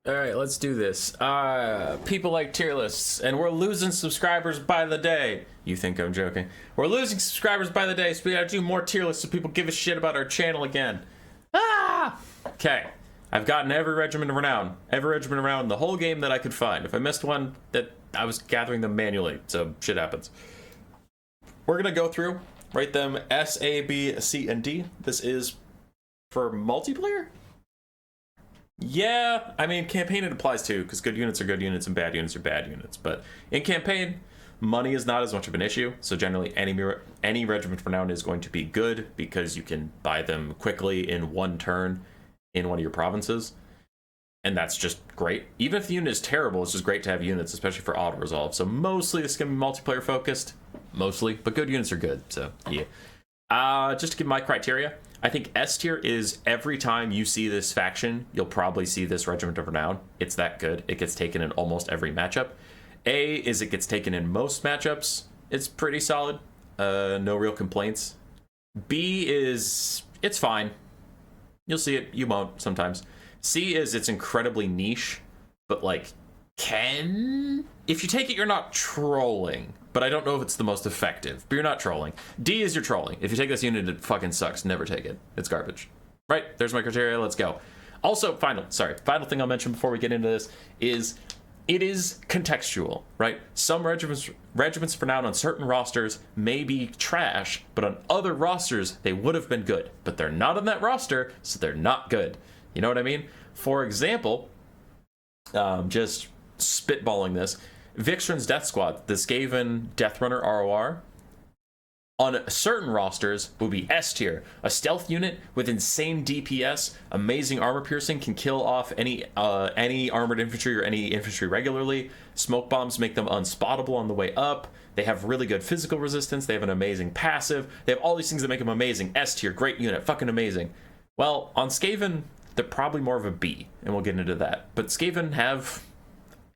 All right, let's do this. People like tier lists, and we're losing subscribers by the day. You think I'm joking? We're losing subscribers by the day, so we gotta do more tier lists so people give a shit about our channel again. Okay. I've gotten every regiment of Renown. Every regiment of Renown in the whole game that I could find. If I missed one, that I was gathering them manually, so shit happens. We're gonna go through, rate them S, A, B, C, and D. This is for multiplayer? Yeah, I mean, campaign it applies too, because good units are good units and bad units are bad units. But in campaign, money is not as much of an issue. So generally, any regiment for now is going to be good because you can buy them quickly in one turn in one of your provinces. And that's just great. Even if the unit is terrible, it's just great to have units, especially for auto-resolve. So mostly this is going to be multiplayer focused. Mostly, but good units are good, so yeah. Just to give my criteria, I think S tier is every time you see this faction, you'll probably see this Regiment of Renown. It's that good. It gets taken in almost every matchup. A is it gets taken in most matchups. It's pretty solid. No real complaints. B is it's fine. You'll see it. You won't sometimes. C is it's incredibly niche, but like if you take it, you're not trolling. But I don't know if it's the most effective. But you're not trolling. D is you're trolling. If you take this unit, it fucking sucks. Never take it. It's garbage. Right, there's my criteria. Let's go. Also, final thing I'll mention before we get into this is it is contextual, right? Some regiments for now on certain rosters may be trash, but on other rosters, they would have been good. But they're not on that roster, so they're not good. You know what I mean? For example, just spitballing this, Vixen's Death Squad, the Skaven Deathrunner ROR, on certain rosters would be S tier. A stealth unit with insane DPS, amazing armor piercing, can kill off any armored infantry or any infantry regularly. Smoke bombs make them unspottable on the way up. They have really good physical resistance. They have an amazing passive. They have all these things that make them amazing. S tier, great unit, fucking amazing. Well, on Skaven, they're probably more of a B, and we'll get into that. But Skaven have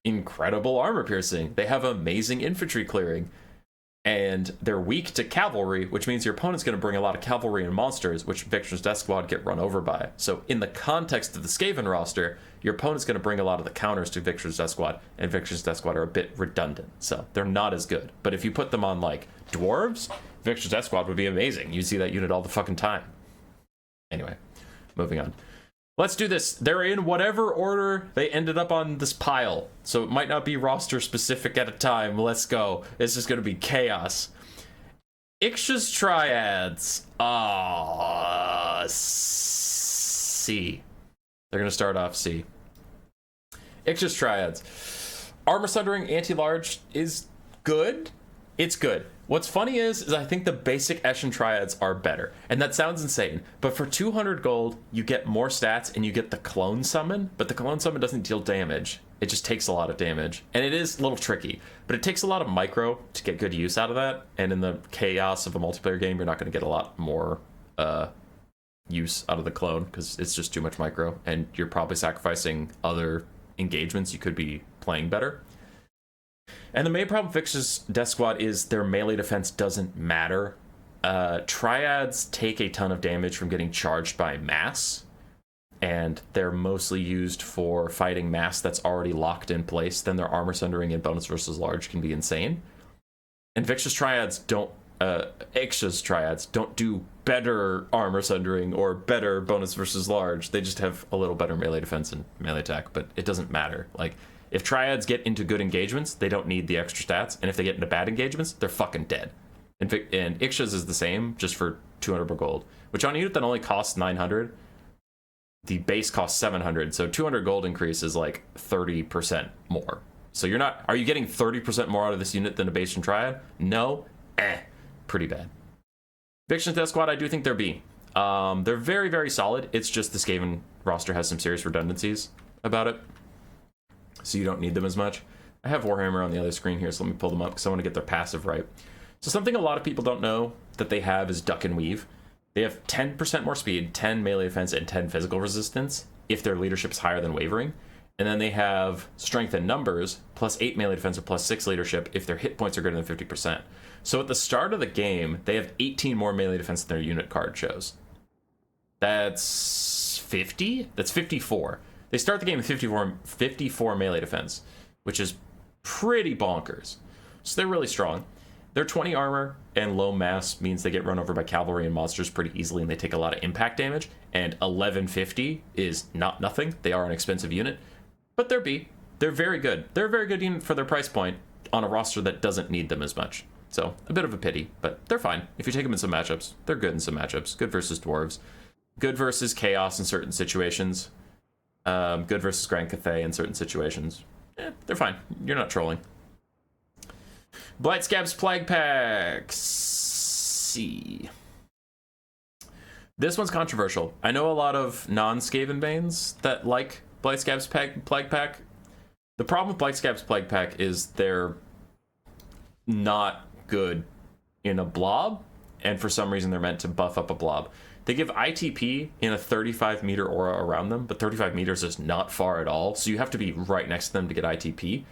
incredible armor piercing. They have amazing infantry clearing, and they're weak to cavalry, which means your opponent's going to bring a lot of cavalry and monsters, which Victor's Death Squad get run over by. So in the context of the Skaven roster, your opponent's going to bring a lot of the counters to Victor's Death Squad, and Victor's Death Squad are a bit redundant, so they're not as good. But if you put them on like dwarves, Victor's Death Squad would be amazing. You see that unit all the fucking time. Anyway, moving on. Let's do this. They're in whatever order they ended up on this pile. So it might not be roster specific at a time. Let's go. This is going to be chaos. Ixcha's Triads. C. They're going to start off C. Ixcha's Triads. Armor Sundering Anti-Large is good. It's good. What's funny is I think the basic Eshin Triads are better. And that sounds insane. But for 200 gold, you get more stats and you get the Clone Summon. But the Clone Summon doesn't deal damage. It just takes a lot of damage. And it is a little tricky. But it takes a lot of micro to get good use out of that. And in the chaos of a multiplayer game, you're not going to get a lot more use out of the clone. Because it's just too much micro. And you're probably sacrificing other engagements you could be playing better. And the main problem with Vixen's Death Squad is their melee defense doesn't matter. Triads take a ton of damage from getting charged by mass, and they're mostly used for fighting mass that's already locked in place. Then their armor sundering and bonus versus large can be insane. And Ixcha's Triads don't do better armor sundering or better bonus versus large. They just have a little better melee defense and melee attack, but it doesn't matter. Like, if Triads get into good engagements, they don't need the extra stats. And if they get into bad engagements, they're fucking dead. And Ixcha's is the same, just for 200 per gold. Which on a unit that only costs 900, the base costs 700. So 200 gold increase is like 30% more. So are you getting 30% more out of this unit than a base and Triad? No? Pretty bad. Vixen's Death Squad, I do think they're B. They're very, very solid. It's just the Skaven roster has some serious redundancies about it. So you don't need them as much. I have Warhammer on the other screen here, so let me pull them up because I want to get their passive right. So something a lot of people don't know that they have is Duck and Weave. They have 10% more speed, 10 melee defense, and 10 physical resistance if their leadership is higher than Wavering. And then they have Strength and Numbers, plus 8 melee defense, or plus 6 leadership if their hit points are greater than 50%. So at the start of the game, they have 18 more melee defense than their unit card shows. That's 50? That's 54. They start the game with 54 melee defense, which is pretty bonkers. So they're really strong. Their 20 armor and low mass means they get run over by cavalry and monsters pretty easily, and they take a lot of impact damage. And 1150 is not nothing. They are an expensive unit, but they're B. They're very good. They're a very good unit for their price point on a roster that doesn't need them as much. So a bit of a pity, but they're fine. If you take them in some matchups, they're good in some matchups. Good versus dwarves. Good versus chaos in certain situations. Good versus Grand Cathay in certain situations. They're fine. You're not trolling. Blight Scab's Plague Pack C. This one's controversial. I know a lot of non-Skaven Banes that like Blight Scab's Plague Pack. The problem with Blight Scab's Plague Pack is they're not good in a blob, and for some reason they're meant to buff up a blob. They give ITP in a 35 meter aura around them, but 35 meters is not far at all, so you have to be right next to them to get ITP.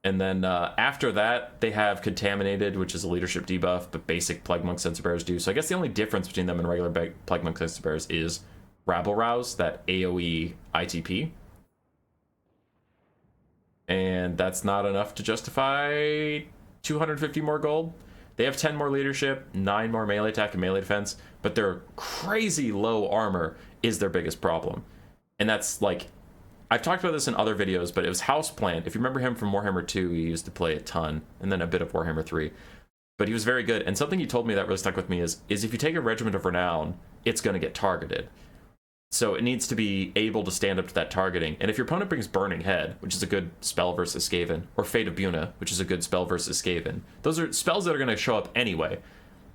And then after that, they have Contaminated, which is a leadership debuff, but basic Plague Monk Sensor Bearers do. So I guess the only difference between them and regular Plague Monk Sensor Bearers is Rabble Rouse, that AoE ITP. And that's not enough to justify 250 more gold. They have 10 more leadership, 9 more melee attack and melee defense, but their crazy low armor is their biggest problem. And that's like, I've talked about this in other videos, but it was Houseplant. If you remember him from Warhammer 2, he used to play a ton, and then a bit of Warhammer 3. But he was very good. And something he told me that really stuck with me is if you take a Regiment of Renown, it's going to get targeted. So it needs to be able to stand up to that targeting. And if your opponent brings Burning Head, which is a good spell versus Skaven, or Fate of Buna, which is a good spell versus Skaven, those are spells that are going to show up anyway.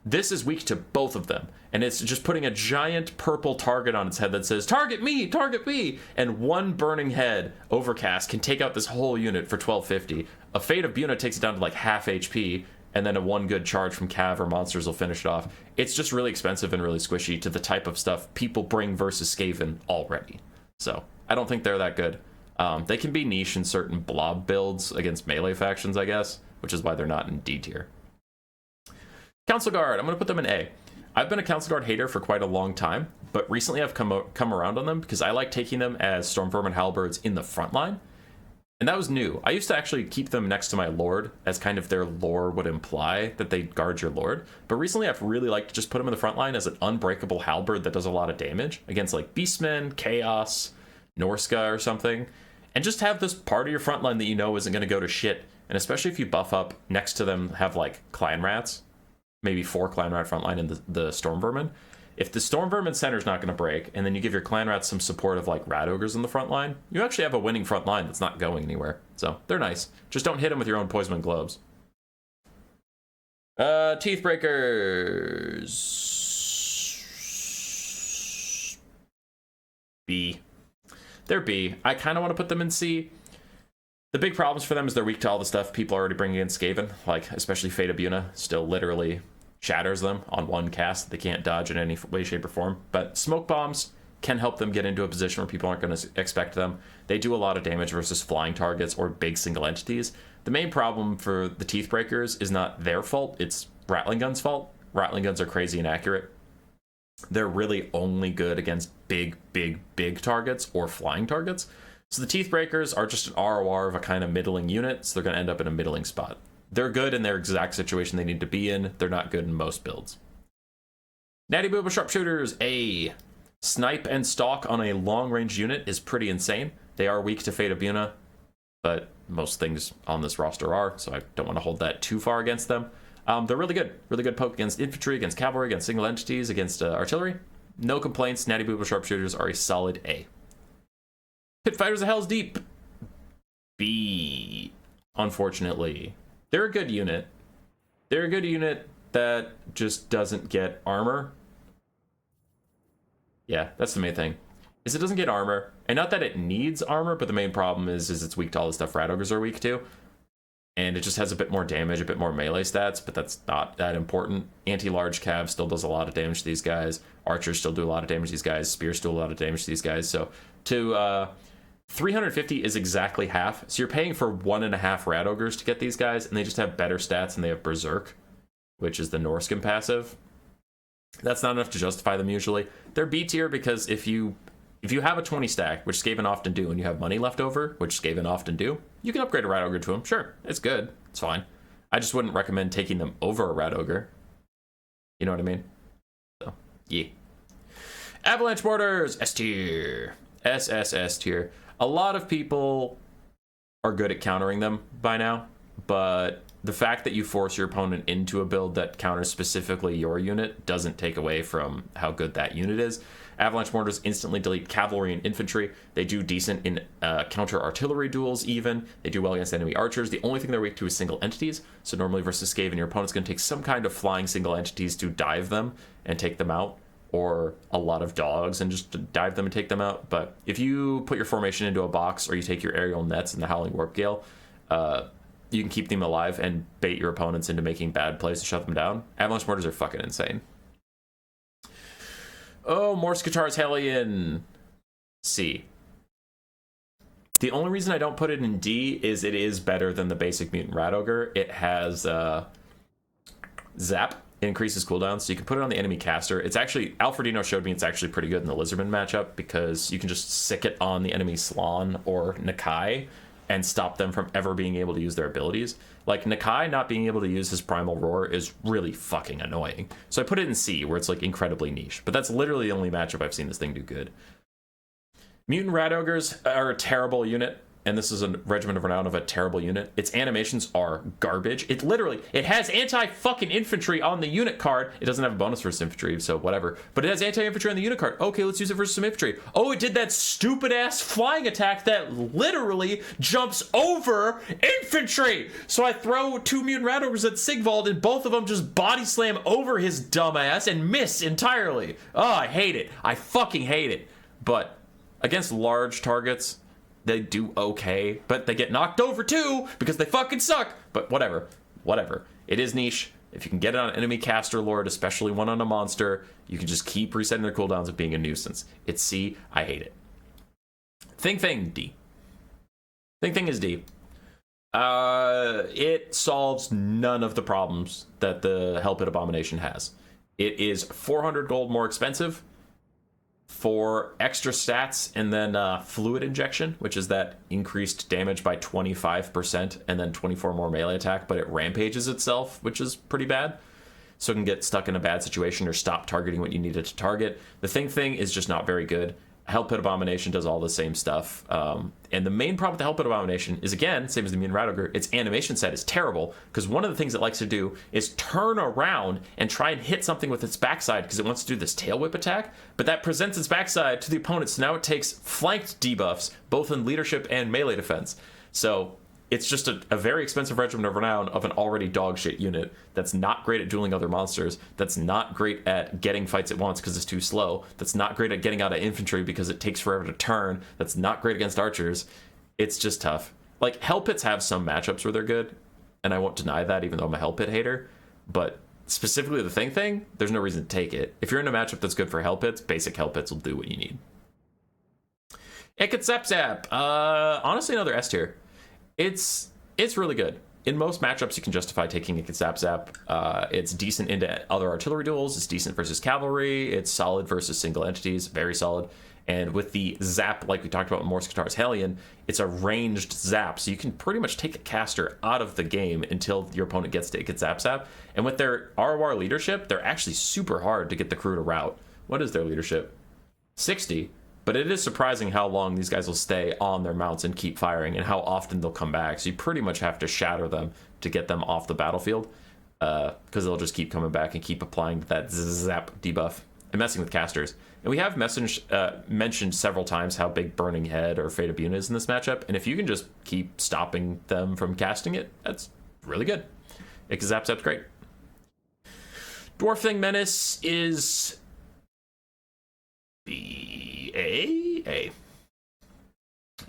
This is weak to both of them. And it's just putting a giant purple target on its head that says, target me, target me! And one Burning Head Overcast can take out this whole unit for 1250. A Fate of Buna takes it down to like half HP, and then a one good charge from Cav or monsters will finish it off. It's just really expensive and really squishy to the type of stuff people bring versus Skaven already. So I don't think they're that good. They can be niche in certain blob builds against melee factions, I guess, which is why they're not in D tier. Council Guard, I'm going to put them in A. I've been a Council Guard hater for quite a long time, but recently I've come around on them because I like taking them as Stormvermin Halberds in the front line. And that was new. I used to actually keep them next to my Lord, as kind of their lore would imply, that they guard your Lord. But recently I've really liked to just put them in the front line as an unbreakable halberd that does a lot of damage against like beastmen, chaos, Norsca or something. And just have this part of your front line that you know isn't going to go to shit. And especially if you buff up next to them, have like Clan Rats, maybe 4 Clan Rat front line and the Stormvermin. If the Stormvermin center's not going to break, and then you give your Clan Rats some support of like Rat Ogres in the front line, you actually have a winning front line that's not going anywhere. So they're nice. Just don't hit them with your own Poison Globes. Teeth Breakers. B. They're B. I kind of want to put them in C. The big problems for them is they're weak to all the stuff people already bring against Skaven, like especially Fate of Buna still literally shatters them on one cast. They can't dodge in any way, shape, or form. But smoke bombs can help them get into a position where people aren't going to expect them. They do a lot of damage versus flying targets or big single entities. The main problem for the Teeth Breakers is not their fault, it's Rattling Gun's fault. Rattling Guns are crazy inaccurate. They're really only good against big targets or flying targets. So the Teeth Breakers are just an ROR of a kind of middling unit, so they're going to end up in a middling spot. They're good in their exact situation they need to be in. They're not good in most builds. Natty Booba Sharpshooters, A. Snipe and Stalk on a long-range unit is pretty insane. They are weak to Fate of Buna, but most things on this roster are, so I don't want to hold that too far against them. They're really good. Really good poke against infantry, against cavalry, against single entities, against artillery. No complaints. Natty Booba Sharpshooters are a solid A. Pit Fighters of Hell's Deep, B. Unfortunately. They're a good unit. They're a good unit that just doesn't get armor. Yeah, that's the main thing. Is it doesn't get armor. And not that it needs armor, but the main problem is it's weak to all the stuff Rat Ogres are weak to. And it just has a bit more damage, a bit more melee stats, but that's not that important. Anti-large cav still does a lot of damage to these guys. Archers still do a lot of damage to these guys. Spears do a lot of damage to these guys. So to 350 is exactly half. So you're paying for 1.5 Rat Ogres to get these guys, and they just have better stats, and they have Berserk, which is the Norscan passive. That's not enough to justify them usually. They're B tier because if you If you have a 20 stack, which Skaven often do, and you have money left over, which Skaven often do, you can upgrade a Rat Ogre to him. Sure, it's good. It's fine. I just wouldn't recommend taking them over a Rat Ogre. You know what I mean? So, yeah. Avalanche Mortars, S tier. S tier. A lot of people are good at countering them by now, but the fact that you force your opponent into a build that counters specifically your unit doesn't take away from how good that unit is. Avalanche Mortars instantly delete cavalry and infantry. They do decent in counter artillery duels even. They do well against enemy archers. The only thing they're weak to is single entities. So normally versus Skaven, your opponent's going to take some kind of flying single entities to dive them and take them out, or a lot of dogs and just dive them and take them out. But if you put your formation into a box, or you take your aerial nets and the Howling Warp Gale, you can keep them alive and bait your opponents into making bad plays to shut them down. Avalanche Mortars are fucking insane. Oh, Morse Guitar's Hellion. C. The only reason I don't put it in D is it is better than the basic Mutant Rat Ogre. It has Zap. It increases cooldowns, so you can put it on the enemy caster. It's actually, Alfredino showed me it's actually pretty good in the Lizardmen matchup, because you can just sick it on the enemy Slann or Nakai and stop them from ever being able to use their abilities. Like, Nakai not being able to use his Primal Roar is really fucking annoying. So I put it in C, where it's like incredibly niche. But that's literally the only matchup I've seen this thing do good. Mutant Rat Ogres are a terrible unit, and this is a Regiment of Renown of a terrible unit. Its animations are garbage. It has anti-fucking infantry on the unit card. It doesn't have a bonus versus infantry, so whatever. But it has anti-infantry on the unit card. Okay, let's use it versus some infantry. Oh, it did that stupid-ass flying attack that literally jumps over infantry. So I throw 2 Mutant Rat Ogres at Sigvald, and both of them just body slam over his dumbass and miss entirely. Oh, I hate it. I fucking hate it. But against large targets, they do okay, but they get knocked over too because they fucking suck. But whatever. It is niche. If you can get it on enemy caster lord, especially one on a monster, you can just keep resetting their cooldowns of being a nuisance. It's C. I hate it. Thing, D. Thing is D. It solves none of the problems that the Hell Pit Abomination has. It is 400 gold more expensive for extra stats, and then fluid injection, which is that increased damage by 25% and then 24 more melee attack, but it rampages itself, which is pretty bad. So it can get stuck in a bad situation or stop targeting what you needed to target. The thing is just not very good. Hell Pit Abomination does all the same stuff. And the main problem with the Hell Pit Abomination is, again, same as the Mutant Rat Ogre, its animation set is terrible, because one of the things it likes to do is turn around and try and hit something with its backside, because it wants to do this tail whip attack, but that presents its backside to the opponent, so now it takes flanked debuffs, both in leadership and melee defense. So it's just a very expensive Regiment of Renown of an already dog shit unit that's not great at dueling other monsters, that's not great at getting fights at once because it's too slow, that's not great at getting out of infantry because it takes forever to turn, that's not great against archers. It's just tough. Like, Hell Pits have some matchups where they're good, and I won't deny that even though I'm a Hell Pit hater, but specifically the thing, there's no reason to take it. If you're in a matchup that's good for Hell Pits, basic Hell Pits will do what you need. Ikit Zap Zap. Honestly, another S tier. It's really good. In most matchups, you can justify taking Ikit Zap Zap. It's decent into other artillery duels. It's decent versus cavalry. It's solid versus single entities. Very solid. And with the zap, like we talked about with Morse Guitar's Hellion, it's a ranged zap. So you can pretty much take a caster out of the game until your opponent gets to Ikit Zap Zap. And with their ROR leadership, they're actually super hard to get the crew to rout. What is their leadership? 60. But it is surprising how long these guys will stay on their mounts and keep firing, and how often they'll come back. So you pretty much have to shatter them to get them off the battlefield, because they'll just keep coming back and keep applying that zap debuff and messing with casters. And we have mentioned several times how big Burning Head or Fate of Bune is in this matchup, and if you can just keep stopping them from casting it, that's really good. Ikit Zap Zap's great. Dwarf Thing Menace is A.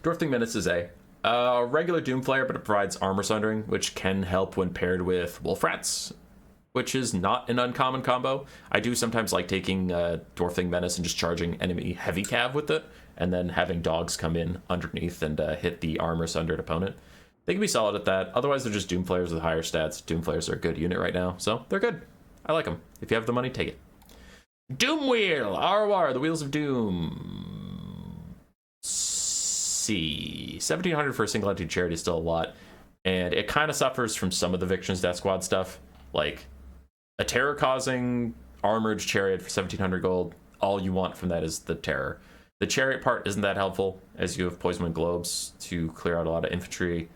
Dwarf Thing Menace is A. Regular Doomflayer, but it provides armor sundering, which can help when paired with Wolf Rats, which is not an uncommon combo. I do sometimes like taking Dwarf Thing Menace and just charging enemy heavy cav with it, and then having dogs come in underneath and hit the armor sundered opponent. They can be solid at that. Otherwise, they're just Doomflayers with higher stats. Doomflayers are a good unit right now, so they're good. I like them. If you have the money, take it. Doom Wheel, ROR, the Wheels of Doom. 1 Doom see. 1,700 for a single entity charity is still a lot. And it kind of suffers from some of the Viction's Death Squad stuff. Like, a terror-causing armored chariot for 1,700 gold. All you want from that is the terror. The chariot part isn't that helpful, as you have Poison Wind Globes to clear out a lot of infantry.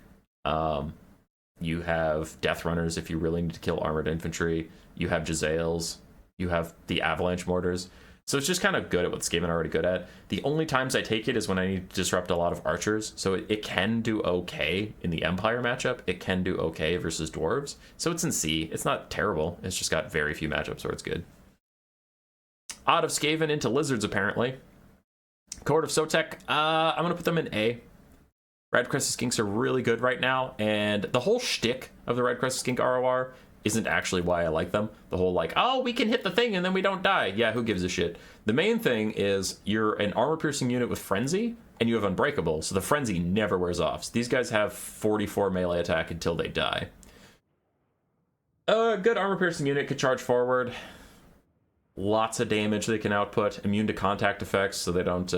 You have Death Runners if you really need to kill armored infantry. You have Jezzails. You have the Avalanche Mortars. So it's just kind of good at what Skaven are already good at. The only times I take it is when I need to disrupt a lot of archers. So it can do okay in the Empire matchup. It can do okay versus Dwarves. So it's in C. It's not terrible. It's just got very few matchups where it's good. Out of Skaven into Lizards, apparently. Cohort of Sotek, I'm going to put them in A. Red Crested Skinks are really good right now, and the whole shtick of the Red Crested Skink ROR isn't actually why I like them. The whole like, oh, we can hit the thing and then we don't die. Yeah, who gives a shit? The main thing is you're an armor-piercing unit with Frenzy, and you have Unbreakable, so the Frenzy never wears off. So these guys have 44 melee attack until they die. A good armor-piercing unit could charge forward. Lots of damage they can output. Immune to contact effects, so they don't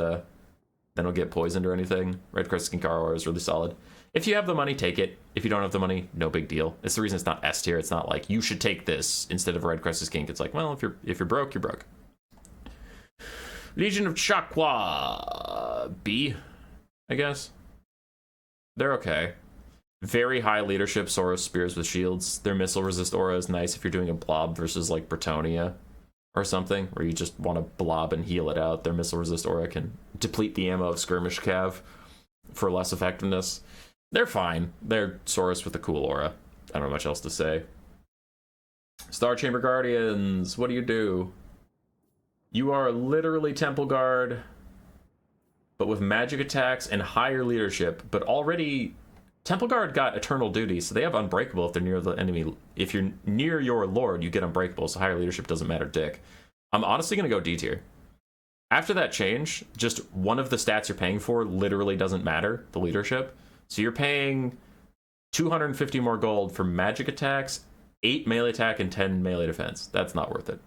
get poisoned or anything. Red Crested Skink ROR is really solid. If you have the money, take it. If you don't have the money, no big deal. It's the reason it's not S tier. It's not like you should take this instead of a Red Crested Skink. It's like, well, if you're broke, you're broke. Legion of Chakwa, B, I guess. They're okay. Very high leadership Soros Spears with shields. Their missile resist aura is nice if you're doing a blob versus like Bretonia or something, where you just want to blob and heal it out. Their missile resist aura can deplete the ammo of Skirmish Cav for less effectiveness. They're fine. They're Soros with a cool aura. I don't know much else to say. Star Chamber Guardians, what do? You are literally Temple Guard, but with magic attacks and higher leadership, but already Temple Guard got Eternal Duty, so they have Unbreakable if they're near the enemy. If you're near your lord, you get Unbreakable, so higher leadership doesn't matter dick. I'm honestly going to go D tier. After that change, just one of the stats you're paying for literally doesn't matter, the leadership. So you're paying 250 more gold for magic attacks, 8 melee attack, and 10 melee defense. That's not worth it.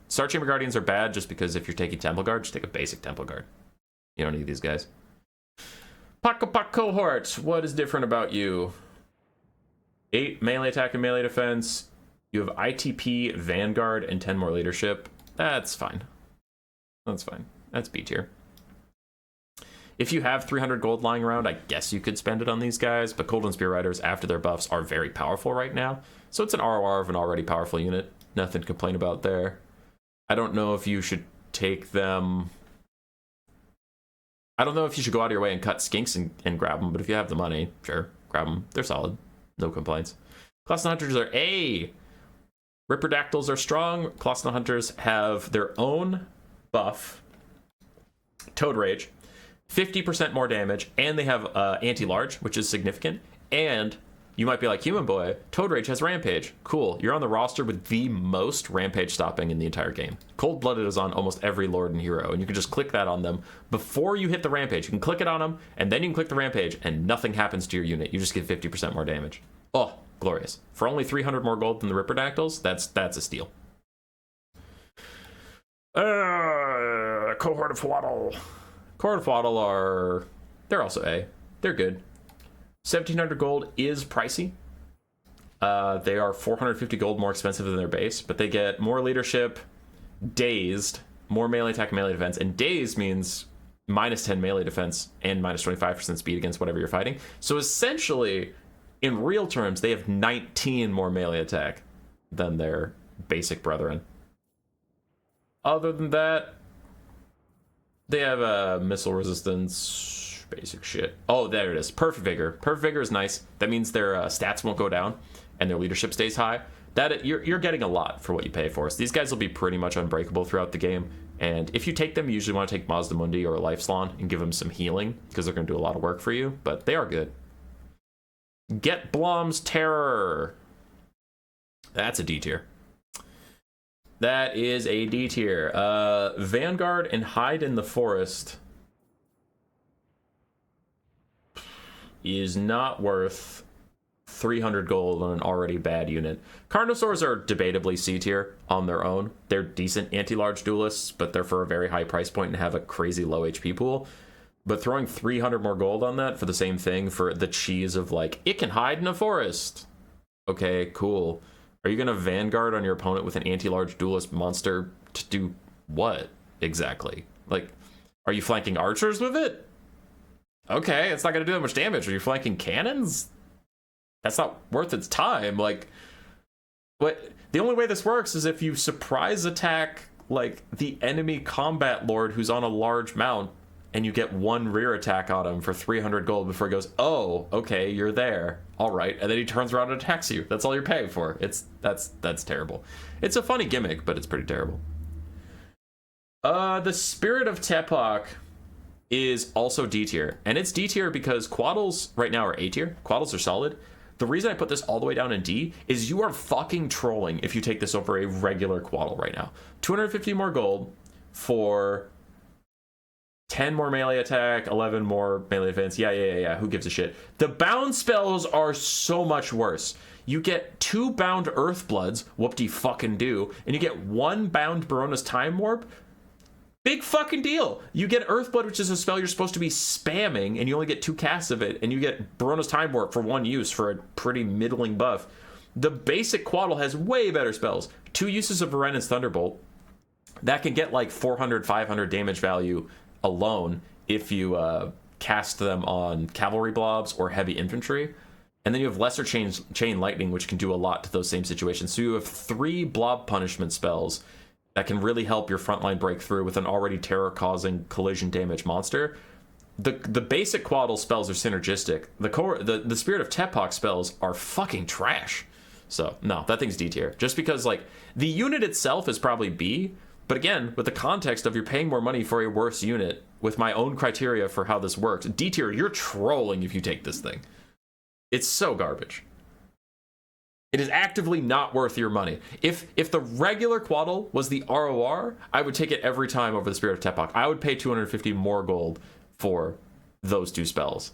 Star Chamber Guardians are bad just because if you're taking Temple Guard, just take a basic Temple Guard. You don't need these guys. Pak Cohort, what is different about you? 8 melee attack and melee defense. You have ITP, Vanguard, and 10 more leadership. That's fine. That's fine. That's B tier. If you have 300 gold lying around, I guess you could spend it on these guys, but Cold and Spear Riders, after their buffs, are very powerful right now. So it's an ROR of an already powerful unit. Nothing to complain about there. I don't know if you should take them... I don't know if you should go out of your way and cut Skinks and grab them, but if you have the money, sure, grab them. They're solid. No complaints. Class Hunters are A. Ripperdactyls are strong. Class Hunters have their own buff. Toad Rage. 50% more damage, and they have anti-large, which is significant. And you might be like, Human Boy, Toad Rage has Rampage. Cool, you're on the roster with the most Rampage stopping in the entire game. Cold-Blooded is on almost every Lord and Hero, and you can just click that on them before you hit the Rampage. You can click it on them, and then you can click the Rampage, and nothing happens to your unit. You just get 50% more damage. Oh, glorious. For only 300 more gold than the Ripperdactyls, that's a steal. Cohort of Waddle. Cohort of Waddle they're also A. They're good. 1,700 gold is pricey. They are 450 gold more expensive than their base, but they get more leadership, dazed, more melee attack and melee defense, and dazed means minus 10 melee defense and minus 25% speed against whatever you're fighting. So essentially, in real terms, they have 19 more melee attack than their basic brethren. Other than that, they have missile resistance, basic shit. Oh, there it is. Perfect Vigor. Perfect Vigor is nice. That means their stats won't go down and their leadership stays high. You're getting a lot for what you pay for. So these guys will be pretty much unbreakable throughout the game. And if you take them, you usually want to take Mazda Mundi or Life Salon and give them some healing because they're going to do a lot of work for you. But they are good. Get Blom's Terror. That's a D tier. That is a D tier. Vanguard and Hide in the Forest is not worth 300 gold on an already bad unit. Carnosaurs are debatably C tier on their own. They're decent anti-large duelists, but they're for a very high price point and have a crazy low HP pool. But throwing 300 more gold on that for the same thing, for the cheese of like, it can hide in a forest. Okay, cool. Are you going to Vanguard on your opponent with an anti-large duelist monster to do what exactly? Like, are you flanking archers with it? Okay, it's not going to do that much damage. Are you flanking cannons? That's not worth its time. Like, what? The only way this works is if you surprise attack like the enemy combat lord who's on a large mount, and you get one rear attack on him for 300 gold before he goes, oh, okay, you're there. All right. And then he turns around and attacks you. That's all you're paying for. That's terrible. It's a funny gimmick, but it's pretty terrible. The Spirit of Tepak is also D tier. And it's D tier because Quaddles right now are A tier. Quaddles are solid. The reason I put this all the way down in D is you are fucking trolling if you take this over a regular Quaddle right now. 250 more gold for 10 more melee attack, 11 more melee defense. Yeah. Who gives a shit? The bound spells are so much worse. You get 2 bound Earthbloods, whoop-de-fucking-do, and you get 1 bound Barona's Time Warp. Big fucking deal. You get Earthblood, which is a spell you're supposed to be spamming, and you only get 2 casts of it, and you get Barona's Time Warp for 1 use for a pretty middling buff. The basic Quaddle has way better spells. 2 uses of Varen's Thunderbolt. That can get like 400, 500 damage value alone if you cast them on cavalry blobs or heavy infantry. And then you have lesser chain lightning, which can do a lot to those same situations. So you have 3 blob punishment spells that can really help your frontline break through with an already terror causing collision damage monster. The basic Quaddle spells are synergistic. The Spirit of Tepak spells are fucking trash. So no, that thing's D tier. Just because like the unit itself is probably B. But again, with the context of you're paying more money for a worse unit, with my own criteria for how this works, D tier, you're trolling if you take this thing. It's so garbage. It is actively not worth your money. If the regular Quaddle was the ROR, I would take it every time over the Spirit of Tepak. I would pay 250 more gold for those 2 spells.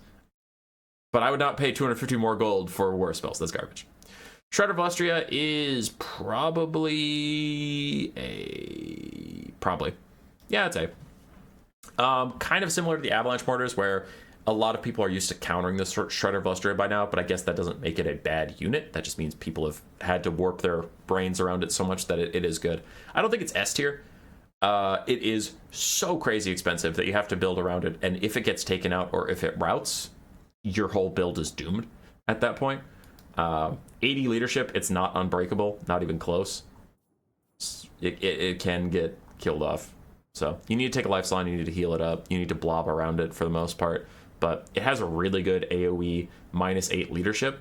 But I would not pay 250 more gold for worse spells. That's garbage. Shredder of Lustria is probably A. Probably. Yeah, it's A. Kind of similar to the Avalanche Mortars, where a lot of people are used to countering the Shredder of Lustria by now, but I guess that doesn't make it a bad unit. That just means people have had to warp their brains around it so much that it is good. I don't think it's S tier. It is so crazy expensive that you have to build around it, and if it gets taken out or if it routes, your whole build is doomed at that point. 80 leadership, it's not unbreakable, not even close. It can get killed off. So you need to take a lifeline, you need to heal it up, you need to blob around it for the most part. But it has a really good AoE -8 leadership.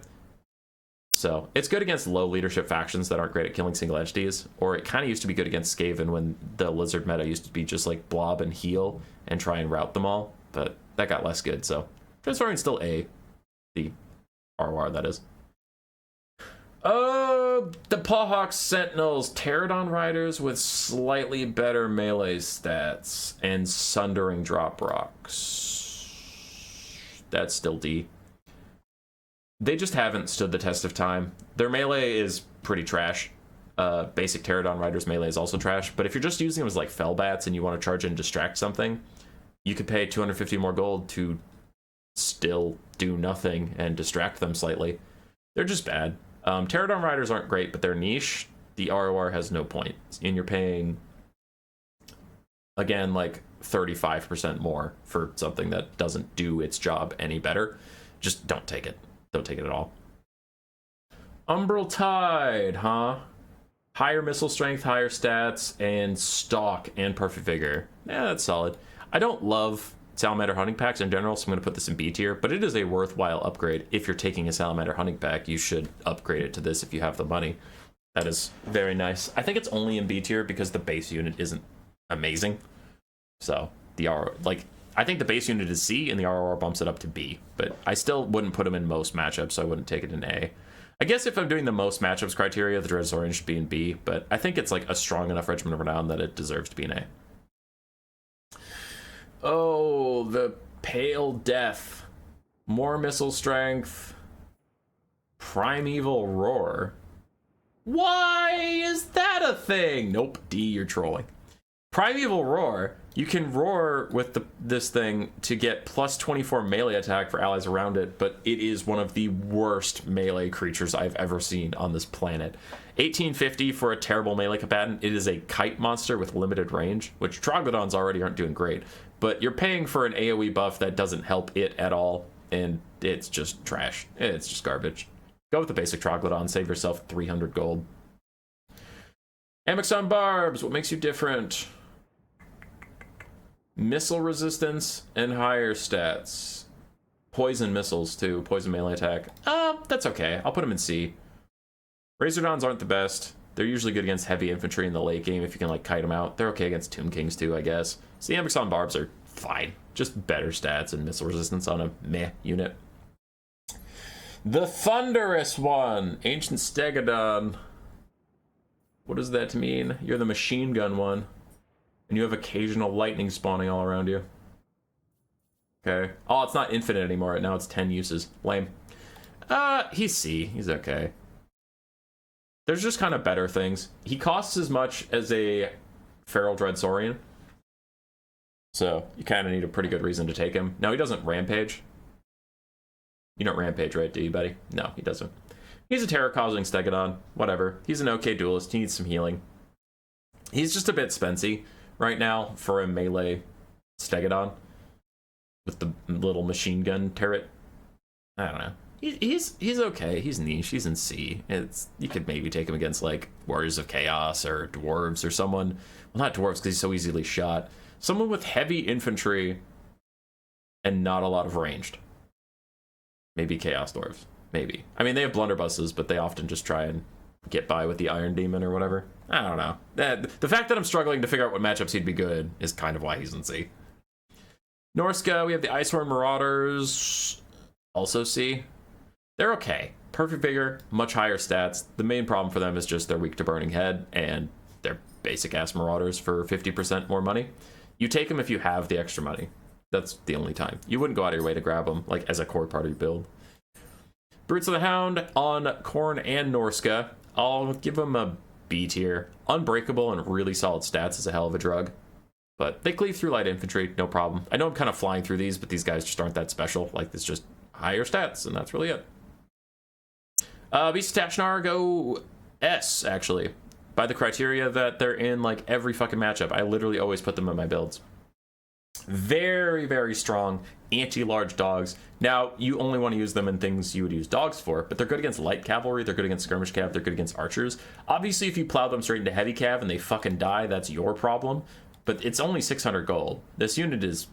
So it's good against low leadership factions that aren't great at killing single entities. Or it kind of used to be good against Skaven when the lizard meta used to be just like blob and heal and try and route them all. But that got less good, so transferring still A. The ROR, that is. The Pawhawk Sentinels, Pterodon Riders with slightly better melee stats and Sundering Drop Rocks. That's still D. They just haven't stood the test of time. Their melee is pretty trash. Basic Pterodon Riders melee is also trash, but if you're just using them as like Fellbats and you want to charge and distract something, you could pay 250 more gold to still do nothing and distract them slightly. They're just bad. Pterodon Riders aren't great, but they're niche. The ROR has no point, and you're paying, again, like 35% more for something that doesn't do its job any better. Just don't take it. Don't take it at all. Umbral Tide, huh? Higher missile strength, higher stats, and stalk and perfect vigor. Yeah, that's solid. I don't love Salamander hunting packs in general, so I'm going to put this in B tier, but it is a worthwhile upgrade. If you're taking a Salamander hunting pack, you should upgrade it to this if you have the money. That is very nice. I think it's only in B tier because the base unit isn't amazing. So the I think the base unit is C and the ROR bumps it up to B, but I still wouldn't put them in most matchups, so I wouldn't take it in A. I guess if I'm doing the most matchups criteria, the Dreadsaurian should be in B, but I think it's like a strong enough Regiment of Renown that it deserves to be in A. Oh, the Pale Death. More missile strength. Primeval Roar. Why is that a thing? Nope, D, you're trolling. Primeval Roar You can roar with this thing to get plus 24 melee attack for allies around it, but it is one of the worst melee creatures I've ever seen on this planet. 1850 for a terrible melee combatant. It is a kite monster with limited range, which Troglodons already aren't doing great, but you're paying for an AoE buff that doesn't help it at all, and it's just trash. It's just garbage. Go with the basic Troglodon, save yourself 300 gold. Amixon Barbs, what makes you different? Missile resistance and higher stats. Poison missiles too, poison melee attack. That's okay, I'll put them in C. Razordons aren't the best. They're usually good against heavy infantry in the late game if you can like kite them out. They're okay against Tomb Kings too, I guess. So the Amixon Barbs are fine. Just better stats and missile resistance on a meh unit. The Thunderous One, Ancient Stegodon. What does that mean? You're the machine gun one. And you have occasional lightning spawning all around you. Okay. Oh, it's not infinite anymore. Now it's 10 uses. Lame. He's C. He's okay. There's just kind of better things. He costs as much as a Feral Dread Saurian. So you kind of need a pretty good reason to take him. No, he doesn't rampage. You don't rampage, right, do you, buddy? No, he doesn't. He's a terror-causing Stegodon. Whatever. He's an okay duelist. He needs some healing. He's just a bit spensy right now for a melee Stegodon with the little machine gun turret. I don't know. He's okay. He's niche. He's in C. You could maybe take him against like Warriors of Chaos or dwarves or someone. Well, not dwarves because he's so easily shot. Someone with heavy infantry and not a lot of ranged. Maybe Chaos dwarves. Maybe. I mean, they have blunderbusses, but they often just try and get by with the Iron Demon or whatever. I don't know. The fact that I'm struggling to figure out what matchups he'd be good is kind of why he's in C. Norsca, we have the Icehorn Marauders, also C. They're okay. Perfect Vigor, much higher stats. The main problem for them is just they're weak to Burning Head, and they're basic-ass Marauders for 50% more money. You take them if you have the extra money. That's the only time. You wouldn't go out of your way to grab them, like, as a core part of your build. Brutes of the Hound on Khorne and Norsca. I'll give them a B tier. Unbreakable and really solid stats is a hell of a drug. But they cleave through light infantry, no problem. I know I'm kind of flying through these, but these guys just aren't that special. Like, it's just higher stats, and that's really it. Beast of Tashnar go S, actually. By the criteria that they're in, like, every fucking matchup. I literally always put them in my builds. Very, very strong anti-large dogs. Now, you only want to use them in things you would use dogs for, but they're good against light cavalry, they're good against skirmish cav, they're good against archers. Obviously, if you plow them straight into heavy cav and they fucking die, that's your problem. But it's only 600 gold. This unit is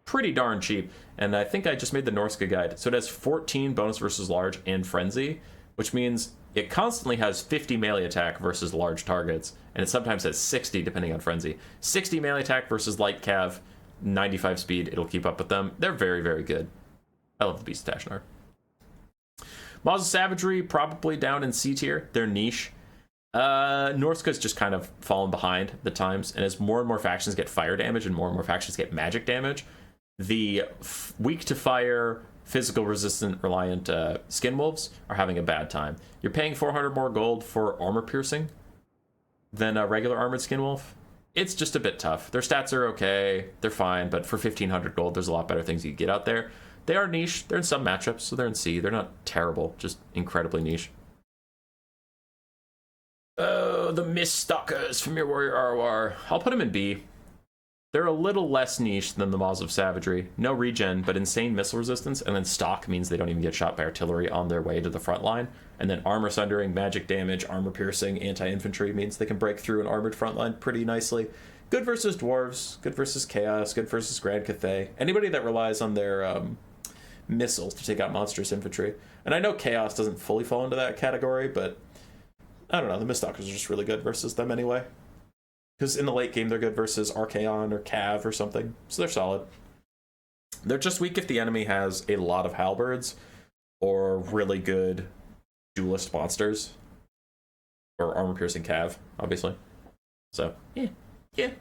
pretty darn cheap, and I think I just made the Norsca guide. So it has 14 bonus versus large and frenzy, which means it constantly has 50 melee attack versus large targets, and it sometimes has 60 depending on frenzy. 60 melee attack versus light cav, 95 speed, it'll keep up with them. They're very, very good. I love the Beast of Tashnar. Maws of Savagery, probably down in C tier. They're niche. Norsca's just kind of fallen behind the times, and as more and more factions get fire damage and more factions get magic damage, the weak to fire, physical resistant, reliant skin wolves are having a bad time. You're paying 400 more gold for armor piercing than a regular armored skin wolf. It's just a bit tough. Their stats are okay, they're fine, but for 1500 gold, there's a lot better things you can get out there. They are niche. They're in some matchups, so they're in C. They're not terrible, just incredibly niche. Oh, the Mist Stalkers from your Warrior Arwar. I'll put them in B. They're a little less niche than the Maws of Savagery. No regen, but insane missile resistance, and then stock means they don't even get shot by artillery on their way to the front line. And then armor sundering, magic damage, armor piercing, anti-infantry means they can break through an armored front line pretty nicely. Good versus dwarves, good versus chaos, good versus Grand Cathay. Anybody that relies on their missiles to take out monstrous infantry. And I know chaos doesn't fully fall into that category, but I don't know, the Miststalkers are just really good versus them anyway. Because in the late game, they're good versus Archaon or Cav or something. So they're solid. They're just weak if the enemy has a lot of halberds or really good duelist monsters. Or armor-piercing Cav, obviously. So, yeah,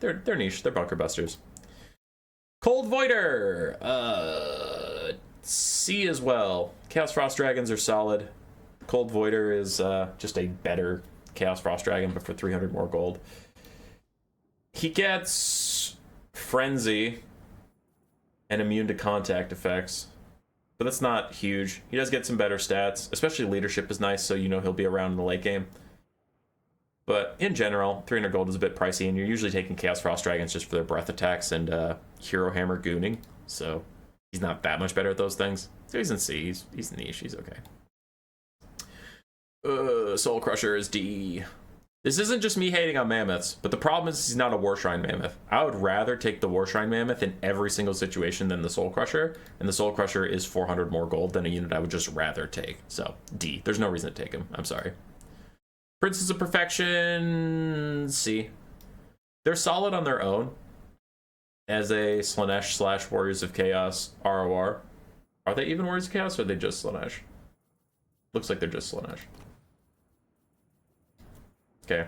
they're niche. They're bunker busters. Cold Voider! C as well. Chaos Frost Dragons are solid. Cold Voider is just a better Chaos Frost Dragon, but for 300 more gold. He gets Frenzy and immune to contact effects, but that's not huge. He does get some better stats, especially leadership is nice, so you know he'll be around in the late game. But in general, 300 gold is a bit pricey, and you're usually taking Chaos Frost Dragons just for their breath attacks and Hero Hammer gooning, so he's not that much better at those things. So he's in C, he's niche, he's okay. Soul Crusher is D. This isn't just me hating on mammoths, but the problem is he's not a War Shrine Mammoth. I would rather take the War Shrine Mammoth in every single situation than the Soul Crusher, and the Soul Crusher is 400 more gold than a unit I would just rather take. So, D. There's no reason to take him. I'm sorry. Princes of Perfection, C. They're solid on their own as a Slaanesh / Warriors of Chaos ROR. Are they even Warriors of Chaos, or are they just Slaanesh? Looks like they're just Slaanesh. Okay.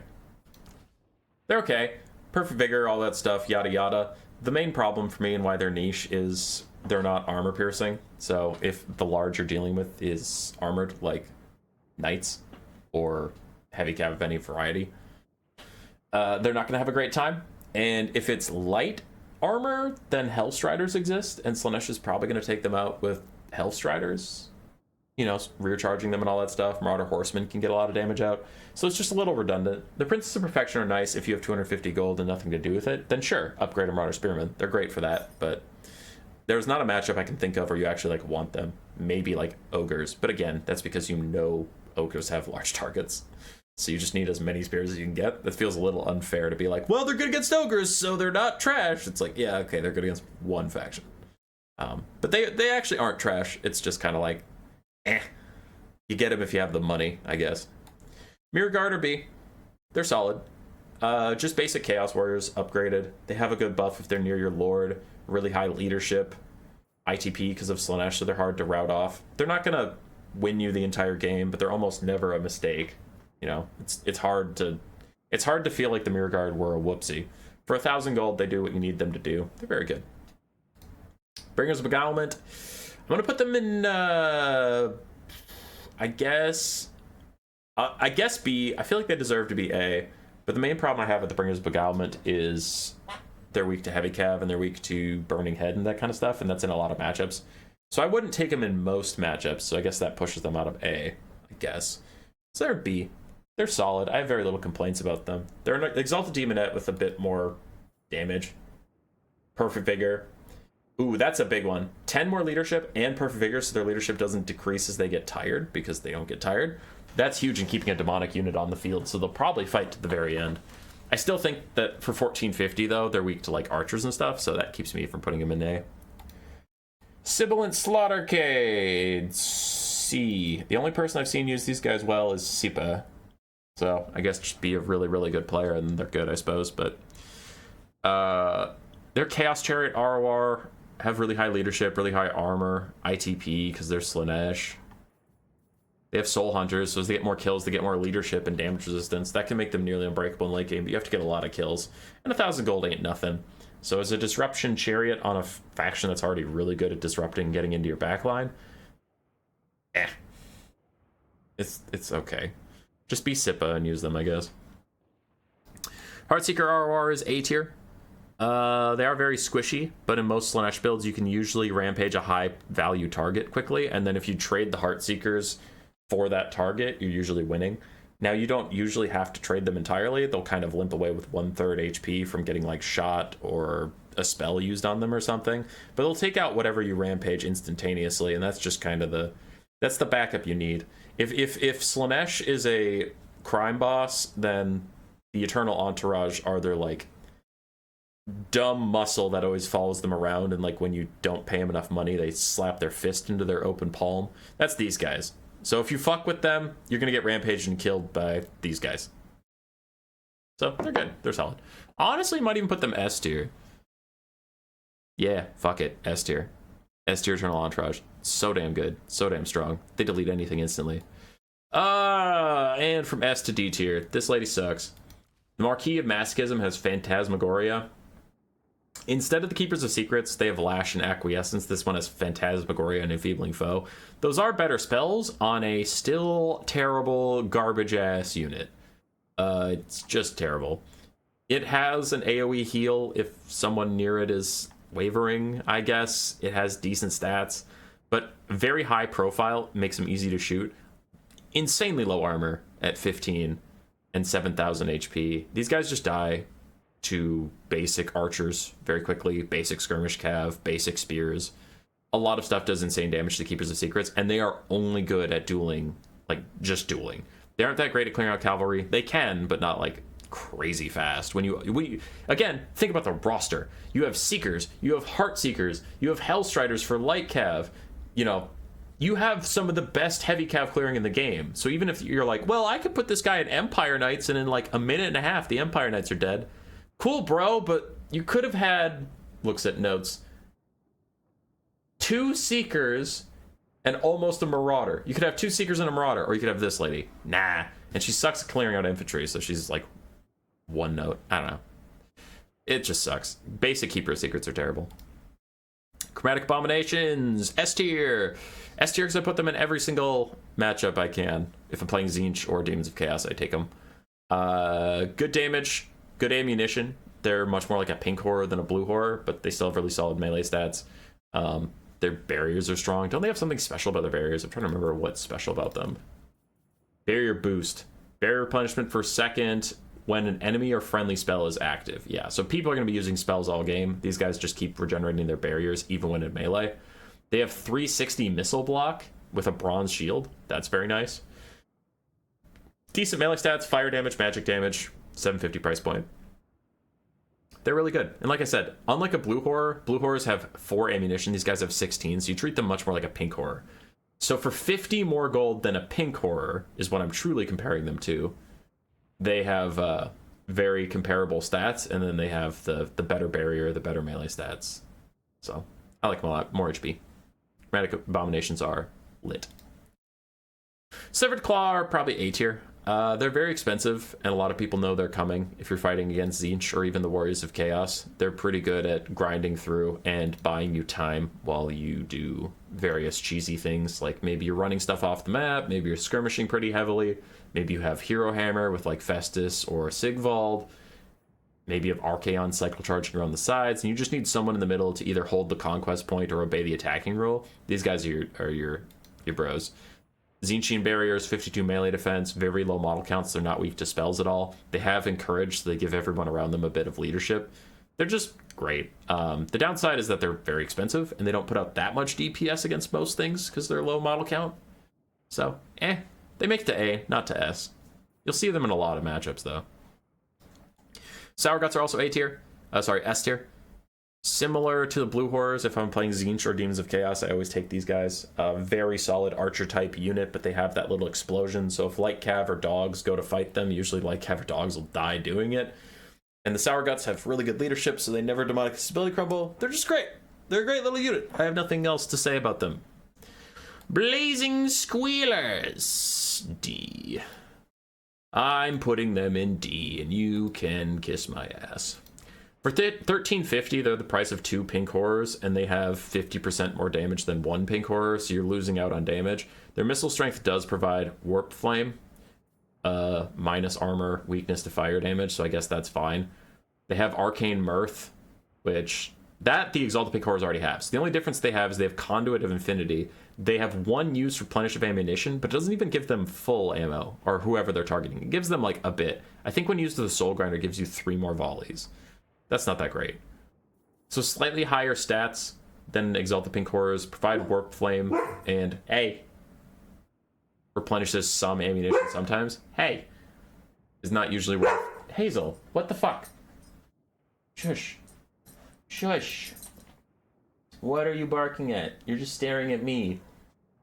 They're okay. Perfect Vigor, all that stuff, yada yada. The main problem for me and why they're niche is they're not armor piercing. So if the large you're dealing with is armored, like Knights or Heavy Cav of any variety, they're not going to have a great time. And if it's light armor, then Hellstriders exist, and Slaanesh is probably going to take them out with Hellstriders. You know, rear charging them and all that stuff. Marauder Horsemen can get a lot of damage out. So it's just a little redundant. The Princes of Perfection are nice if you have 250 gold and nothing to do with it. Then sure, upgrade a Marauder Spearman. They're great for that, but there's not a matchup I can think of where you actually like want them. Maybe like Ogres, but again, that's because you know Ogres have large targets. So you just need as many spears as you can get. That feels a little unfair to be like, well, they're good against Ogres, so they're not trash. It's like, yeah, okay, they're good against one faction. But they actually aren't trash. It's just kind of like, you get them if you have the money, I guess. Mirror Guard or B. They're solid. Just basic Chaos Warriors upgraded. They have a good buff if they're near your Lord. Really high leadership. ITP because of Slaanesh, so they're hard to rout off. They're not going to win you the entire game, but they're almost never a mistake. You know, it's hard to feel like the Mirror Guard were a whoopsie. For 1,000 gold, they do what you need them to do. They're very good. Bringers of Beguilement. I'm going to put them in, I guess B. I feel like they deserve to be A. But the main problem I have with the Bringers of Beguilement is they're weak to Heavy Cav and they're weak to Burning Head and that kind of stuff. And that's in a lot of matchups. So I wouldn't take them in most matchups. So I guess that pushes them out of A, I guess. So they're B. They're solid. I have very little complaints about them. They're an Exalted Demonette with a bit more damage. Perfect Vigor. Ooh, that's a big one. 10 more leadership and Perfect Vigor, so their leadership doesn't decrease as they get tired, because they don't get tired. That's huge in keeping a Daemonic unit on the field, so they'll probably fight to the very end. I still think that for 1450, though, they're weak to like archers and stuff, so that keeps me from putting them in A. Sibilant Slaughtercade. C. The only person I've seen use these guys well is Sipa. So I guess just be a really, really good player, and they're good, I suppose. But they're Chaos Chariot ROR, have really high leadership, really high armor, ITP because they're Slaanesh. They have Soul Hunters, so as they get more kills, they get more leadership and damage resistance. That can make them nearly unbreakable in late game, but you have to get a lot of kills. And 1,000 gold ain't nothing. So as a Disruption Chariot on a faction that's already really good at disrupting and getting into your backline, it's okay. Just be Sipa and use them, I guess. Heartseeker ROR is A tier. They are very squishy, but in most Slaanesh builds, you can usually rampage a high value target quickly, and then if you trade the Heartseekers for that target, you're usually winning. Now, you don't usually have to trade them entirely. They'll kind of limp away with 1/3 HP from getting like shot or a spell used on them or something, but they'll take out whatever you rampage instantaneously, and that's just kind of that's the backup you need. If Slaanesh is a crime boss, then the Eternal Entourage are their like dumb muscle that always follows them around, and like when you don't pay them enough money, they slap their fist into their open palm. That's these guys. So if you fuck with them, you're gonna get rampaged and killed by these guys. So they're good. They're solid. Honestly, might even put them S tier. Yeah, fuck it. S tier. S tier Eternal Entourage. So damn good. So damn strong. They delete anything instantly. And from S to D tier. This lady sucks. The Marquis of Masochism has Phantasmagoria. Instead of the Keepers of Secrets, they have Lash and Acquiescence. This one has Phantasmagoria and Enfeebling Foe. Those are better spells on a still terrible, garbage-ass unit. It's just terrible. It has an AoE heal if someone near it is wavering, I guess. It has decent stats, but very high profile, makes them easy to shoot. Insanely low armor at 15 and 7,000 HP. These guys just die to basic archers very quickly, basic skirmish cav, basic spears. A lot of stuff does insane damage to Keepers of Secrets, and they are only good at dueling, like just dueling. They aren't that great at clearing out cavalry. They can, but not like crazy fast. When you again, think about the roster. You have Seekers, you have Heart Seekers, you have Hellstriders for light cav. You know, you have some of the best heavy cav clearing in the game. So even if you're like, well, I could put this guy in Empire Knights and in like a minute and a half the Empire Knights are dead. Cool, bro, but you could have had, looks at notes, 2 Seekers and almost a Marauder. You could have 2 Seekers and a Marauder, or you could have this lady. Nah. And she sucks at clearing out infantry, so she's like 1 note. I don't know. It just sucks. Basic Keeper of Secrets are terrible. Chromatic Abominations, S tier. S tier because I put them in every single matchup I can. If I'm playing Tzeentch or Demons of Chaos, I take them. Good damage, good ammunition. They're much more like a pink horror than a blue horror, but they still have really solid melee stats. Their barriers are strong. Don't they have something special about their barriers? I'm trying to remember what's special about them. Barrier boost. Barrier punishment for second when an enemy or friendly spell is active. Yeah, so people are going to be using spells all game. These guys just keep regenerating their barriers even when in melee. They have 360 missile block with a bronze shield. That's very nice. Decent melee stats, fire damage, magic damage, 750 price point. They're really good. And like I said, unlike a blue horrors have 4 ammunition. These guys have 16, so you treat them much more like a pink horror. So for 50 more gold than a pink horror is what I'm truly comparing them to. They have very comparable stats, and then they have the better barrier, the better melee stats. So I like them a lot. More HP. Chromatic Abominations are lit. Severed Claw are probably A tier. They're very expensive, and a lot of people know they're coming. If you're fighting against Tzeentch or even the Warriors of Chaos, they're pretty good at grinding through and buying you time while you do various cheesy things, like maybe you're running stuff off the map, maybe you're skirmishing pretty heavily, maybe you have Hero Hammer with like Festus or Sigvald, maybe you have Archaon cycle charging around the sides, and you just need someone in the middle to either hold the conquest point or obey the attacking rule. These guys are your bros. Tzeentchian barriers, 52 melee defense, very low model counts. They're not weak to spells at all. They have encouraged, so they give everyone around them a bit of leadership. They're just great. The downside is that they're very expensive, and they don't put out that much DPS against most things because they're low model count. So, they make to A, not to S. You'll see them in a lot of matchups, though. Sour Guts are also A tier. S tier. Similar to the blue horrors, if I'm playing Tzeentch or Demons of Chaos, I always take these guys. Very solid archer type unit, but they have that little explosion, so if light cav or dogs go to fight them, usually light cav or dogs will die doing it. And the Sour Guts have really good leadership, so they never demonic stability crumble. They're just great. They're a great little unit. I have nothing else to say about them. Blazing Squealers, D. I'm putting them in D, and you can kiss my ass. For $13.50, they're the price of 2 pink horrors, and they have 50% more damage than 1 pink horror, so you're losing out on damage. Their missile strength does provide warp flame, minus armor, weakness to fire damage, so I guess that's fine. They have arcane mirth, which the exalted pink horrors already have. So the only difference they have is they have conduit of infinity. They have 1 use replenish of ammunition, but it doesn't even give them full ammo, or whoever they're targeting. It gives them like a bit. I think when used to the soul grinder, it gives you 3 more volleys. That's not that great. So slightly higher stats than Exalted Pink Horrors, provide Warp Flame, and replenishes some ammunition sometimes. Is not usually worth. Hazel, what the fuck? Shush. Shush. What are you barking at? You're just staring at me.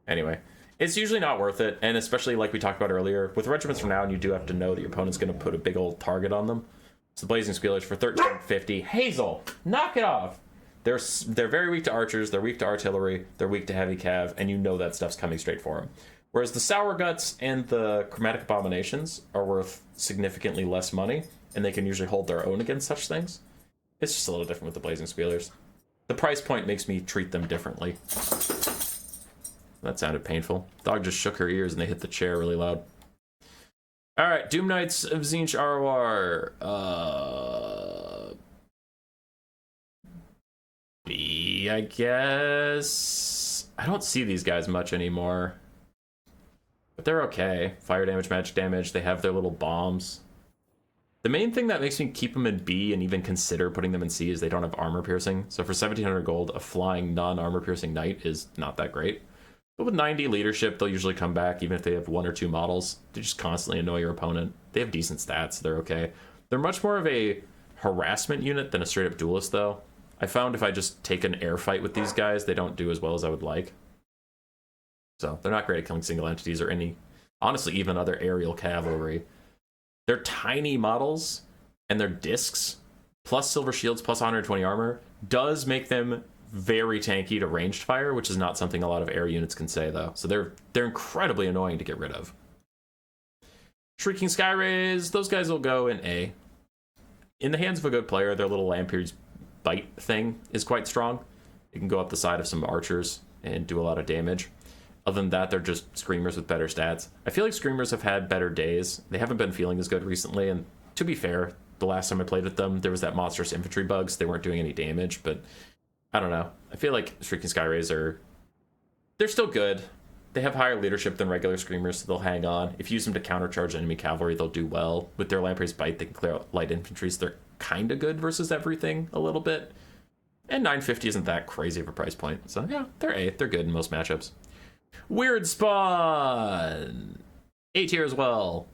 Anyway, it's usually not worth it, and especially like we talked about earlier, with Regiments Renown, you do have to know that your opponent's going to put a big old target on them. So the Blazing Squealers for $13.50. Hazel, knock it off. They're very weak to archers. They're weak to artillery. They're weak to heavy cav, and you know that stuff's coming straight for them. Whereas the Sour Guts and the Chromatic Abominations are worth significantly less money, and they can usually hold their own against such things. It's just a little different with the Blazing Squealers. The price point makes me treat them differently. That sounded painful. Dog just shook her ears and they hit the chair really loud. All right, Doom Knights of Tzeentch Arwar. B, I guess. I don't see these guys much anymore, but they're okay. Fire damage, magic damage. They have their little bombs. The main thing that makes me keep them in B and even consider putting them in C is they don't have armor piercing. So for 1700 gold, a flying non-armor piercing knight is not that great. But with 90 leadership, they'll usually come back even if they have 1 or 2 models. They just constantly annoy your opponent. They have decent stats, so they're okay. They're much more of a harassment unit than a straight up duelist, though. I found if I just take an air fight with these guys, they don't do as well as I would like. So they're not great at killing single entities or any, honestly, even other aerial cavalry. They're tiny models, and their discs, plus silver shields, plus 120 armor, does make them very tanky to ranged fire, which is not something a lot of air units can say, though. So they're incredibly annoying to get rid of. Shrieking Sky Rays, those guys will go in A. In the hands of a good player, their little Lampire's bite thing is quite strong. It can go up the side of some archers and do a lot of damage. Other than that, they're just Screamers with better stats. I feel like Screamers have had better days. They haven't been feeling as good recently, and to be fair, the last time I played with them, there was that Monstrous infantry bugs. They weren't doing any damage, but I don't know. I feel like Shrieking Sky Rays they're still good. They have higher leadership than regular Screamers, so they'll hang on. If you use them to countercharge enemy cavalry, they'll do well. With their Lamprey's Bite, they can clear out light infantry, so they're kind of good versus everything a little bit. And 950 isn't that crazy of a price point. So yeah, they're A. They're good in most matchups. Weird Spawn! A tier as well.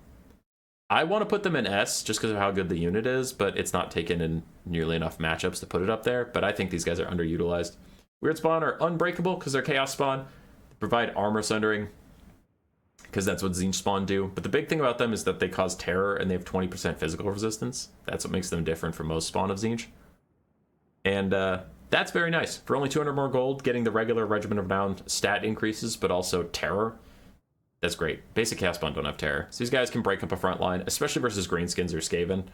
I want to put them in S just because of how good the unit is, but it's not taken in nearly enough matchups to put it up there. But I think these guys are underutilized. Weird Spawn are unbreakable because they're Chaos Spawn. They provide armor sundering because that's what Tzeentch Spawn do. But the big thing about them is that they cause terror and they have 20% physical resistance. That's what makes them different from most Spawn of Tzeentch. And that's very nice. For only 200 more gold, getting the regular Regiment of Renown stat increases, but also terror. That's great. Basic Chaos Spawn don't have terror. So these guys can break up a front line, especially versus Greenskins or Skaven,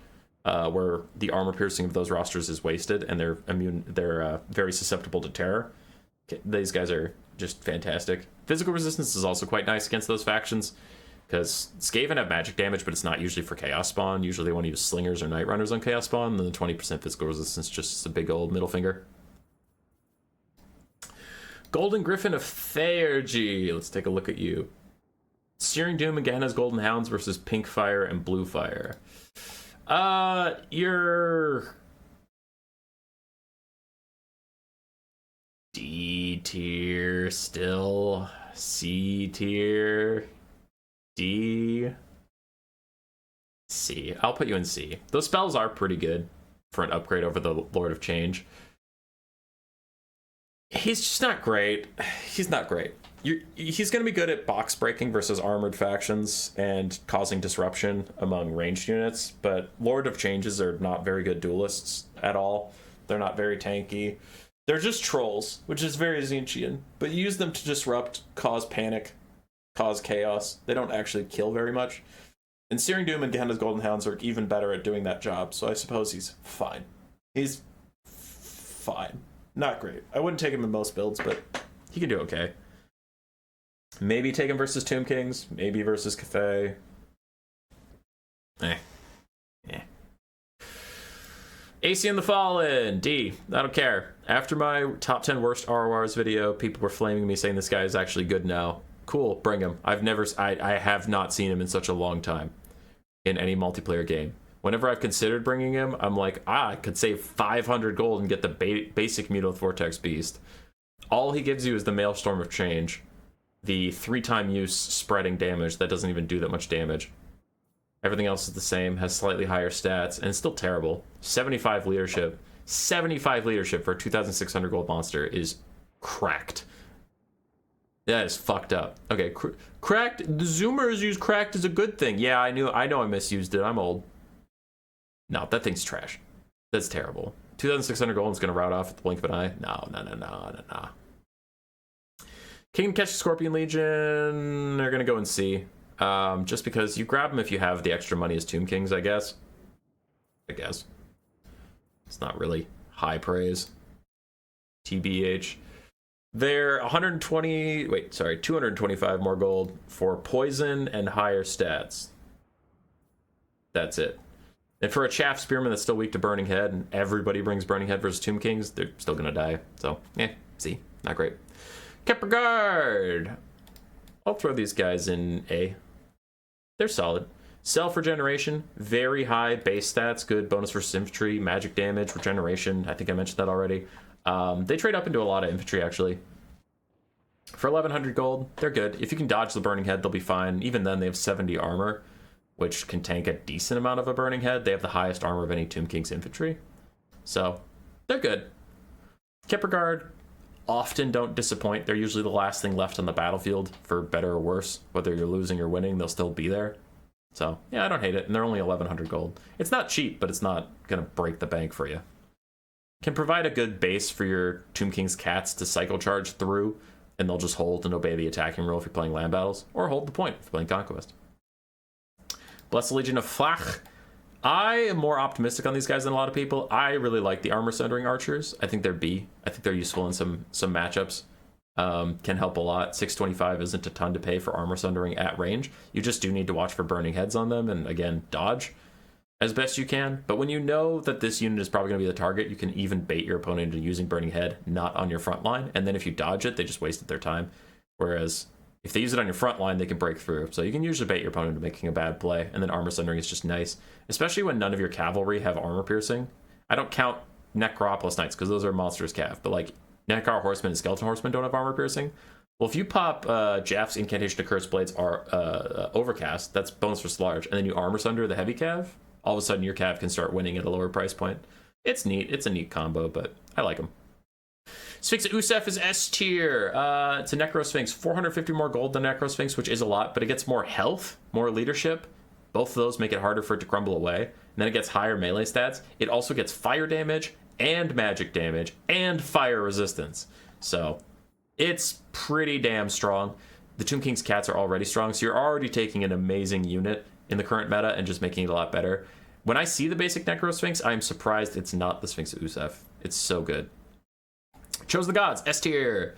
where the armor piercing of those rosters is wasted and they're immune. They're very susceptible to terror. These guys are just fantastic. Physical resistance is also quite nice against those factions, because Skaven have magic damage, but it's not usually for Chaos Spawn. Usually they want to use Slingers or Night Runners on Chaos Spawn, and then the 20% physical resistance just a big old middle finger. Golden Griffin of Theurgy. Let's take a look at you. Searing Doom again has Golden Hounds versus Pink Fire and Blue Fire. You're D tier still. C tier. D. C. I'll put you in C. Those spells are pretty good for an upgrade over the Lord of Change. He's just not great. He's not great. He's going to be good at box breaking versus armored factions and causing disruption among ranged units, but Lord of Changes are not very good duelists at all. They're not very tanky. They're just trolls, which is very Tzeentchian, but you use them to disrupt, cause panic, cause chaos. They don't actually kill very much. And Searing Doom and Gehenna's Golden Hounds are even better at doing that job, so I suppose he's fine. He's fine. Not great. I wouldn't take him in most builds, but he can do okay. Maybe take him versus Tomb Kings. Maybe versus Cathay. AC and the Fallen. D. I don't care. After my top 10 worst RORs video, people were flaming me saying this guy is actually good now. Cool, bring him. I have not seen him in such a long time in any multiplayer game. Whenever I've considered bringing him, I'm like, I could save 500 gold and get the basic Mutant Vortex Beast. All he gives you is the Maelstrom of Change, the 3-time use spreading damage that doesn't even do that much damage. Everything else is the same, has slightly higher stats, and it's still terrible. 75 leadership. 75 leadership for a 2,600 gold monster is cracked. That is fucked up. Okay, cracked. The Zoomers use cracked as a good thing. Yeah, I know I misused it. I'm old. No, that thing's trash. That's terrible. 2,600 gold is going to route off at the blink of an eye. No. King Catch Scorpion Legion, they're going to go in C. Just because you grab them if you have the extra money as Tomb Kings, I guess. It's not really high praise. TBH. They're 225 more gold for poison and higher stats. That's it. And for a chaff spearman that's still weak to Burning Head, and everybody brings Burning Head versus Tomb Kings, they're still gonna die. So, see, not great. Kepler Guard! I'll throw these guys in A. They're solid. Self regeneration, very high base stats, good bonus versus infantry, magic damage, regeneration. I think I mentioned that already. They trade up into a lot of infantry, actually. For 1100 gold, they're good. If you can dodge the Burning Head, they'll be fine. Even then, they have 70 armor, which can tank a decent amount of a Burning Head. They have the highest armor of any Tomb King's infantry. So, they're good. Kepler Guard often don't disappoint. They're usually the last thing left on the battlefield, for better or worse. Whether you're losing or winning, they'll still be there. So, yeah, I don't hate it. And they're only 1100 gold. It's not cheap, but it's not going to break the bank for you. Can provide a good base for your Tomb King's cats to cycle charge through, and they'll just hold and obey the attacking rule if you're playing land battles, or hold the point if you're playing Conquest. Blessed Legion of Flach. I am more optimistic on these guys than a lot of people. I really like the armor sundering archers. I think they're B. I think they're useful in some matchups. Can help a lot. 625 isn't a ton to pay for armor sundering at range. You just do need to watch for burning heads on them, and again, dodge as best you can. But when you know that this unit is probably going to be the target, you can even bait your opponent into using burning head not on your front line, and then if you dodge it, they just wasted their time. Whereas if they use it on your front line, they can break through. So you can usually bait your opponent into making a bad play, and then armor sundering is just nice, especially when none of your cavalry have armor piercing. I don't count Necropolis Knights because those are monstrous cav, but like Necro Horsemen and Skeleton Horsemen don't have armor piercing. Well, if you pop Jaff's Incantation of Cursed Blades are Overcast, that's bonus versus large, and then you armor sunder the heavy cav, all of a sudden your cav can start winning at a lower price point. It's neat. It's a neat combo, but I like them. Sphinx Usef is S tier. It's a Necro Sphinx. 450 more gold than Necro Sphinx, which is a lot, but it gets more health, more leadership. Both of those make it harder for it to crumble away. And then it gets higher melee stats. It also gets fire damage and magic damage and fire resistance. So it's pretty damn strong. The Tomb King's cats are already strong, so you're already taking an amazing unit in the current meta and just making it a lot better. When I see the basic Necro Sphinx, I'm surprised it's not the Sphinx Usef. It's so good. Chose the Gods, S tier.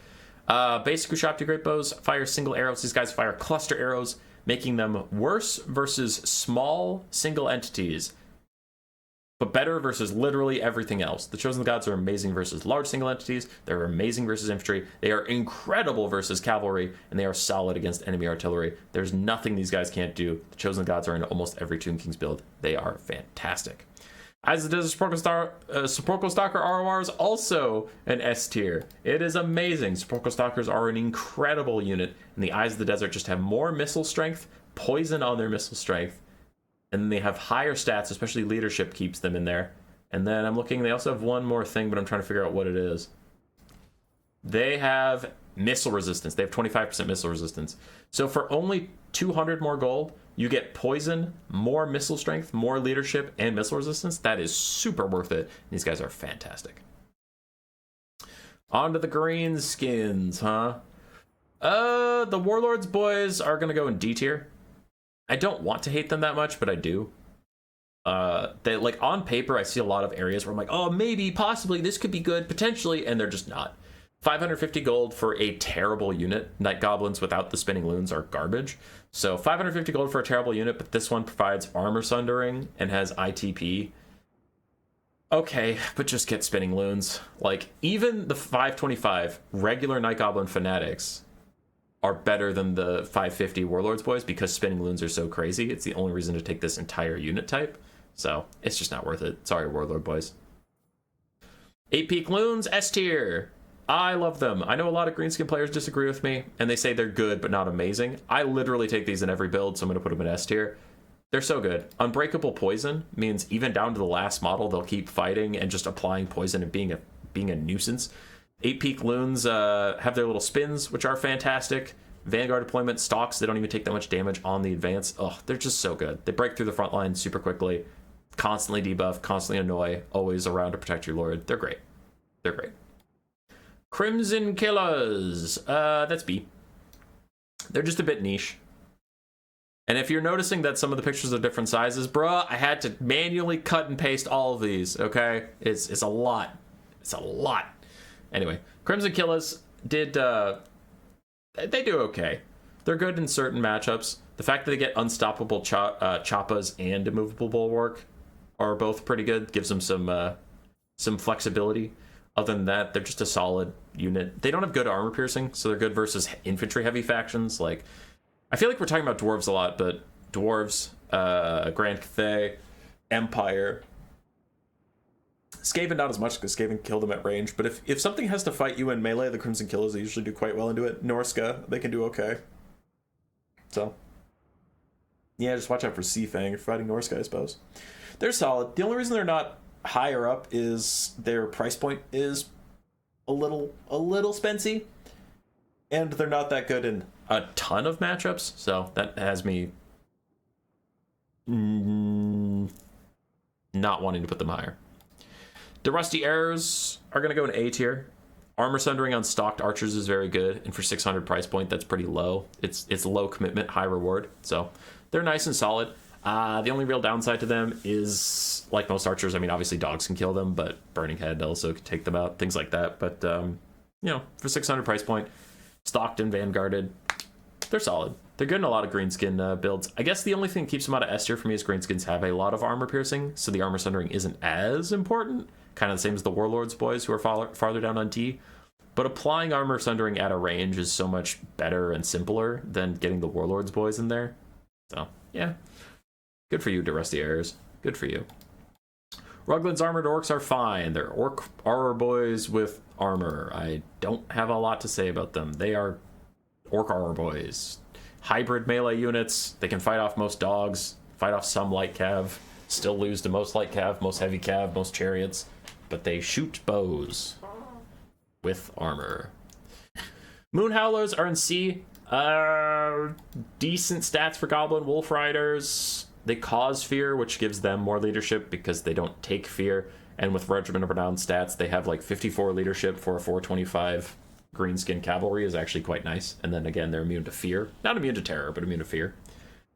Basic Ushabti Great Bows fire single arrows. These guys fire cluster arrows, making them worse versus small single entities, but better versus literally everything else. The Chosen Gods are amazing versus large single entities. They're amazing versus infantry. They are incredible versus cavalry, and they are solid against enemy artillery. There's nothing these guys can't do. The Chosen Gods are in almost every Tomb King's build. They are fantastic. As it is, Sepulchral Stalker ROR is also an S tier. It is amazing. Sepulchral Stalkers are an incredible unit, and the Eyes of the Desert just have more missile strength, poison on their missile strength, and they have higher stats, especially leadership keeps them in there. And then I'm looking, they also have one more thing, but I'm trying to figure out what it is. They have missile resistance. They have 25% missile resistance. So for only 200 more gold, you get poison, more missile strength, more leadership, and missile resistance. That is super worth it. These guys are fantastic. On to the green skins, huh? The Warlords boys are gonna go in D tier. I don't want to hate them that much, but I do. They, like, on paper, I see a lot of areas where I'm like, oh, maybe, possibly, this could be good, potentially, and they're just not. 550 gold for a terrible unit. Night Goblins without the spinning loons are garbage. So 550 gold for a terrible unit, but this one provides armor sundering and has ITP. Okay, but just get spinning loons. Like, even the 525 regular Night Goblin fanatics are better than the 550 Warlords boys because spinning loons are so crazy. It's the only reason to take this entire unit type. So it's just not worth it. Sorry, Warlord boys. 8 Peak Loons, S tier. I love them. I know a lot of greenskin players disagree with me, and they say they're good but not amazing. I literally take these in every build, so I'm going to put them in S tier. They're so good. Unbreakable Poison means even down to the last model, they'll keep fighting and just applying poison and being a nuisance. 8 Peak Loons have their little spins, which are fantastic. Vanguard deployment, stocks, they don't even take that much damage on the advance. Oh, they're just so good. They break through the front line super quickly, constantly debuff, constantly annoy, always around to protect your lord. They're great. They're great. Crimson Killers. That's B. They're just a bit niche. And if you're noticing that some of the pictures are different sizes, bruh, I had to manually cut and paste all of these, okay? It's a lot. It's a lot. Anyway, Crimson Killers did, they do okay. They're good in certain matchups. The fact that they get unstoppable choppas and immovable bulwark are both pretty good. Gives them some flexibility. Other than that, they're just a solid unit. They don't have good armor piercing, so they're good versus infantry heavy factions. Like, I feel like we're talking about dwarves a lot, but dwarves, Grand Cathay, Empire, Skaven not as much because Skaven kill them at range. But if something has to fight you in melee, the Crimson Killers usually do quite well into it. Norsca, they can do okay. So, yeah, just watch out for Seafang if fighting Norsca, I suppose. They're solid. The only reason they're not higher up is their price point is a little spency, and they're not that good in a ton of matchups. So that has me not wanting to put them higher. The Rusty Arrows are going to go in A tier. Armor Sundering on stocked archers is very good, and for 600 price point, that's pretty low. It's low commitment, high reward, so they're nice and solid. The only real downside to them is, like most archers, I mean, obviously dogs can kill them, but Burning Head also could take them out, things like that. But, you know, for 600 price point, stocked and vanguarded, they're solid. They're good in a lot of greenskin builds. I guess the only thing that keeps them out of S tier for me is greenskins have a lot of armor piercing, so the Armor Sundering isn't as important. Kind of the same as the Warlords boys who are farther down on D. But applying Armor Sundering at a range is so much better and simpler than getting the Warlords boys in there. So, yeah. Good for you, Rusty Arrows. Good for you. Ruglin's Armored Orcs are fine. They're orc armor boys with armor. I don't have a lot to say about them. They are orc armor boys. Hybrid melee units. They can fight off most dogs, fight off some light cav, still lose to most light cav, most heavy cav, most chariots, but they shoot bows with armor. Moon Howlers are in C. Decent stats for Goblin Wolf Riders. They cause fear, which gives them more leadership because they don't take fear. And with Regiment of Renown stats, they have like 54 leadership for a 425 greenskin cavalry is actually quite nice. And then again, they're immune to fear. Not immune to terror, but immune to fear.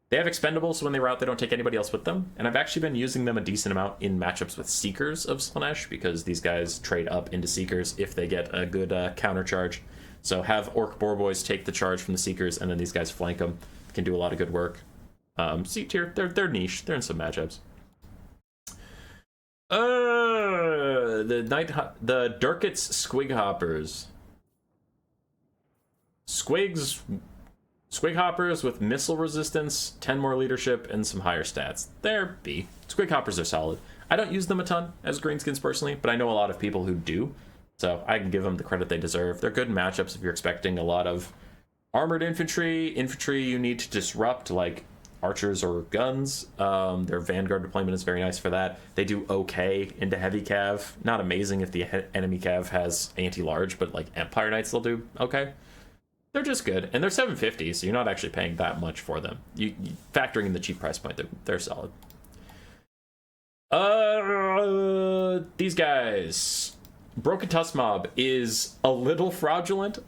They have expendables, so when they route, they don't take anybody else with them. And I've actually been using them a decent amount in matchups with Seekers of Slaanesh because these guys trade up into Seekers if they get a good counter charge. So have Orc Boar Boys take the charge from the Seekers, and then these guys flank them. Can do a lot of good work. C tier, they're niche. They're in some matchups. The Durkit's Squig Hoppers. Squig Hoppers with missile resistance, 10 more leadership, and some higher stats. They're B. Squig Hoppers are solid. I don't use them a ton as greenskins personally, but I know a lot of people who do, so I can give them the credit they deserve. They're good in matchups if you're expecting a lot of armored infantry you need to disrupt, like archers or guns. Their Vanguard deployment is very nice for that. They do okay into heavy cav. Not amazing if the enemy cav has anti-large, but like Empire Knights they'll do okay. They're just good, and they're 750, so you're not actually paying that much for them. You factoring in the cheap price point, they're solid. These guys. Broken Tusk Mob is a little fraudulent,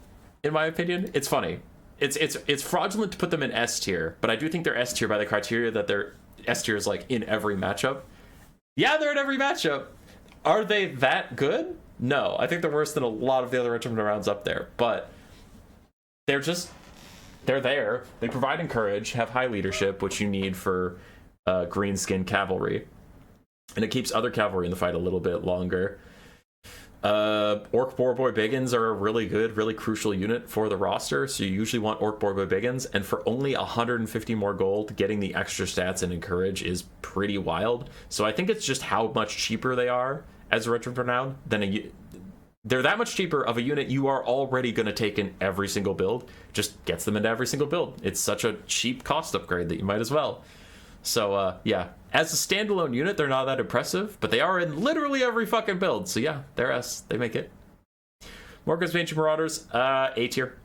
in my opinion. It's funny. It's fraudulent to put them in S tier, but I do think they're S tier by the criteria that they're S tier is like in every matchup. Yeah, they're in every matchup. Are they that good? No, I think they're worse than a lot of the other Regiment rounds up there, but they're there. They provide encourage, have high leadership, which you need for greenskin cavalry, and it keeps other cavalry in the fight a little bit longer. Orc Boar Boy Biggins are a really good, really crucial unit for the roster, so you usually want Orc Boar Boy Biggins, and for only 150 more gold, getting the extra stats and encourage is pretty wild. So I think it's just how much cheaper they are as a Regiment Renown than they're that much cheaper of a unit you are already going to take in every single build. Just gets them into every single build. It's such a cheap cost upgrade that you might as well. So, yeah. As a standalone unit, they're not that impressive, but they are in literally every fucking build. So, yeah, they're S. They make it. Morgan's Ancient Marauders, A tier.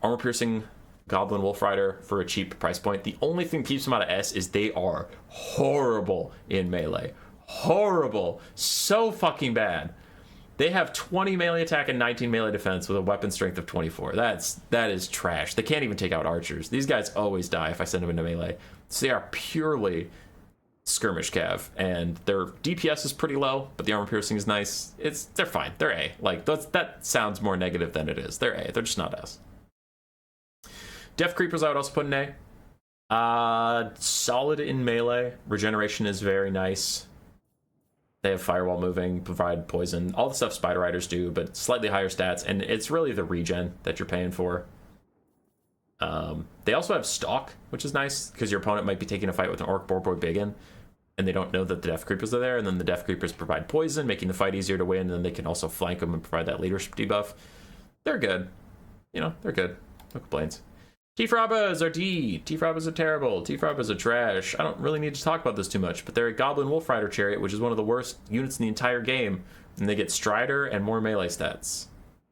Armor-piercing Goblin Wolf Rider for a cheap price point. The only thing that keeps them out of S is they are horrible in melee. Horrible. So fucking bad. They have 20 melee attack and 19 melee defense with a weapon strength of 24. That is trash. They can't even take out archers. These guys always die if I send them into melee. So they are purely skirmish cav, and their DPS is pretty low, but the armor piercing is nice. They're fine. They're A. Like that sounds more negative than it is. They're A. They're just not S. Death Creepers I would also put in A. Solid in melee. Regeneration is very nice. They have Firewall moving, provide poison. All the stuff Spider Riders do, but slightly higher stats. And it's really the regen that you're paying for. They also have Stalk, which is nice, because your opponent might be taking a fight with an Orc Boarboy Biggin, and they don't know that the Death Creepers are there, and then the Death Creepers provide poison, making the fight easier to win, and then they can also flank them and provide that leadership debuff. They're good. You know, they're good. No complaints. T-Frabbas are D. T-Frabbas are terrible. T-Frabbas are trash. I don't really need to talk about this too much, but they're a Goblin Wolf Rider Chariot, which is one of the worst units in the entire game, and they get Strider and more melee stats.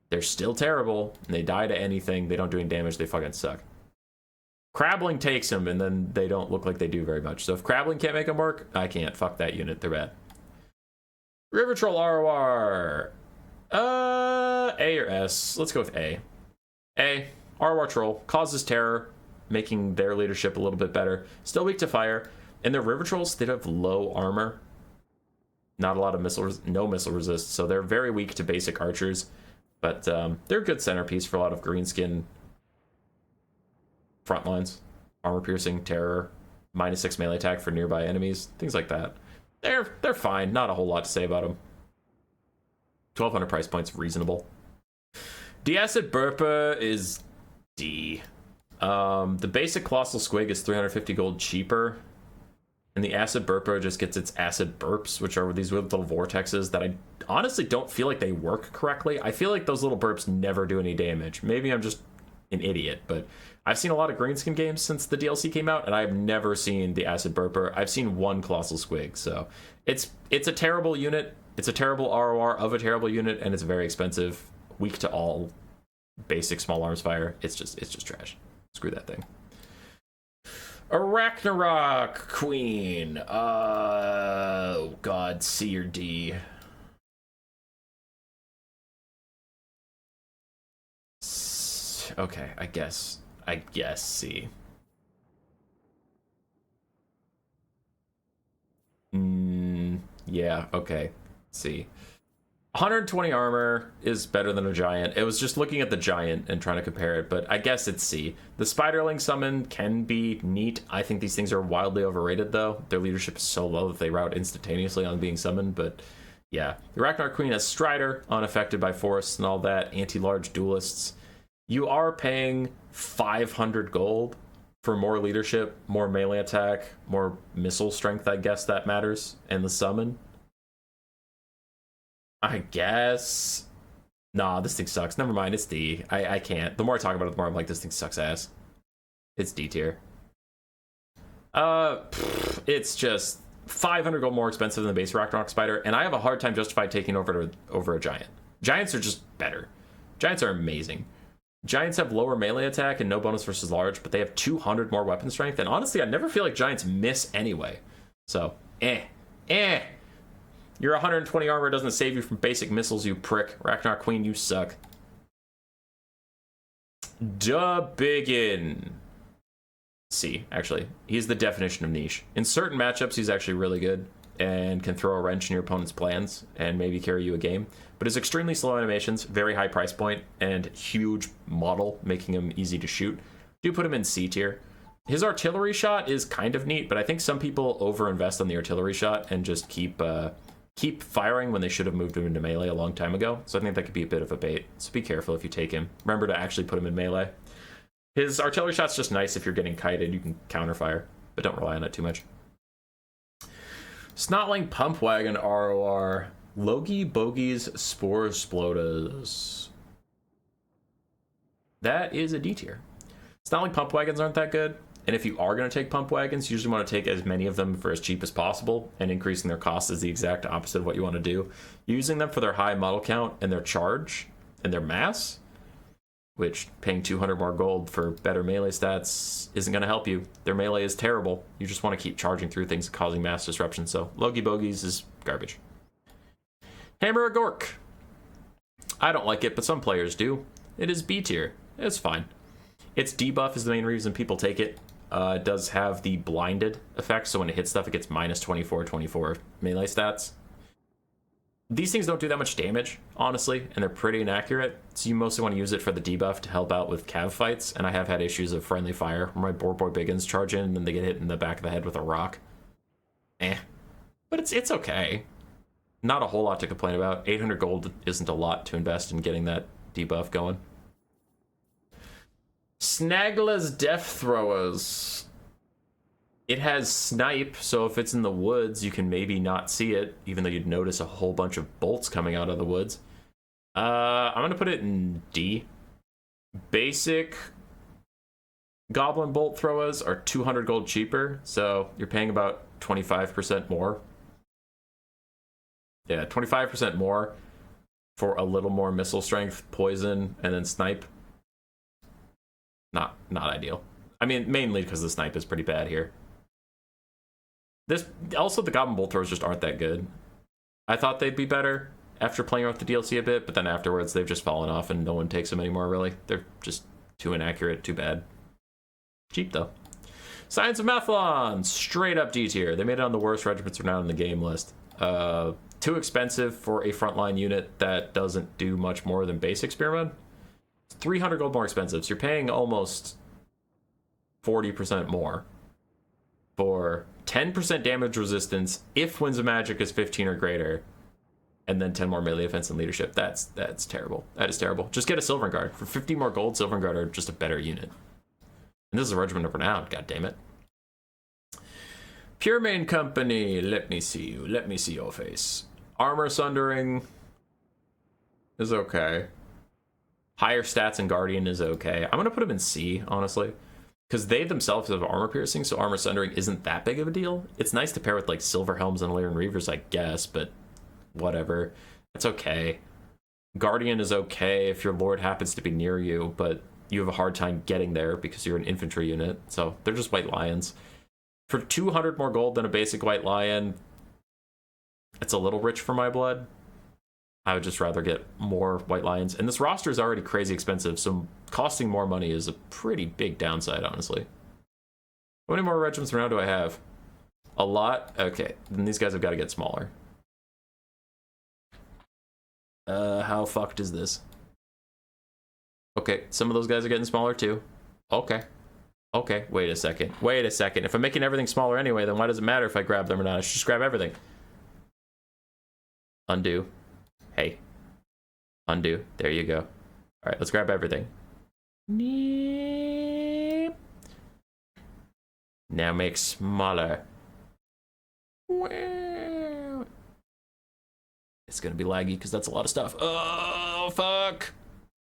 They're still terrible, and they die to anything. They don't do any damage. They fucking suck. Crabbling takes them, and then they don't look like they do very much. So if Crabbling can't make them work, I can't. Fuck that unit. They're bad. River Troll ROR. A or S? Let's go with A. A. ROR Troll. Causes terror, making their leadership a little bit better. Still weak to fire. And their River Trolls, they have low armor. Not a lot of no missile resist, so they're very weak to basic archers. But they're a good centerpiece for a lot of greenskin front lines. Armor piercing, terror, -6 melee attack for nearby enemies, things like that. They're fine. Not a whole lot to say about them. 1,200 price points, reasonable. The Acid Burpa is D. The basic Colossal Squig is 350 gold cheaper. And the Acid Burpa just gets its Acid Burps, which are these little vortexes that I honestly don't feel like they work correctly. I feel like those little burps never do any damage. Maybe I'm just an idiot, but I've seen a lot of greenskin games since the DLC came out, and I've never seen the Acid Burper. I've seen one Colossal Squig, so it's a terrible unit. It's a terrible ROR of a terrible unit, and it's very expensive. Weak to all basic small arms fire. It's just trash. Screw that thing. Arachnarok Queen. Oh god, C or D. Okay, I guess C. Yeah, okay, C. 120 armor is better than a giant. It was just looking at the giant and trying to compare it, but I guess it's C. The Spiderling summon can be neat. I think these things are wildly overrated, though. Their leadership is so low that they route instantaneously on being summoned, but yeah. The Arachnarok Queen has Strider, unaffected by forests and all that, anti-large duelists. You are paying 500 gold for more leadership, more melee attack, more missile strength, I guess that matters, and the summon. I guess. Nah, this thing sucks. Never mind, it's D. I can't. The more I talk about it, the more I'm like, this thing sucks ass. It's D tier. It's just 500 gold more expensive than the base Ragnarok Spider, and I have a hard time justifying taking over a giant. Giants are just better. Giants are amazing. Giants have lower melee attack and no bonus versus large, but they have 200 more weapon strength, and honestly, I never feel like Giants miss anyway. So, Your 120 armor doesn't save you from basic missiles, you prick. Ragnarok Queen, you suck. Biggin. C, actually. He's the definition of niche. In certain matchups, he's actually really good and can throw a wrench in your opponent's plans and maybe carry you a game. But his extremely slow animations, very high price point, and huge model, making him easy to shoot, do put him in C tier. His artillery shot is kind of neat, but I think some people overinvest on the artillery shot and just keep firing when they should have moved him into melee a long time ago. So I think that could be a bit of a bait. So be careful if you take him. Remember to actually put him in melee. His artillery shot's just nice if you're getting kited. You can counterfire, but don't rely on it too much. Snotling Pump Wagon ROR. Logi Bogies Spore Splodas. That is a D tier. Snotling Pump Wagons aren't that good. And if you are going to take pump wagons, you usually want to take as many of them for as cheap as possible, and increasing their cost is the exact opposite of what you want to do. Using them for their high model count and their charge and their mass, which paying 200 more gold for better melee stats isn't going to help you. Their melee is terrible. You just want to keep charging through things and causing mass disruption, so Logi Bogies is garbage. Hammer a Gork. I don't like it, but some players do. It is B tier. It's fine. Its debuff is the main reason people take it. It does have the blinded effect, so when it hits stuff, it gets -24 melee stats. These things don't do that much damage, honestly, and they're pretty inaccurate, so you mostly want to use it for the debuff to help out with cav fights, and I have had issues of friendly fire where my boar boy biggins charge in and then they get hit in the back of the head with a rock. But it's okay. Not a whole lot to complain about. 800 gold isn't a lot to invest in getting that debuff going. Snagla's Death Throwers. It has snipe, so if it's in the woods, you can maybe not see it, even though you'd notice a whole bunch of bolts coming out of the woods. I'm going to put it in D. Basic goblin bolt throwers are 200 gold cheaper, so you're paying about 25% more. Yeah, 25% more for a little more missile strength, poison, and then snipe. Not ideal. I mean, mainly because the snipe is pretty bad here. Also, the goblin bolt throwers just aren't that good. I thought they'd be better after playing with the DLC a bit, but then afterwards they've just fallen off and no one takes them anymore, really. They're just too inaccurate, too bad. Cheap, though. Science of Mathlon, straight up D tier. They made it on the worst regiments renowned in the game list. Too expensive for a frontline unit that doesn't do much more than basic spearmen. It's 300 gold more expensive, so you're paying almost 40% more for 10% damage resistance if Winds of Magic is 15 or greater, and then 10 more melee offense and leadership. That's terrible. That is terrible. Just get a Silver Guard. For 50 more gold, Silver Guard are just a better unit. And this is a Regiment of Renown, god damn it. Pure Main Company, let me see you. Let me see your face. Armor Sundering is okay. Higher stats and Guardian is okay. I'm going to put them in C, honestly. Because they themselves have armor piercing, so armor sundering isn't that big of a deal. It's nice to pair with like Silver Helms and Lyran Reavers, I guess, but whatever. It's okay. Guardian is okay if your lord happens to be near you, but you have a hard time getting there because you're an infantry unit, so they're just white lions. For 200 more gold than a basic white lion, it's a little rich for my blood. I would just rather get more white lions. And this roster is already crazy expensive, so costing more money is a pretty big downside, honestly. How many more regiments around do I have? A lot? Okay, then these guys have got to get smaller. How fucked is this? Okay, some of those guys are getting smaller too. Okay, wait a second. If I'm making everything smaller anyway, then why does it matter if I grab them or not? I should just grab everything. Undo. Hey. Undo. There you go. All right, let's grab everything. Now make smaller. It's gonna be laggy because that's a lot of stuff. Oh, fuck.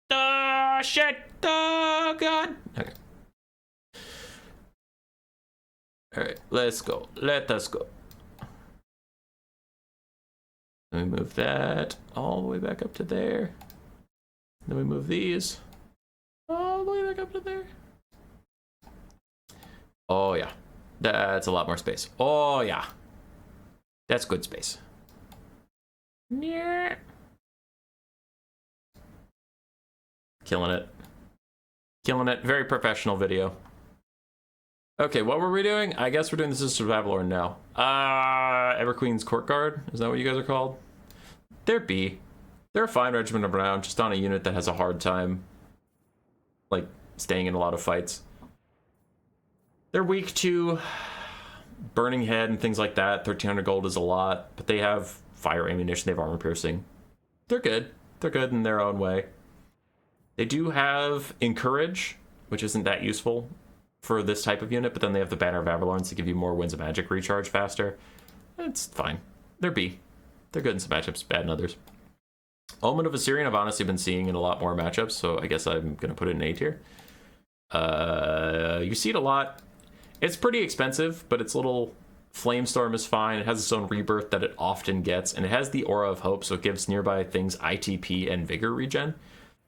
Oh, shit. Oh, God. Okay. All right, let's go. Let us go. Let me move that all the way back up to there. Then we move these all the way back up to there. Oh, yeah. That's a lot more space. Oh, yeah. That's good space. Yeah. Killing it. Killing it. Very professional video. Okay, what were we doing? I guess we're doing the Sisters of Avalor now. Everqueen's Court Guard? Is that what you guys are called? They're B. They're a fine regiment of renown, just on a unit that has a hard time, like, staying in a lot of fights. They're weak to Burning Head and things like that. 1,300 gold is a lot, but they have fire ammunition, they have armor piercing. They're good. They're good in their own way. They do have Encourage, which isn't that useful for this type of unit, but then they have the Banner of Avalorn to give you more Winds of Magic recharge faster. It's fine. They're B. They're good in some matchups, bad in others. Omen of Assyrian I've honestly been seeing in a lot more matchups, so I guess I'm going to put it in A tier. You see it a lot. It's pretty expensive, but its little Flamestorm is fine. It has its own rebirth that it often gets, and it has the Aura of Hope, so it gives nearby things ITP and Vigor regen.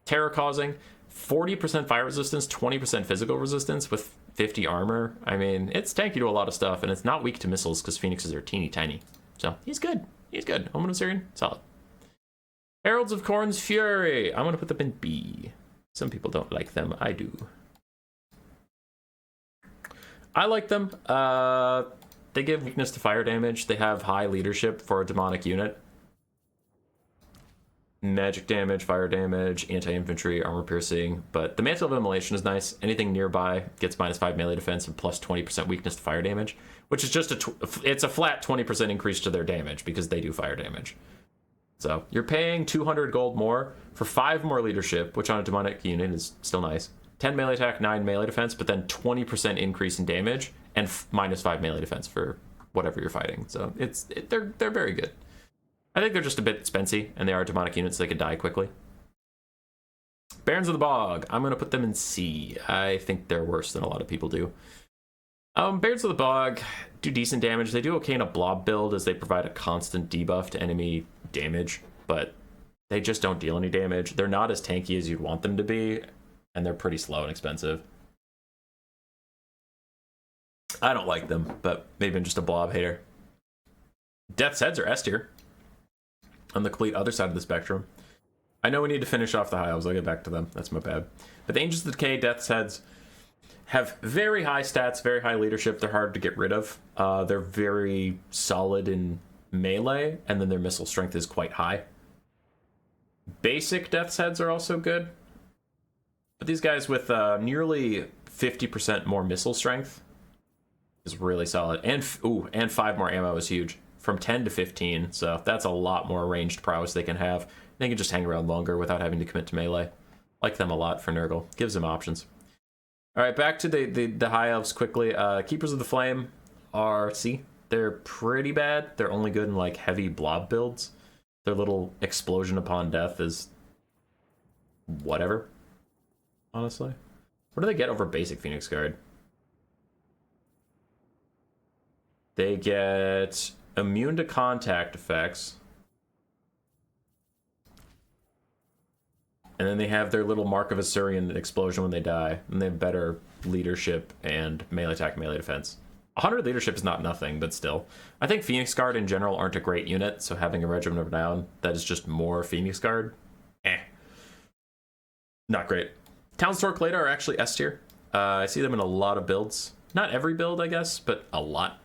Terror causing, 40% fire resistance, 20% physical resistance with 50 armor. I mean, it's tanky to a lot of stuff, and it's not weak to missiles because Phoenixes are teeny tiny. So he's good. He's good. Omen of Syrian, solid. Heralds of Khorne's Fury. I'm going to put them in B. Some people don't like them. I do. I like them. They give weakness to fire damage. They have high leadership for a demonic unit. magic damage, fire damage, anti-infantry, armor piercing. But the Mantle of Immolation is nice. Anything nearby gets -5 melee defense and plus 20% weakness to fire damage, which is just it's a flat 20% increase to their damage because they do fire damage. So you're paying 200 gold more for 5 more leadership, which on a demonic unit is still nice. 10 melee attack, 9 melee defense, but then 20% increase in damage and -5 melee defense for whatever you're fighting. So they're very good. I think they're just a bit expensive, and they are demonic units, so they can die quickly. Barons of the Bog. I'm going to put them in C. I think they're worse than a lot of people do. Barons of the Bog do decent damage. They do okay in a blob build, as they provide a constant debuff to enemy damage, but they just don't deal any damage. They're not as tanky as you'd want them to be, and they're pretty slow and expensive. I don't like them, but maybe I'm just a blob hater. Death's Heads are S tier. On the complete other side of the spectrum. I know we need to finish off the high elves. I'll get back to them. That's my bad. But the Angels of Decay, Death's Heads, have very high stats, very high leadership. They're hard to get rid of. They're very solid in melee, and then their missile strength is quite high. Basic Death's Heads are also good. But these guys with nearly 50% more missile strength is really solid. And 5 more ammo is huge. From 10 to 15, so that's a lot more ranged prowess they can have. They can just hang around longer without having to commit to melee. Like them a lot for Nurgle. Gives them options. All right, back to the high elves quickly. Keepers of the Flame are C. They're pretty bad. They're only good in like heavy blob builds. Their little explosion upon death is whatever, honestly. What do they get over basic Phoenix Guard? They get immune to contact effects. And then they have their little Mark of Assyrian explosion when they die. And they have better leadership and melee attack, melee defense. 100 leadership is not nothing, but still. I think Phoenix Guard in general aren't a great unit, so having a Regiment of Renown that is just more Phoenix Guard, not great. Townsfolk later are actually S tier. I see them in a lot of builds. Not every build, I guess, but a lot.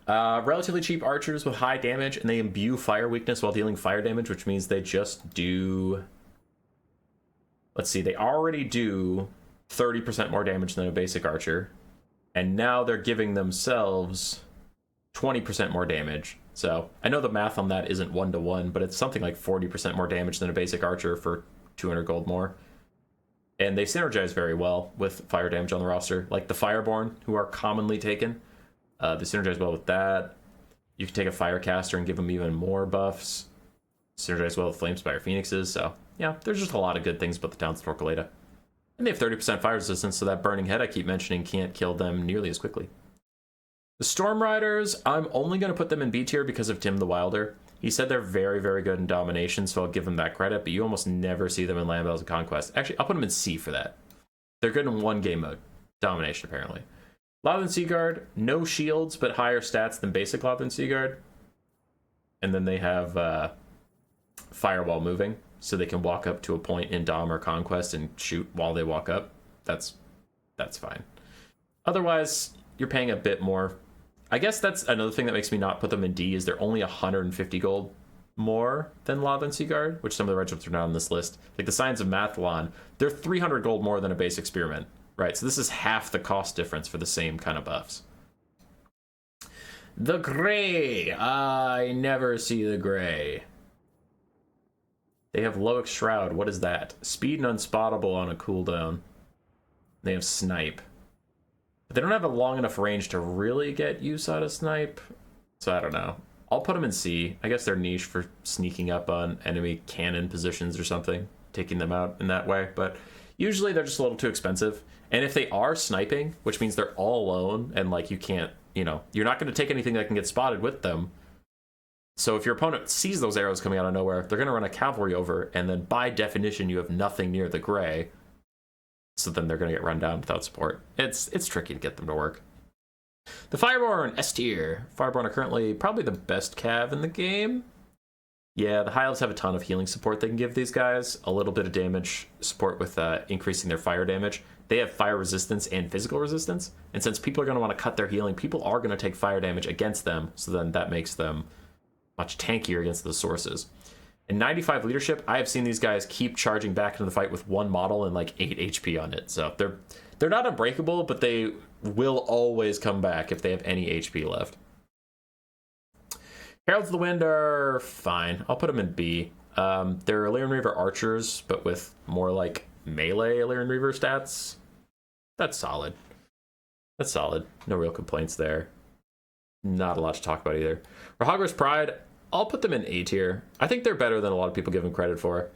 Relatively cheap archers with high damage, and they imbue fire weakness while dealing fire damage, which means they just do... Let's see, they already do 30% more damage than a basic archer, and now they're giving themselves 20% more damage. So I know the math on that isn't 1-to-1, but it's something like 40% more damage than a basic archer for 200 gold more. And they synergize very well with fire damage on the roster, like the Fireborn, who are commonly taken. They synergize well with that. You can take a Firecaster and give them even more buffs. Synergize well with Flamespire Phoenixes. So, yeah, there's just a lot of good things about the Townsfolk Torquilata. And they have 30% fire resistance, so that Burning Head I keep mentioning can't kill them nearly as quickly. The Storm Riders, I'm only going to put them in B tier because of Tim the Wilder. He said they're very, very good in domination, so I'll give him that credit, but you almost never see them in Land Battles of Conquest. Actually, I'll put them in C for that. They're good in one game mode. Domination, apparently. Lothern Seaguard, no shields, but higher stats than basic Lothern Seaguard. And then they have Firewall moving, so they can walk up to a point in Dom or Conquest and shoot while they walk up. That's fine. Otherwise, you're paying a bit more. I guess that's another thing that makes me not put them in D, is they're only 150 gold more than Lothern Seaguard, which some of the regiments are not on this list. Like the Signs of Mathlon, they're 300 gold more than a basic Spearman. Right, so this is half the cost difference for the same kind of buffs. The Grey. I never see the Grey. They have Loic Shroud. What is that? Speed and Unspottable on a cooldown. They have Snipe. But they don't have a long enough range to really get use out of Snipe. So I don't know. I'll put them in C. I guess they're niche for sneaking up on enemy cannon positions or something. Taking them out in that way. But usually they're just a little too expensive. And if they are sniping, which means they're all alone, and like you can't, you're not going to take anything that can get spotted with them. So if your opponent sees those arrows coming out of nowhere, they're going to run a cavalry over, and then by definition, you have nothing near the Grey. So then they're going to get run down without support. It's tricky to get them to work. The Fireborn, S tier. Fireborn are currently probably the best cav in the game. Yeah, the High Elves have a ton of healing support they can give these guys. A little bit of damage support with increasing their fire damage. They have fire resistance and physical resistance. And since people are going to want to cut their healing, people are going to take fire damage against them. So then that makes them much tankier against the sources. And 95 leadership, I have seen these guys keep charging back into the fight with one model and like 8 HP on it. So they're not unbreakable, but they will always come back if they have any HP left. Heralds of the Wind are fine. I'll put them in B. They're Illyrian Reaver archers, but with more like melee Illyrian Reaver stats. That's solid. That's solid. No real complaints there. Not a lot to talk about either. Rahagri's Pride, I'll put them in A tier. I think they're better than a lot of people give them credit for.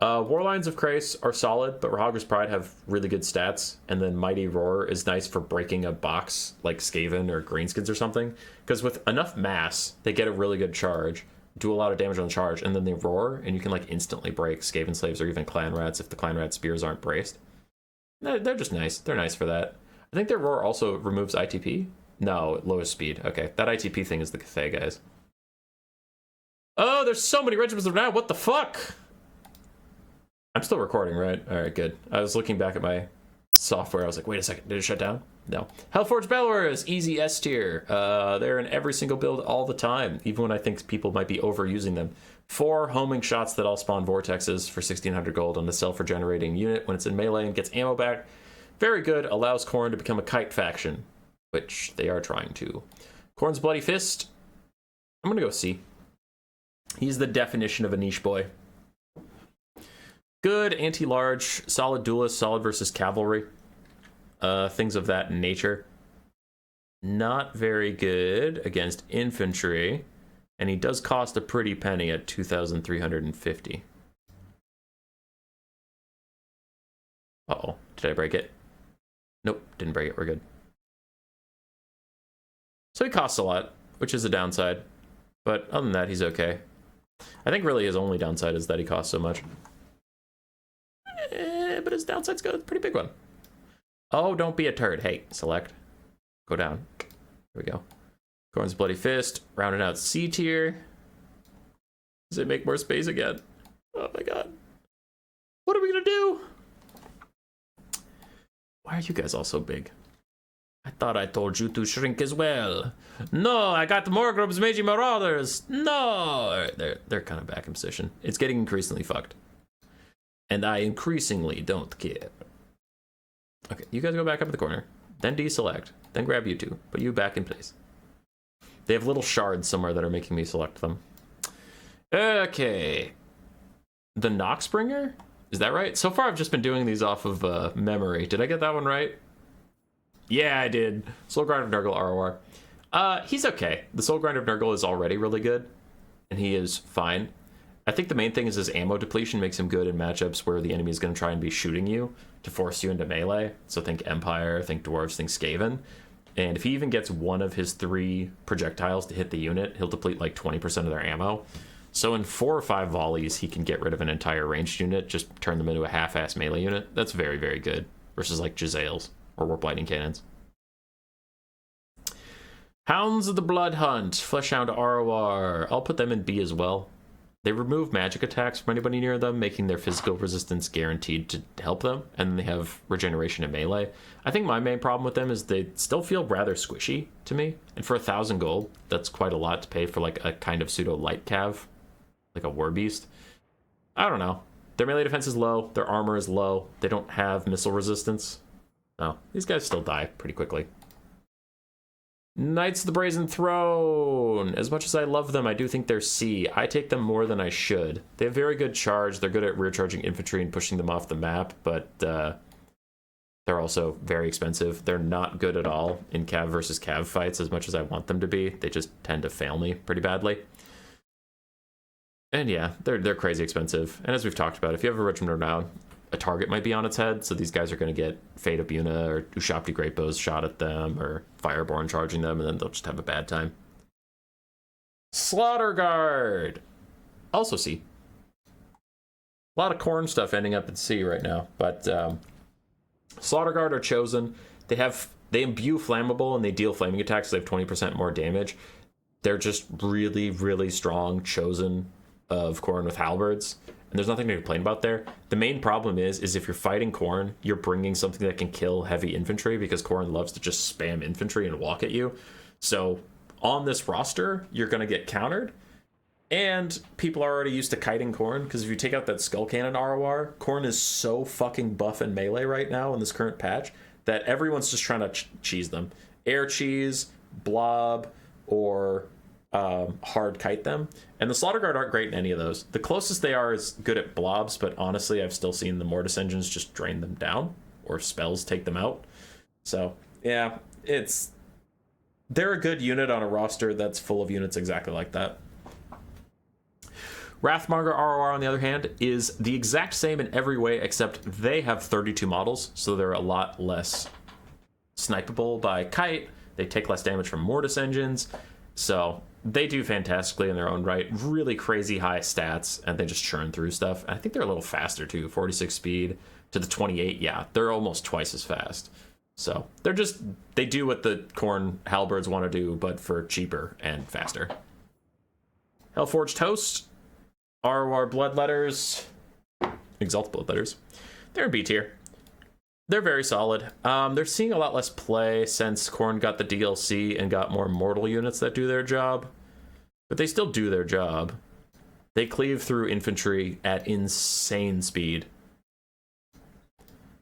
Warlines of Krace are solid, but Rahagri's Pride have really good stats. And then Mighty Roar is nice for breaking a box like Skaven or Greenskins or something. Because with enough mass, they get a really good charge, do a lot of damage on the charge, and then they roar, and you can like instantly break Skaven Slaves or even Clan Rats if the Clan Rat spears aren't braced. They're just nice. They're nice for that. I think their roar also removes ITP. No, lowest speed. Okay, that ITP thing is the Cathay guys. Oh, there's so many regiments of Renown. What the fuck? I'm still recording, right? All right, good. I was looking back at my software. I was like, wait a second, did it shut down? No. Hellforged Bellowers, easy S tier. They're in every single build all the time, even when I think people might be overusing them. 4 homing shots that all spawn vortexes for 1600 gold on the self-regenerating unit when it's in melee and gets ammo back. Very good, allows Khorne to become a kite faction, which they are trying to. Khorne's Bloody Fist, I'm gonna go C. He's the definition of a niche boy. Good anti-large, solid duelist, solid versus cavalry. Things of that nature. Not very good against infantry. And he does cost a pretty penny at 2,350. Uh-oh. Did I break it? Nope, didn't break it. We're good. So he costs a lot, which is a downside. But other than that, he's okay. I think really his only downside is that he costs so much. But his downside's good. Pretty big one. Oh, don't be a turd. Hey, select. Go down. There we go. Khorne's Bloody Fist. Rounding out C tier. Does it make more space again? Oh my god. What are we gonna do? Why are you guys all so big? I thought I told you to shrink as well. No, I got Morgrub's Magi Marauders. No! They're kind of back in position. It's getting increasingly fucked. And I increasingly don't care. Okay, you guys go back up in the corner. Then deselect. Then grab you two. Put you back in place. They have little shards somewhere that are making me select them. Okay. The Noxbringer? Is that right? So far I've just been doing these off of memory. Did I get that one right? Yeah, I did. Soul Grinder of Nurgle ROR. He's okay. The Soul Grinder of Nurgle is already really good. And he is fine. I think the main thing is his ammo depletion makes him good in matchups where the enemy is going to try and be shooting you to force you into melee. So think Empire, think Dwarves, think Skaven. And if he even gets one of his 3 projectiles to hit the unit, he'll deplete like 20% of their ammo. So in 4 or 5 volleys, he can get rid of an entire ranged unit, just turn them into a half-ass melee unit. That's very, very good. Versus like Jezzails or Warp Lightning Cannons. Hounds of the Blood Hunt, Fleshhound ROR. I'll put them in B as well. They remove magic attacks from anybody near them, making their physical resistance guaranteed to help them, and they have regeneration in melee. I think my main problem with them is they still feel rather squishy to me, and for 1,000 gold, that's quite a lot to pay for like a kind of pseudo light cav, like a war beast. I don't know. Their melee defense is low, their armor is low, they don't have missile resistance. No, these guys still die pretty quickly. Knights of the Brazen Throne. As much as I love them, I do think they're C. I take them more than I should. They have very good charge. They're good at rear charging infantry and pushing them off the map, but they're also very expensive. They're not good at all in cav versus cav fights as much as I want them to be. They just tend to fail me pretty badly. And yeah, they're crazy expensive. And as we've talked about, if you have a Regiment of Renown, a target might be on its head, so these guys are going to get Fate of Buna or Ushapti Great Bows shot at them, or Fireborn charging them, and then they'll just have a bad time. Slaughter Guard! Also C. A lot of Khorne stuff ending up in C right now, but Slaughter Guard are chosen. They imbue flammable, and they deal flaming attacks, so they have 20% more damage. They're just really, really strong chosen of Khorne with halberds. And there's nothing to complain about there. The main problem is if you're fighting Khorne, you're bringing something that can kill heavy infantry, because Khorne loves to just spam infantry and walk at you. So on this roster, you're going to get countered. And people are already used to kiting Khorne, because if you take out that Skull Cannon ROR, Khorne is so fucking buff in melee right now in this current patch that everyone's just trying to cheese them. Air cheese, blob, or hard kite them. And the Slaughter Guard aren't great in any of those. The closest they are is good at blobs, but honestly, I've still seen the Mortis engines just drain them down, or spells take them out. So, yeah, they're a good unit on a roster that's full of units exactly like that. Wrathmonger ROR, on the other hand, is the exact same in every way, except they have 32 models, so they're a lot less snipeable by kite. They take less damage from Mortis engines, so they do fantastically in their own right. Really crazy high stats, and they just churn through stuff. And I think they're a little faster, too. 46 speed to the 28, yeah, they're almost twice as fast. So they do what the Khorne halberds want to do, but for cheaper and faster. Hellforged Host, ROR Bloodletters, Exalted Bloodletters, they're in B tier. They're very solid. They're seeing a lot less play since Khorne got the DLC and got more mortal units that do their job, but they still do their job. They cleave through infantry at insane speed,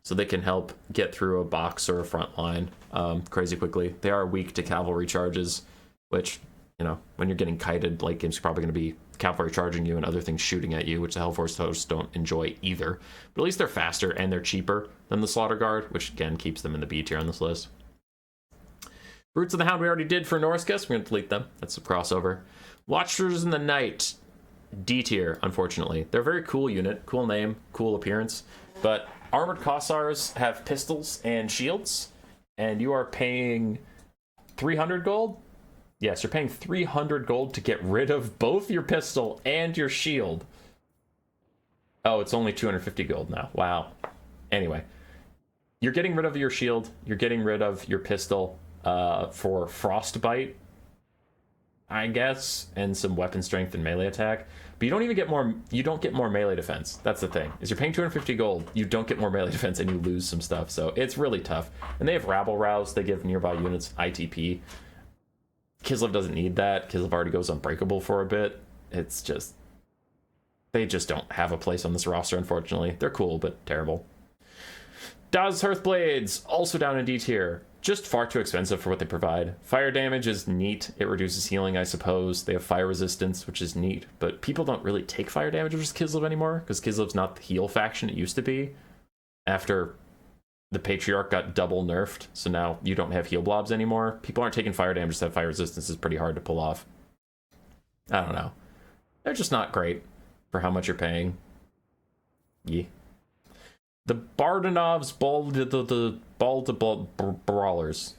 so they can help get through a box or a front line crazy quickly. They are weak to cavalry charges, which, you know, when you're getting kited, late game's probably going to be cavalry charging you and other things shooting at you, which the Hellforged Hosts don't enjoy either. But at least they're faster and they're cheaper than the Slaughter Guard, which again keeps them in the B tier on this list. Roots of the Hound we already did for Norsca, so we're going to delete them. That's a crossover. Watchers in the Night, D tier, unfortunately. They're a very cool unit, cool name, cool appearance, but Armored Kossars have pistols and shields, and you are paying 300 gold? Yes, you're paying 300 gold to get rid of both your pistol and your shield. Oh, it's only 250 gold now. Wow. Anyway, you're getting rid of your shield, you're getting rid of your pistol for frostbite, I guess, and some weapon strength and melee attack. But you don't even get more. You don't get more melee defense. That's the thing. Is you're paying 250 gold, you don't get more melee defense, and you lose some stuff. So it's really tough. And they have rabble rouse. They give nearby units ITP. Kislev doesn't need that. Kislev already goes unbreakable for a bit. It's just, they just don't have a place on this roster, unfortunately. They're cool, but terrible. Daz's Hearthblades, also down in D tier. Just far too expensive for what they provide. Fire damage is neat. It reduces healing, I suppose. They have fire resistance, which is neat. But people don't really take fire damage versus Kislev anymore, because Kislev's not the heal faction it used to be. After the Patriarch got double nerfed, so now you don't have heal blobs anymore. People aren't taking fire damage, just have fire resistance is pretty hard to pull off. I don't know. They're just not great for how much you're paying. Yeah. The Bardanov's Brawlers.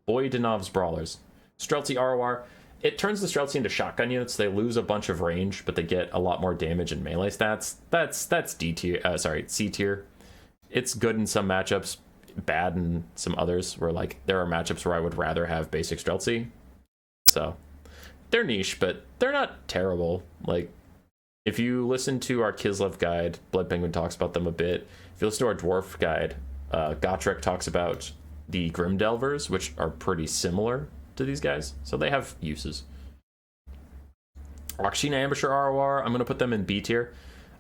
Boydanov's Brawlers. Streltsy ROR. It turns the Streltsy into shotgun units. They lose a bunch of range, but they get a lot more damage and melee stats. That's D tier. C tier. It's good in some matchups, bad in some others, where like there are matchups where I would rather have basic Streltsy. So they're niche, but they're not terrible. Like, if you listen to our Kislev guide, Blood Penguin talks about them a bit. If you listen to our Dwarf guide, Gotrek talks about the Grim Delvers, which are pretty similar to these guys. So they have uses. Rakshina Ambusher ROR, I'm going to put them in B tier.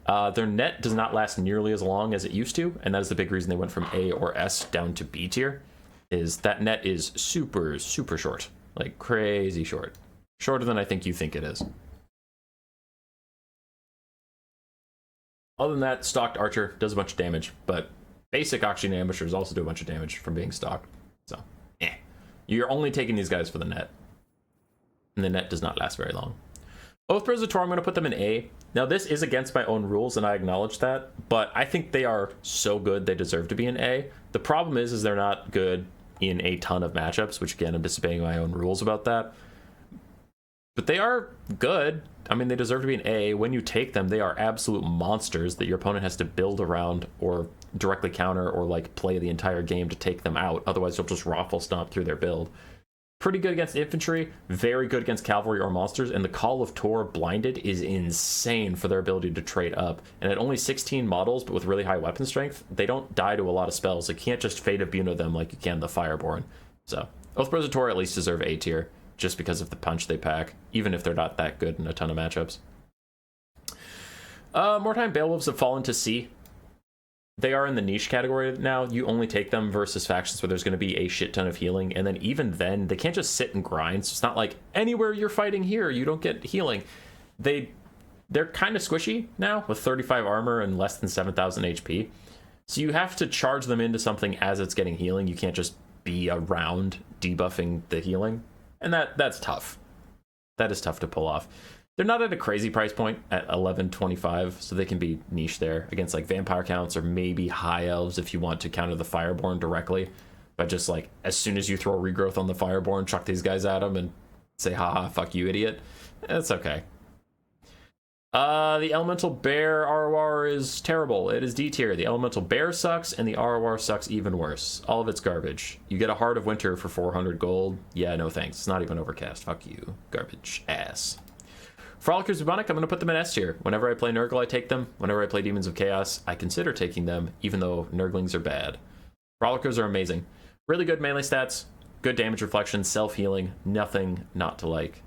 Their net does not last nearly as long as it used to, and that is the big reason they went from A or S down to B tier, is that net is super, super short. Like, crazy short. Shorter than I think you think it is. Other than that, stocked Archer does a bunch of damage, but basic Rakshina Ambushers also do a bunch of damage from being stocked. So, You're only taking these guys for the net, and the net does not last very long. Oathbreakers of Tor, I'm going to put them in A. Now, this is against my own rules, and I acknowledge that, but I think they are so good they deserve to be in A. The problem is they're not good in a ton of matchups, which again, I'm disobeying my own rules about that. But they are good. I mean, they deserve to be an A. When you take them, they are absolute monsters that your opponent has to build around or directly counter or like play the entire game to take them out. Otherwise, you'll just raffle stomp through their build. Pretty good against infantry, very good against cavalry or monsters, and the Call of Tor Blinded is insane for their ability to trade up. And at only 16 models, but with really high weapon strength, they don't die to a lot of spells. You can't just Fate of Buna them like you can the Fireborn. So, Oathbreakers of Tor at least deserve A tier. just because of the punch they pack, even if they're not that good in a ton of matchups. Mordheim Beowulfs have fallen to C. They are in the niche category now. You only take them versus factions where there's going to be a shit ton of healing, and then even then, they can't just sit and grind. So it's not like anywhere you're fighting here, you don't get healing. They're kind of squishy now with 35 armor and less than 7,000 HP. So you have to charge them into something as it's getting healing. You can't just be around debuffing the healing, and that's tough. That is tough to pull off. They're not at a crazy price point at 11.25, so they can be niche there against like vampire counts or maybe high elves if you want to counter the Fireborn directly. But just like as soon as you throw regrowth on the Fireborn, chuck these guys at them and say, haha, fuck you, idiot. It's okay. The Elemental Bear ROR is terrible. It is D tier. The Elemental Bear sucks, and the ROR sucks even worse. All of it's garbage. You get a Heart of Winter for 400 gold. Yeah, no thanks. It's not even overcast. Fuck you. Garbage ass. Frolickers Daemonic, I'm going to put them in S tier. Whenever I play Nurgle, I take them. Whenever I play Demons of Chaos, I consider taking them, even though Nurglings are bad. Frolickers are amazing. Really good melee stats, good damage reflection, self-healing, nothing not to like.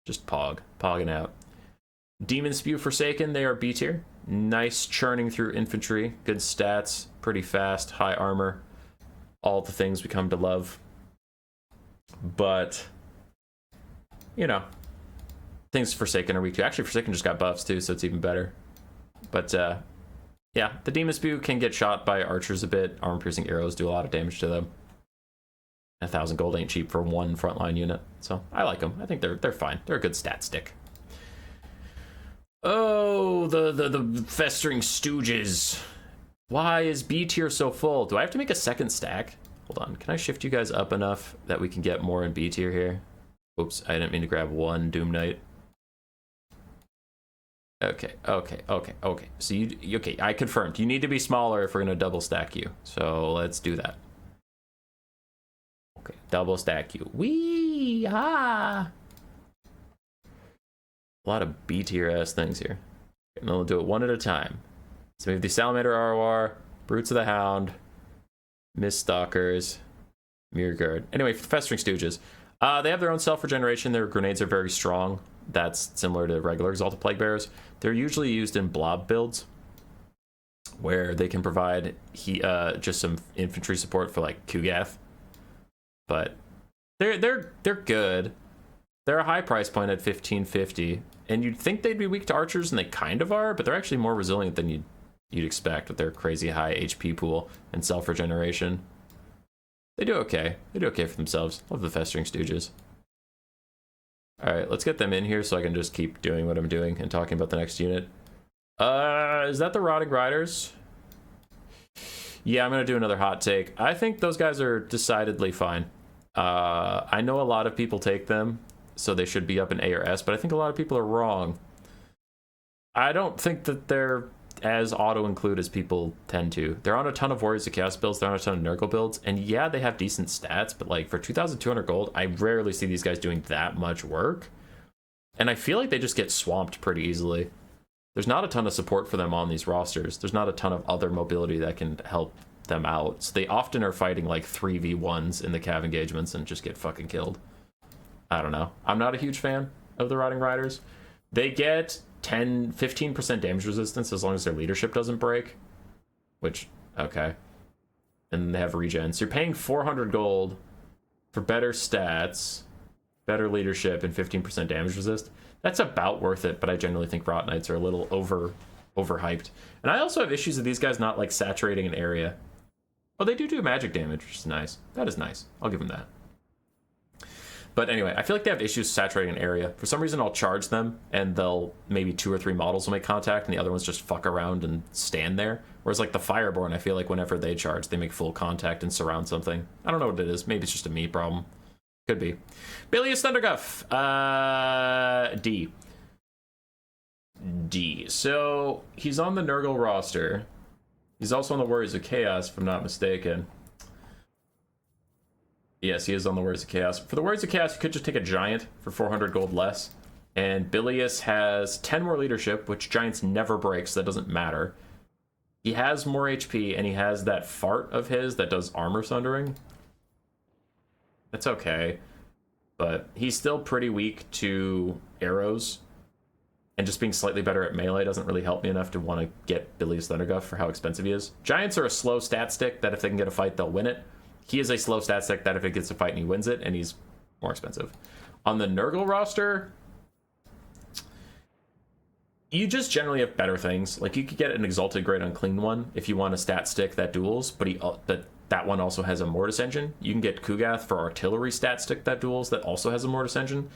Just pogging out. Demon Spew Forsaken, they are B tier. Nice churning through infantry, good stats, pretty fast, high armor. All the things we come to love. But, you know, things Forsaken are weak too. Actually, Forsaken just got buffs too, so it's even better. But yeah, the Demon Spew can get shot by archers a bit. Armor-piercing arrows do a lot of damage to them. 1,000 gold ain't cheap for one frontline unit, so I like them. I think they're fine. They're a good stat stick. Oh, the Festering Stooges. Why is B tier so full? Do I have to make a second stack? Hold on, can I shift you guys up enough that we can get more in B tier here? Oops, I didn't mean to grab one Doom Knight. Okay. So okay, I confirmed. You need to be smaller if we're gonna double stack you. So let's do that. Okay, double stack you. Wee ha! A lot of B tier ass things here. And then we'll do it one at a time. So we have the Salamander ROR, Brutes of the Hound, Mist Stalkers, Mirrorguard. Anyway, for the Festering Stooges. They have their own self-regeneration. Their grenades are very strong. That's similar to regular Exalted Plague Bearers. They're usually used in blob builds, where they can provide just some infantry support for like Kugath. But they're good. They're a high price point at 1550, and you'd think they'd be weak to archers, and they kind of are, but they're actually more resilient than you'd expect with their crazy high HP pool and self-regeneration. They do okay. They do okay for themselves. Love the Festering Stooges. Alright, let's get them in here so I can just keep doing what I'm doing and talking about the next unit. Is that the Rotting Riders? Yeah, I'm going to do another hot take. I think those guys are decidedly fine. I know a lot of people take them, so they should be up in A or S, but I think a lot of people are wrong. I don't think that they're as auto-include as people tend to. They're on a ton of Warriors of Chaos builds, they're on a ton of Nurgle builds, and yeah, they have decent stats, but like for 2,200 gold, I rarely see these guys doing that much work. And I feel like they just get swamped pretty easily. There's not a ton of support for them on these rosters. There's not a ton of other mobility that can help them out. So they often are fighting like 3v1s in the cav engagements and just get fucking killed. I don't know. I'm not a huge fan of the Rotting Riders. They get 15% damage resistance as long as their leadership doesn't break, which, okay. And they have regen. So you're paying 400 gold for better stats, better leadership, and 15% damage resist. That's about worth it, but I generally think Rot Knights are a little overhyped. And I also have issues with these guys not like saturating an area. Oh, they do magic damage, which is nice. That is nice. I'll give them that. But anyway, I feel like they have issues saturating an area. For some reason, I'll charge them, and maybe 2 or 3 models will make contact, and the other ones just fuck around and stand there. Whereas like the Fireborn, I feel like whenever they charge, they make full contact and surround something. I don't know what it is. Maybe it's just a me problem. Could be. Bilious Thunderguff. D. So he's on the Nurgle roster. He's also on the Warriors of Chaos, if I'm not mistaken. Yes, he is on the Warriors of Chaos. For the Warriors of Chaos, you could just take a Giant for 400 gold less. And Bilious has 10 more leadership, which Giants never break, so that doesn't matter. He has more HP, and he has that fart of his that does armor sundering. That's okay. but he's still pretty weak to arrows, and just being slightly better at melee doesn't really help me enough to want to get Bilious Thunderguff for how expensive he is. Giants are a slow stat stick that if they can get a fight, they'll win it. He is a slow stat stick that if it gets a fight and he wins it, and he's more expensive. On the Nurgle roster, you just generally have better things. Like, you could get an Exalted Great Unclean one if you want a stat stick that duels, but that one also has a Mortis engine. You can get Kugath for artillery stat stick that duels that also has a Mortis engine.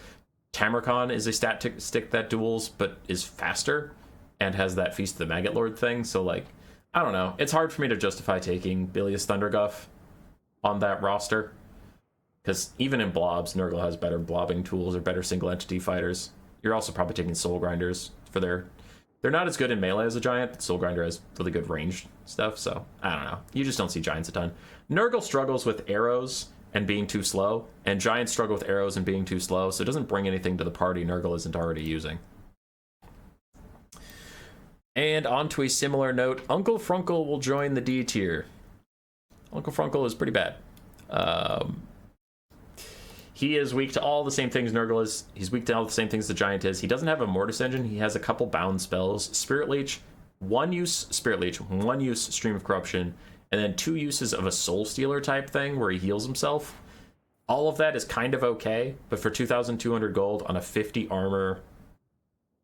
Tamarkon is a stat stick that duels, but is faster and has that Feast of the Maggot Lord thing. So, like, I don't know. It's hard for me to justify taking Bilious Thunderguff on that roster. Because even in blobs, Nurgle has better blobbing tools or better single entity fighters. You're also probably taking Soul Grinders for their... They're not as good in melee as a Giant, but Soul Grinder has really good ranged stuff, so I don't know. You just don't see Giants a ton. Nurgle struggles with arrows and being too slow, and Giants struggle with arrows and being too slow, so it doesn't bring anything to the party Nurgle isn't already using. And on to a similar note, Uncle Frunkle will join the D tier. Uncle Frunkle is pretty bad. He is weak to all the same things Nurgle is. He's weak to all the same things the Giant is. He doesn't have a Mortis engine. He has a couple bound spells. Spirit Leech, one use Stream of Corruption, and then 2 uses of a Soul Stealer type thing where he heals himself. All of that is kind of okay, but for 2,200 gold on a 50 armor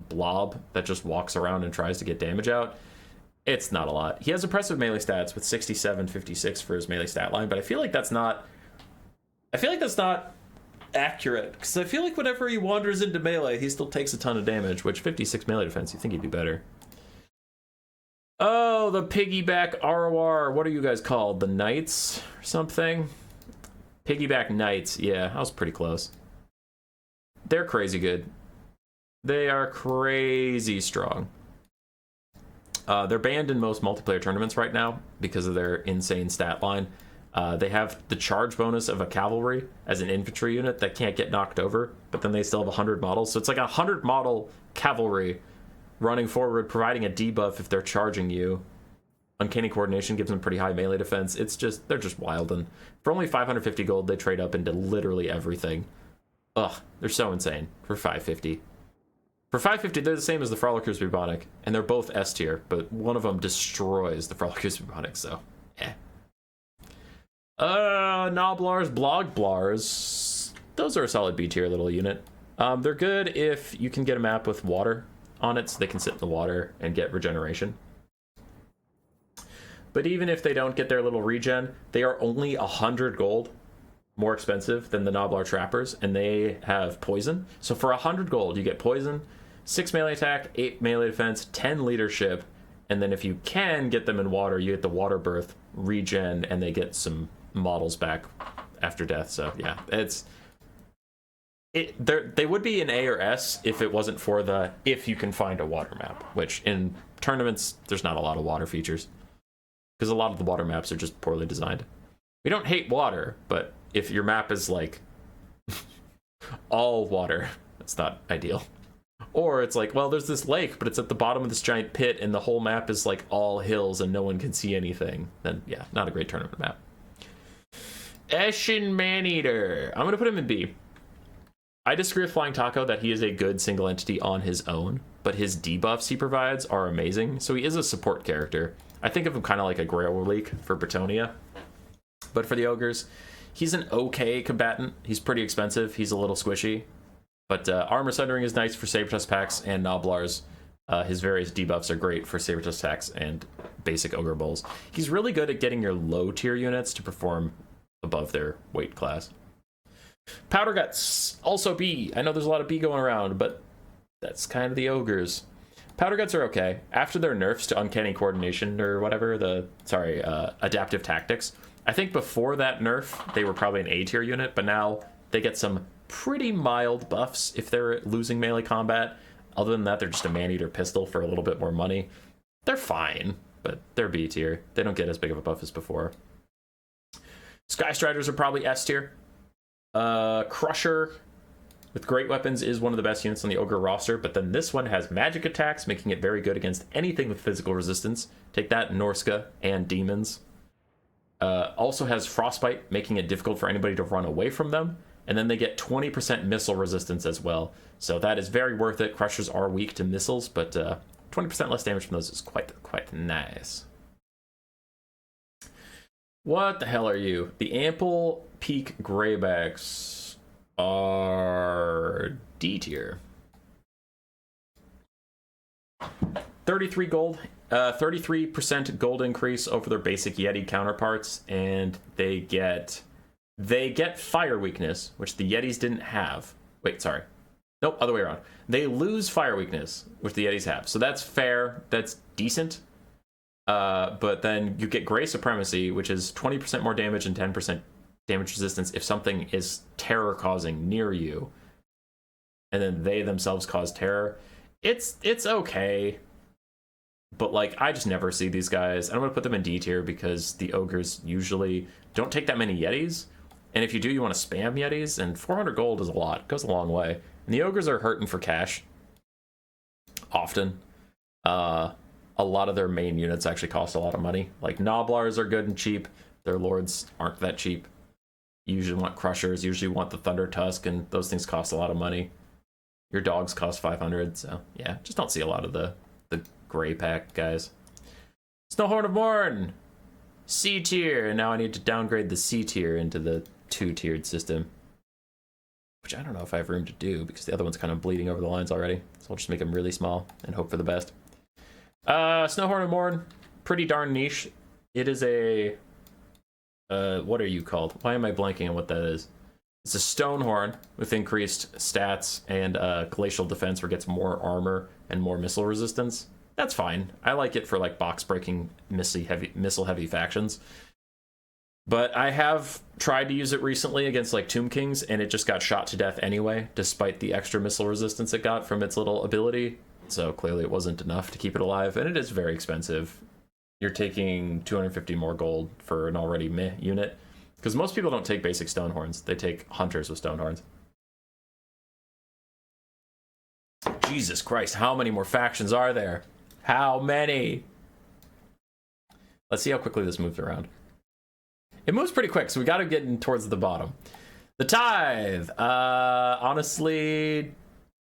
blob that just walks around and tries to get damage out, it's not a lot. He has impressive melee stats with 67, 56 for his melee stat line, but I feel like that's not accurate, because I feel like whenever he wanders into melee, he still takes a ton of damage, which 56 melee defense, you think he'd be better. Oh, the piggyback ROR. What are you guys called? The Knights or something? Piggyback Knights. Yeah, I was pretty close. They're crazy good. They are crazy strong. They're banned in most multiplayer tournaments right now because of their insane stat line. They have the charge bonus of a cavalry as an infantry unit that can't get knocked over, but then they still have 100 models. So it's like a 100 model cavalry running forward, providing a debuff if they're charging you. Uncanny Coordination gives them pretty high melee defense. They're just wild. And for only 550 gold, they trade up into literally everything. Ugh, they're so insane for 550. For 550, they're the same as the Frolickers Bubonic, and they're both S tier, but one of them destroys the Frolickers Bubonic, so eh. Noblars, Blogblars, those are a solid B tier little unit. They're good if you can get a map with water on it so they can sit in the water and get regeneration. But even if they don't get their little regen, they are only 100 gold more expensive than the Noblar Trappers, and they have poison. So for 100 gold, you get poison, 6 melee attack, 8 melee defense, 10 leadership, and then if you can get them in water, you get the water birth, regen, and they get some models back after death. So yeah, they would be an A or S if it wasn't for if you can find a water map, which in tournaments there's not a lot of water features because a lot of the water maps are just poorly designed. We don't hate water, but if your map is like all water, that's not ideal. Or it's like, well, there's this lake, but it's at the bottom of this giant pit and the whole map is like all hills and no one can see anything. Then yeah, not a great tournament map. Eshin Maneater. I'm going to put him in B. I disagree with Flying Taco that he is a good single entity on his own, but his debuffs he provides are amazing. So he is a support character. I think of him kind of like a Grail Leak for Bretonia. But for the Ogres, he's an okay combatant. He's pretty expensive. He's a little squishy. But Armor Sundering is nice for Sabertusk packs and Noblars. His various debuffs are great for Sabertusk packs and basic Ogre Bulls. He's really good at getting your low tier units to perform above their weight class. Powder Guts, also B. I know there's a lot of B going around, but that's kind of the Ogres. Powder Guts are okay. After their nerfs to Uncanny Coordination or whatever, Adaptive Tactics, I think before that nerf, they were probably an A tier unit, but now they get some pretty mild buffs if they're losing melee combat. Other than that, they're just a man-eater pistol for a little bit more money. They're fine, but they're B tier. They don't get as big of a buff as before. Sky Striders are probably S tier. Crusher with great weapons is one of the best units on the Ogre roster, but then this one has magic attacks, making it very good against anything with physical resistance. Take that, Norsca and demons. Also has Frostbite, making it difficult for anybody to run away from them. And then they get 20% missile resistance as well. So that is very worth it. Crushers are weak to missiles, but 20% less damage from those is quite nice. What the hell are you? The Ample Peak Greybacks are D tier. 33 gold, 33% gold increase over their basic Yeti counterparts, and they get fire weakness, which the Yetis didn't have. Wait, sorry. Nope, other way around. They lose fire weakness, which the Yetis have. So that's fair. That's decent. But then you get Gray Supremacy, which is 20% more damage and 10% damage resistance if something is terror-causing near you. And then they themselves cause terror. It's okay. But, like, I just never see these guys. I'm going to put them in D tier because the Ogres usually don't take that many Yetis. And if you do, you want to spam Yetis. And 400 gold is a lot. It goes a long way. And the Ogres are hurting for cash. Often. A lot of their main units actually cost a lot of money. Like, Noblars are good and cheap. Their lords aren't that cheap. You usually want Crushers. You usually want the Thunder Tusk. And those things cost a lot of money. Your dogs cost 500. So, yeah. Just don't see a lot of the Gray pack guys. Snowhorn of Morn, C tier, and now I need to downgrade the C tier into the 2-tiered system, which I don't know if I have room to do because the other one's kind of bleeding over the lines already. So I'll just make them really small and hope for the best. Snowhorn of Morn, pretty darn niche. It is a what are you called? Why am I blanking on what that is? It's a Stonehorn with increased stats and glacial defense, where it gets more armor and more missile resistance. That's fine. I like it for like box breaking missile heavy factions. But I have tried to use it recently against like Tomb Kings, and it just got shot to death anyway, despite the extra missile resistance it got from its little ability. So clearly it wasn't enough to keep it alive, and it is very expensive. You're taking 250 more gold for an already meh unit, because most people don't take basic Stonehorns. They take Hunters with Stonehorns. Jesus Christ, how many more factions are there? How many? Let's see how quickly this moves around. It moves pretty quick, so we got to get in towards the bottom. The Tithe. Honestly,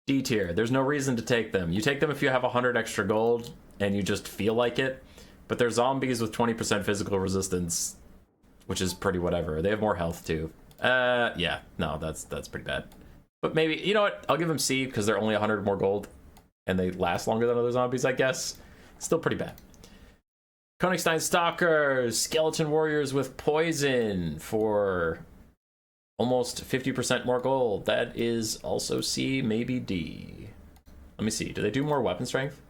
D tier. There's no reason to take them. You take them if you have 100 extra gold and you just feel like it. But they're zombies with 20% physical resistance, which is pretty whatever. They have more health too. Yeah, no, that's pretty bad. But maybe, you know what? I'll give them C because they're only 100 more gold. And they last longer than other zombies, I guess. Still pretty bad. Konigstein Stalkers, Skeleton Warriors with Poison for almost 50% more gold. That is also C, maybe D. Let me see. Do they do more weapon strength?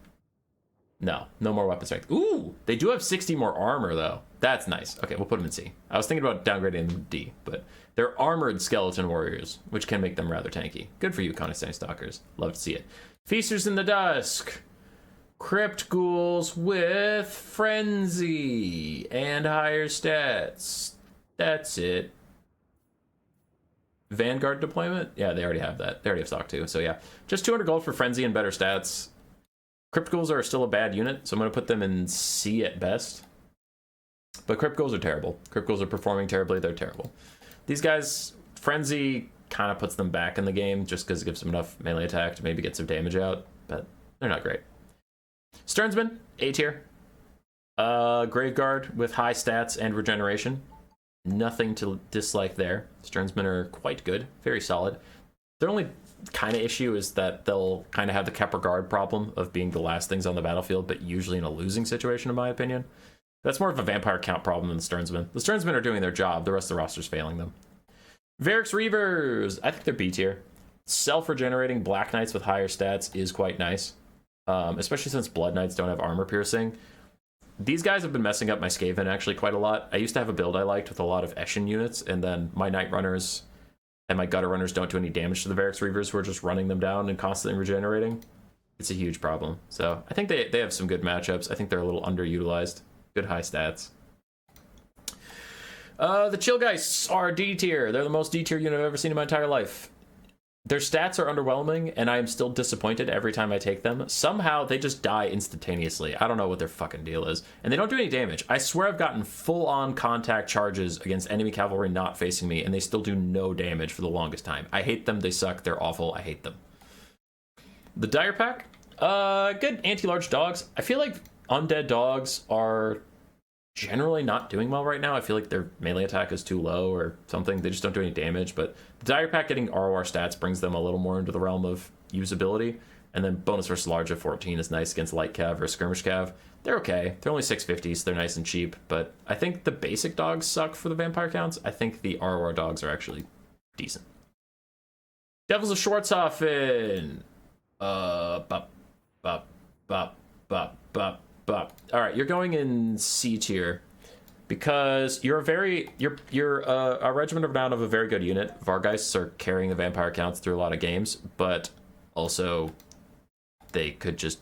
No, no more weapon strength. Ooh, they do have 60 more armor, though. That's nice. Okay, we'll put them in C. I was thinking about downgrading them to D, but they're armored Skeleton Warriors, which can make them rather tanky. Good for you, Konigstein Stalkers. Love to see it. Feasters in the Dusk. Crypt Ghouls with Frenzy and higher stats. That's it. Vanguard deployment? Yeah, they already have that. They already have stock too. So yeah, just 200 gold for Frenzy and better stats. Crypt Ghouls are still a bad unit, so I'm going to put them in C at best. But Crypt Ghouls are terrible. Crypt Ghouls are performing terribly. They're terrible. These guys, Frenzy kind of puts them back in the game just because it gives them enough melee attack to maybe get some damage out, but they're not great. Stearnsman, A tier. Graveguard with high stats and regeneration. Nothing to dislike there. Stearnsmen are quite good, very solid. Their only kind of issue is that they'll kind of have the Kepler Guard problem of being the last things on the battlefield, but usually in a losing situation, in my opinion. That's more of a vampire count problem than the Stearnsmen. The Stearnsmen are doing their job, the rest of the roster's failing them. Varix Reavers, I think they're B tier. Self-regenerating Black Knights with higher stats is quite nice, especially since Blood Knights don't have armor piercing. These guys have been messing up my Skaven actually quite a lot. I used to have a build I liked with a lot of Eshin units, and then my Night Runners and my Gutter Runners don't do any damage to the Varix Reavers, who are just running them down and constantly regenerating. It's a huge problem. So I think they have some good matchups. I think they're a little underutilized. Good high stats. The Chill Geists are D tier. They're the most D tier unit I've ever seen in my entire life. Their stats are underwhelming, and I am still disappointed every time I take them. Somehow, they just die instantaneously. I don't know what their fucking deal is. And they don't do any damage. I swear I've gotten full-on contact charges against enemy cavalry not facing me, and they still do no damage for the longest time. I hate them. They suck. They're awful. I hate them. The Dire Pack? Good anti-large dogs. I feel like undead dogs are generally not doing well right now. I feel like their melee attack is too low or something. They just don't do any damage, but the Dire Pack getting ROR stats brings them a little more into the realm of usability. And then bonus versus large at 14 is nice against light cav or skirmish cav. They're okay. They're only 650, so they're nice and cheap, but I think the basic dogs suck for the vampire counts. I think the ROR dogs are actually decent. Devils of Schwarzhofen. Bop, bop, bop, bop, bop. All right, you're going in C tier because you're a regiment of Renown of a very good unit. Vargheists are carrying the vampire counts through a lot of games, but also they could just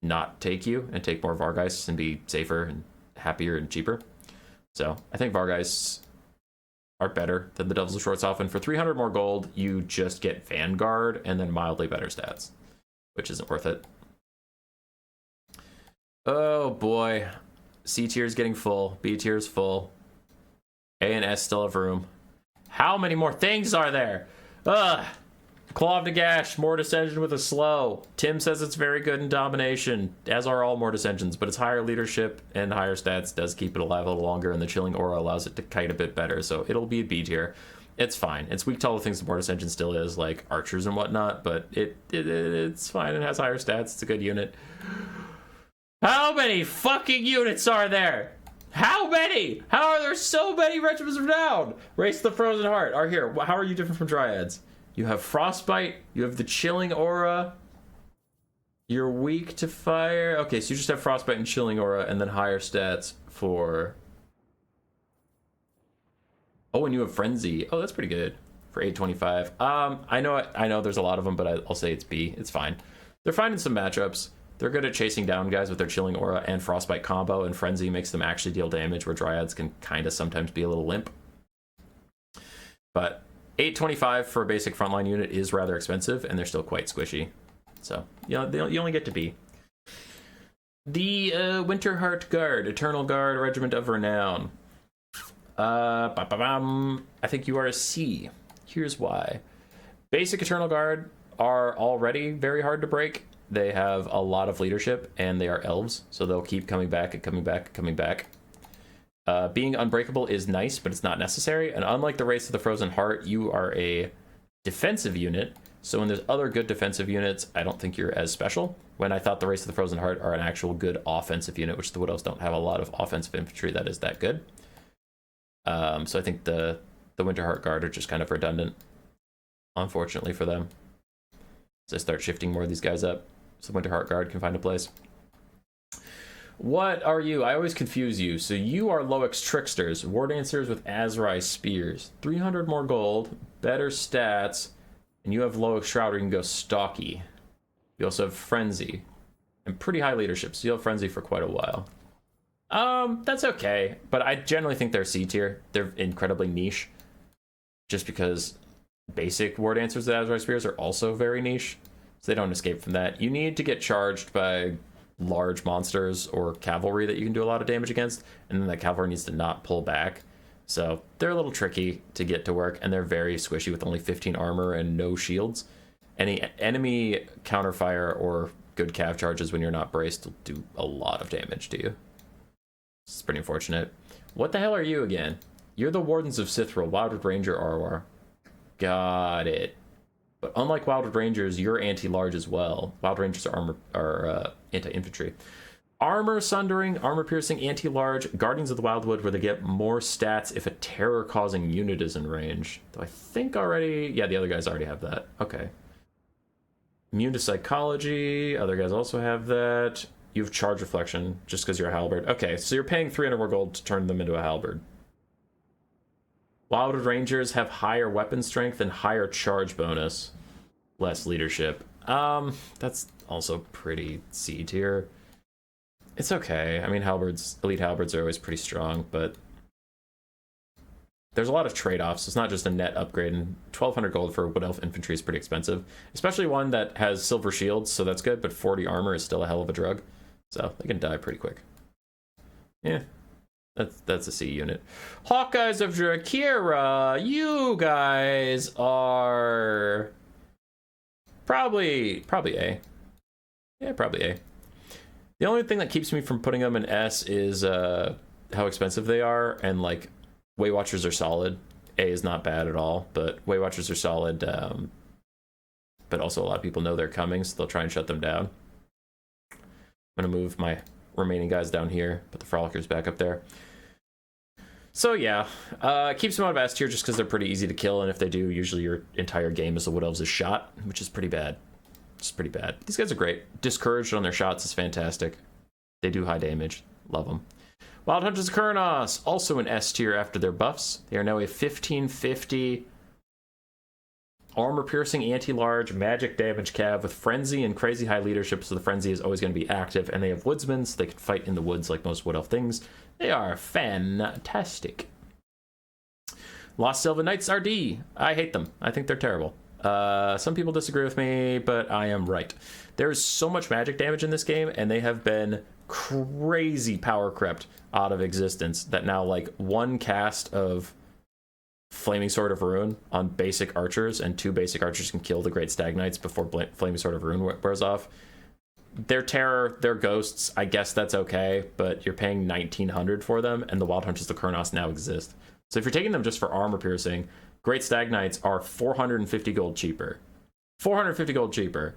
not take you and take more Vargheists and be safer and happier and cheaper. So I think Vargheists are better than the Devils of Schwarzhofen. For 300 more gold, you just get Vanguard and then mildly better stats, which isn't worth it. Oh boy. C tier is getting full. B tier is full. A and S still have room. How many more things are there? Ugh. Claw of Nagash, Mortis Engine with a slow. Tim says it's very good in domination, as are all Mortis Engines, but its higher leadership and higher stats does keep it alive a little longer, and the Chilling Aura allows it to kite a bit better, so it'll be a B tier. It's fine. It's weak to all the things the Mortis Engine still is, like archers and whatnot, but it's fine. It has higher stats. It's a good unit. How many fucking units are there? How many? How are there so many Regiments of Renown? Race of the Frozen Heart are here. How are you different from Dryads? You have Frostbite. You have the Chilling Aura. You're weak to fire. Okay, so you just have Frostbite and Chilling Aura and then higher stats for... Oh, and you have Frenzy. Oh, that's pretty good for 825. I know there's a lot of them, but I'll say it's B. It's fine. They're fine in some matchups. They're good at chasing down guys with their Chilling Aura and Frostbite combo, and Frenzy makes them actually deal damage, where Dryads can kind of sometimes be a little limp. But 825 for a basic frontline unit is rather expensive, and they're still quite squishy. So, you only get to B. The Winterheart Guard, Eternal Guard, Regiment of Renown. I think you are a C. Here's why. Basic Eternal Guard are already very hard to break. They have a lot of leadership, and they are elves, so they'll keep coming back and coming back and coming back. Being unbreakable is nice, but it's not necessary, and unlike the Race of the Frozen Heart, you are a defensive unit, so when there's other good defensive units, I don't think you're as special. When I thought the Race of the Frozen Heart are an actual good offensive unit, which the Widows don't have a lot of offensive infantry that is that good. So I think the Winterheart Guard are just kind of redundant, unfortunately for them. So I start shifting more of these guys up, so the Winterheart Guard can find a place. What are you? I always confuse you. So you are Loix Tricksters, War Dancers with Azrai Spears. 300 more gold, better stats, and you have Loix Shroud, or you can go Stocky. You also have Frenzy, and pretty high leadership, so you'll have Frenzy for quite a while. That's okay, but I generally think they're C tier. They're incredibly niche, just because basic War Dancers with Azrai Spears are also very niche, so they don't escape from that. You need to get charged by large monsters or cavalry that you can do a lot of damage against, and then that cavalry needs to not pull back. So they're a little tricky to get to work, and they're very squishy with only 15 armor and no shields. Any enemy counterfire or good cav charges when you're not braced will do a lot of damage to you. It's pretty unfortunate. What the hell are you again? You're the Wardens of Sithril, Wildwood Ranger ROR. Got it. But unlike Wildwood Rangers, you're anti-large as well. Wild Rangers are anti-infantry. Armor Sundering, Armor Piercing, Anti-Large, Guardians of the Wildwood, where they get more stats if a terror-causing unit is in range. Though I think already... Yeah, the other guys already have that. Okay. Immune to Psychology, other guys also have that. You have Charge Reflection, just because you're a halberd. Okay, so you're paying 300 more gold to turn them into a halberd. Wildwood Rangers have higher weapon strength and higher charge bonus. Less leadership. That's also pretty C tier. It's okay. I mean, halberds, elite halberds are always pretty strong, but there's a lot of trade-offs. It's not just a net upgrade, and 1200 gold for Wood Elf infantry is pretty expensive, especially one that has silver shields, so that's good, but 40 armor is still a hell of a drug, so they can die pretty quick. Yeah, that's a C unit. Hawkeyes of Drakira, you guys are probably A. Yeah, probably A. The only thing that keeps me from putting them in S is how expensive they are, and like Way Watchers are solid. A is not bad at all, but Way Watchers are solid. But also a lot of people know they're coming, so they'll try and shut them down. I'm gonna move my remaining guys down here, put the Frolickers back up there. So yeah, keeps them out of S tier just because they're pretty easy to kill, and if they do, usually your entire game as the Wood Elves is shot, which is pretty bad. It's pretty bad. These guys are great. Discouraged on their shots is fantastic. They do high damage. Love them. Wild Hunters of Kurnos, also an S tier after their buffs. They are now a 1550 armor-piercing, anti-large, magic damage cav with frenzy and crazy high leadership, so the frenzy is always going to be active, and they have woodsmen, so they can fight in the woods like most Wood Elf things. They are fantastic. Lost Sylvan Knights RD. I hate them. I think they're terrible. Some people disagree with me, but I am right. There's so much magic damage in this game, and they have been crazy power crept out of existence that now, like, one cast of Flaming Sword of Ruin on basic archers, and 2 basic archers can kill the Great Stag Knights before Flaming Sword of Ruin wears off. They're terror, they're ghosts, I guess that's okay, but you're paying 1900 for them, and the Wild Hunters of Kurnos now exist. So if you're taking them just for armor piercing, Great Stag Knights are 450 gold cheaper. 450 gold cheaper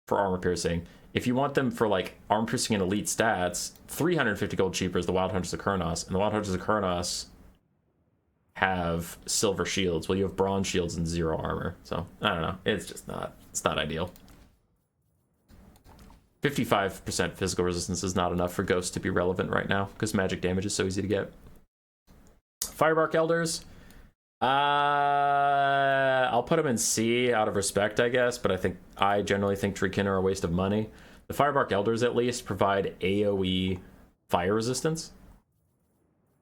for armor piercing. If you want them for like armor piercing and elite stats, 350 gold cheaper is the Wild Hunters of Kurnos, and the Wild Hunters of Kurnos have silver shields. Well, you have bronze shields and 0 armor. So I don't know. It's not ideal. 55% physical resistance is not enough for ghosts to be relevant right now because magic damage is so easy to get. Firebark Elders. I'll put them in C out of respect, I guess, but I generally think Treekin are a waste of money. The Firebark Elders, at least, provide AoE fire resistance,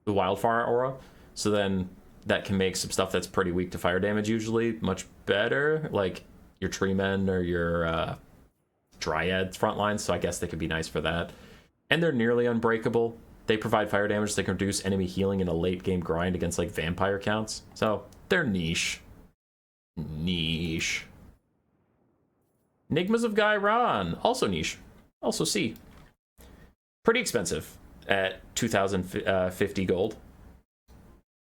the Wildfire aura, so then that can make some stuff that's pretty weak to fire damage usually much better, like your Tree Men or your Dryad frontlines, so I guess they could be nice for that. And they're nearly unbreakable. They provide fire damage. They can reduce enemy healing in a late game grind against like vampire counts. So they're niche. Niche. Enigmas of Gairan, also niche. Also C. Pretty expensive at 2050 gold.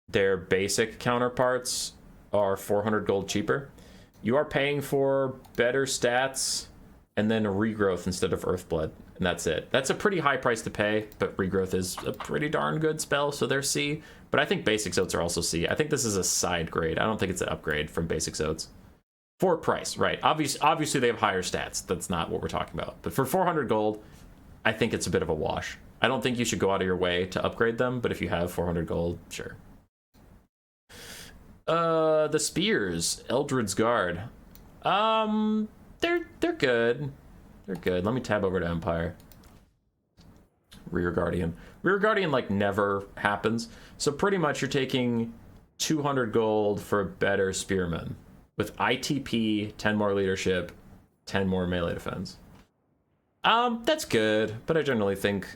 Their basic counterparts are 400 gold cheaper. You are paying for better stats and then a regrowth instead of Earthblood. And that's it. That's a pretty high price to pay, but regrowth is a pretty darn good spell, so they're C. But I think basic Zoats are also C. I think this is a side grade. I don't think it's an upgrade from basic Zoats. For price, right. Obviously they have higher stats. That's not what we're talking about. But for 400 gold, I think it's a bit of a wash. I don't think you should go out of your way to upgrade them, but if you have 400 gold, sure. The Spears, Eldred's Guard. They're good. They're good. Let me tab over to Empire. Rear Guardian. Rear Guardian, like, never happens. So pretty much you're taking 200 gold for a better Spearman. With ITP, 10 more leadership, 10 more melee defense. That's good, but I generally think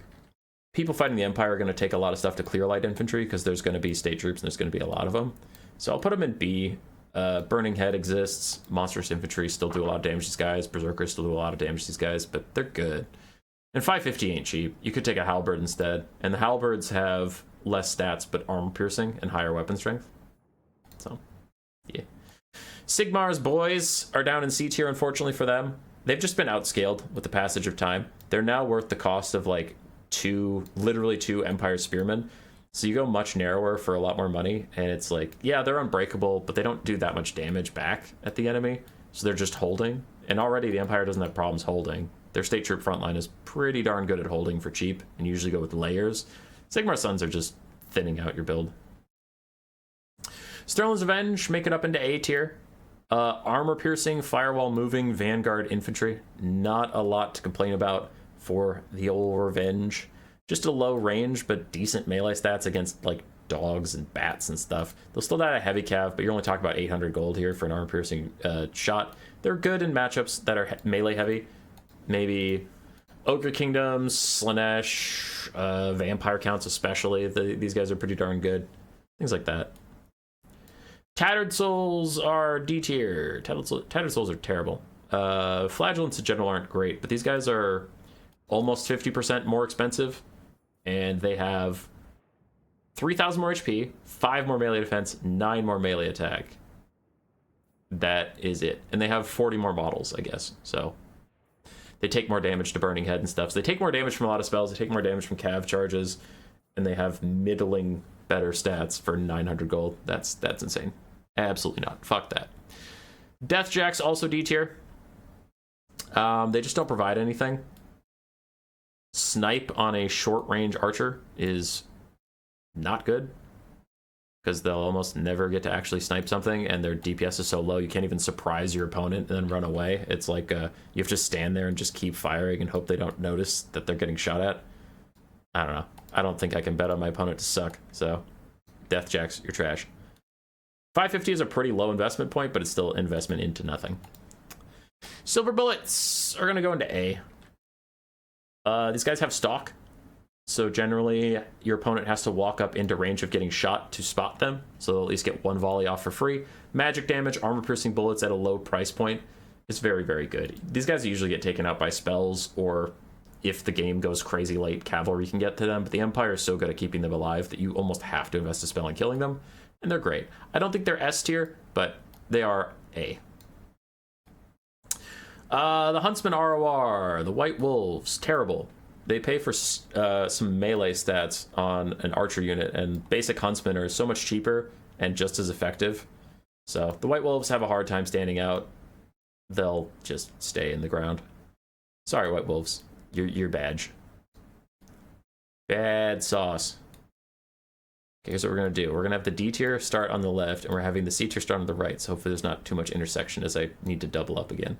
people fighting the Empire are going to take a lot of stuff to clear light infantry because there's going to be state troops and there's going to be a lot of them. So I'll put them in B. Burning Head exists. Monstrous infantry still do a lot of damage to these guys. Berserkers still do a lot of damage to these guys, but they're good. And 550 ain't cheap. You could take a Halberd instead. And the Halberds have less stats, but armor piercing and higher weapon strength. So, yeah. Sigmar's boys are down in C tier, unfortunately for them. They've just been outscaled with the passage of time. They're now worth the cost of like literally two Empire Spearmen. So you go much narrower for a lot more money, and it's like, yeah, they're unbreakable, but they don't do that much damage back at the enemy, so they're just holding. And already the Empire doesn't have problems holding. Their state troop frontline is pretty darn good at holding for cheap, and usually go with layers. Sigmar Sons are just thinning out your build. Sterling's Revenge, make it up into A tier. Armor-piercing, firewall-moving, vanguard infantry. Not a lot to complain about for the old Revenge. Just a low range, but decent melee stats against, like, dogs and bats and stuff. They'll still die at heavy cav, but you're only talking about 800 gold here for an armor-piercing shot. They're good in matchups that are melee heavy. Maybe Ogre Kingdoms, Slaanesh, Vampire Counts especially. These guys are pretty darn good. Things like that. Tattered Souls are D tier. Tattered Souls are terrible. Flagellants in general aren't great, but these guys are almost 50% more expensive, and they have 3,000 more HP, 5 more melee defense, 9 more melee attack. That is it. And they have 40 more models, I guess. So they take more damage to Burning Head and stuff. So they take more damage from a lot of spells. They take more damage from cav charges, and they have middling better stats for 900 gold. That's insane. Absolutely not. Fuck that. Deathjacks also D tier. They just don't provide anything. Snipe on a short range archer is not good, because they'll almost never get to actually snipe something, and their DPS is so low you can't even surprise your opponent and then run away. It's like you have to stand there and just keep firing and hope they don't notice that they're getting shot at. I don't know. I don't think I can bet on my opponent to suck, so Deathjacks, you're trash. 550 is a pretty low investment point, but it's still investment into nothing. Silver Bullets are going to go into A. These guys have stalk, so generally your opponent has to walk up into range of getting shot to spot them, so they'll at least get one volley off for free. Magic damage, armor-piercing bullets at a low price point is very, very good. These guys usually get taken out by spells, or if the game goes crazy late, cavalry can get to them, but the Empire is so good at keeping them alive that you almost have to invest a spell in killing them, and they're great. I don't think they're S tier, but they are A. The Huntsman ROR, the White Wolves, terrible. They pay for some melee stats on an archer unit, and basic Huntsmen are so much cheaper and just as effective. So the White Wolves have a hard time standing out. They'll just stay in the ground. Sorry, White Wolves. You're badge. Bad sauce. Okay, here's what we're going to do. We're going to have the D tier start on the left, and we're having the C tier start on the right, so hopefully there's not too much intersection as I need to double up again.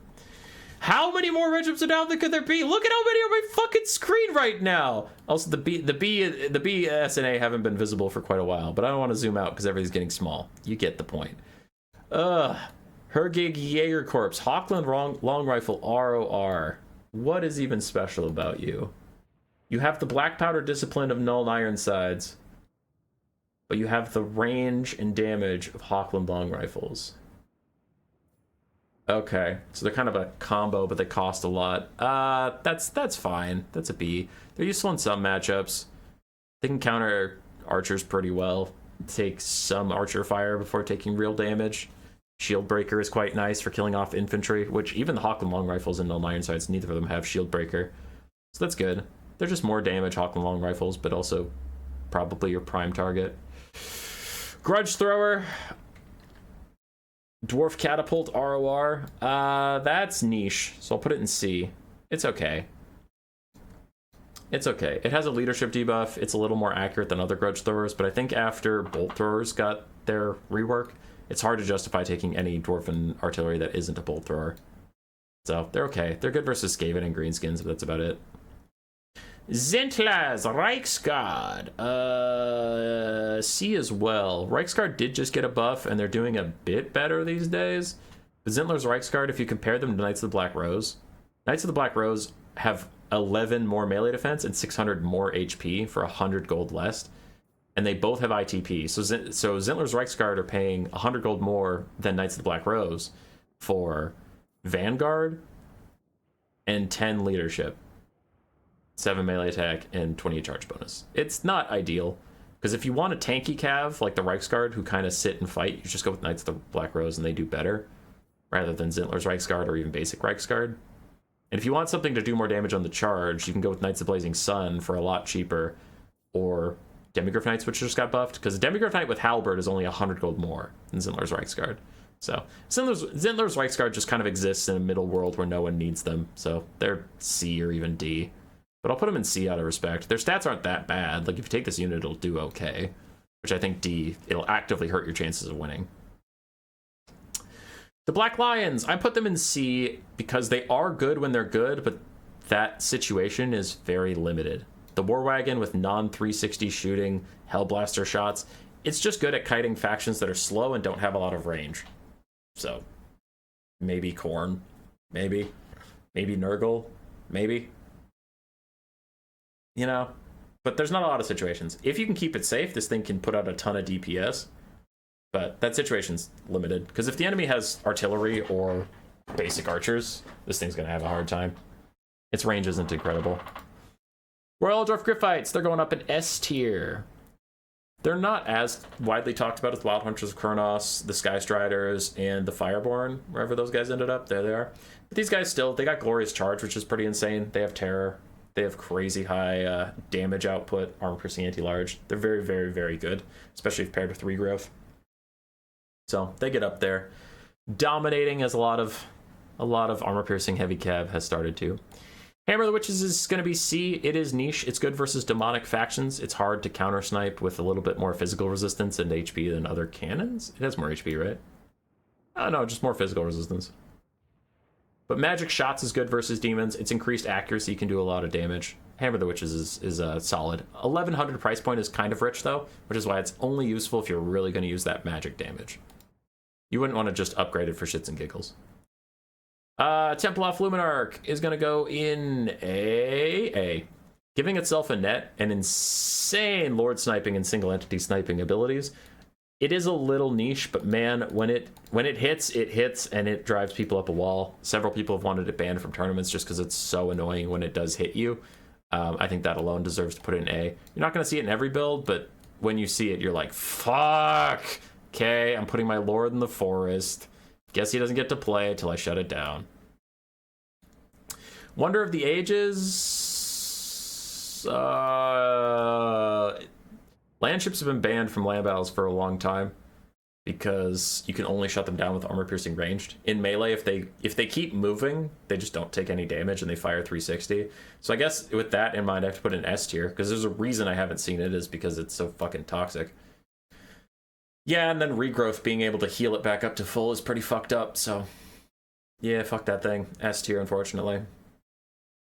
How many more regiments of down there could there be? Look at how many are on my fucking screen right now. Also, the B, S, and A haven't been visible for quite a while, but I don't want to zoom out because everything's getting small. You get the point. Hergig Jaeger Corps, Hawkland Long Rifle ROR. What is even special about you? You have the Black Powder Discipline of Null and Ironsides, but you have the range and damage of Hawkland Long Rifles. Okay, so they're kind of a combo, but they cost a lot. That's fine. That's a B. They're useful in some matchups. They can counter archers pretty well. Take some archer fire before taking real damage. Shield Breaker is quite nice for killing off infantry, which even the Hawkland Long Rifles and Null Ironsides, neither of them have Shield Breaker. So that's good. They're just more damage Hawkland Long Rifles, but also probably your prime target. Grudge Thrower. Dwarf Catapult ROR. That's niche, so I'll put it in C. It's okay. It's okay. It has a leadership debuff. It's a little more accurate than other Grudge Throwers, but I think after Bolt Throwers got their rework, it's hard to justify taking any Dwarven artillery that isn't a Bolt Thrower. So they're okay. They're good versus Skaven and Greenskins, but that's about it. Zentlaz Reichsguard. C as well. Reichsguard did just get a buff, and they're doing a bit better these days. But Zentler's Reichsguard, if you compare them to Knights of the Black Rose, Knights of the Black Rose have 11 more melee defense and 600 more HP for 100 gold less, and they both have ITP. So Zentler's Reichsguard are paying 100 gold more than Knights of the Black Rose for Vanguard and 10 leadership, 7 melee attack, and 20 charge bonus. It's not ideal, because if you want a tanky cav like the Reichsguard who kind of sit and fight, you just go with Knights of the Black Rose and they do better, rather than Zentler's Reichsguard or even basic Reichsguard. And if you want something to do more damage on the charge, you can go with Knights of the Blazing Sun for a lot cheaper, or Demigryph Knights, which just got buffed, because Demigryph Knight with Halberd is only 100 gold more than Zentler's Reichsguard. So Zentler's Reichsguard just kind of exists in a middle world where no one needs them, so they're C or even D. But I'll put them in C out of respect. Their stats aren't that bad. Like, if you take this unit, it'll do okay. Which I think D, it'll actively hurt your chances of winning. The Black Lions, I put them in C because they are good when they're good, but that situation is very limited. The War Wagon with non-360 shooting Hellblaster shots. It's just good at kiting factions that are slow and don't have a lot of range. So, maybe Khorne. Maybe Nurgle. Maybe. You know? But there's not a lot of situations. If you can keep it safe, this thing can put out a ton of DPS. But that situation's limited. Because if the enemy has artillery or basic archers, this thing's going to have a hard time. Its range isn't incredible. Royal Dwarf Gryphites, they're going up in S tier. They're not as widely talked about as Wild Hunters of Kronos, the Sky Striders, and the Fireborn, wherever those guys ended up. There they are. But these guys still, they got Glorious Charge, which is pretty insane. They have Terror. They have crazy high damage output, armor-piercing anti-large. They're very, very, very good, especially if paired with regrowth. So they get up there. Dominating as a lot of armor-piercing heavy cav has started to. Hammer of the Witches is going to be C. It is niche. It's good versus demonic factions. It's hard to counter-snipe with a little bit more physical resistance and HP than other cannons. It has more HP, right? Oh, no, just more physical resistance. But magic shots is good versus demons. It's increased accuracy. You can do a lot of damage. Hammer of the Witches is solid. 1100 price point is kind of rich, though, which is why it's only useful if you're really going to use that magic damage. You wouldn't want to just upgrade it for shits and giggles. Templar Luminarch is going to go in A. Giving itself a net and insane lord sniping and single entity sniping abilities. It is a little niche, but man, when it hits, and it drives people up a wall. Several people have wanted it banned from tournaments just because it's so annoying when it does hit you. I think that alone deserves to put it in A. You're not going to see it in every build, but when you see it, you're like, fuck! Okay, I'm putting my lord in the forest. Guess he doesn't get to play until I shut it down. Wonder of the Ages. Landships have been banned from land battles for a long time because you can only shut them down with armor piercing ranged. In melee, if they keep moving, they just don't take any damage and they fire 360. So I guess with that in mind, I have to put it in S tier because there's a reason I haven't seen it is because it's so fucking toxic. Yeah, and then regrowth, being able to heal it back up to full is pretty fucked up, so yeah, fuck that thing. S tier, unfortunately.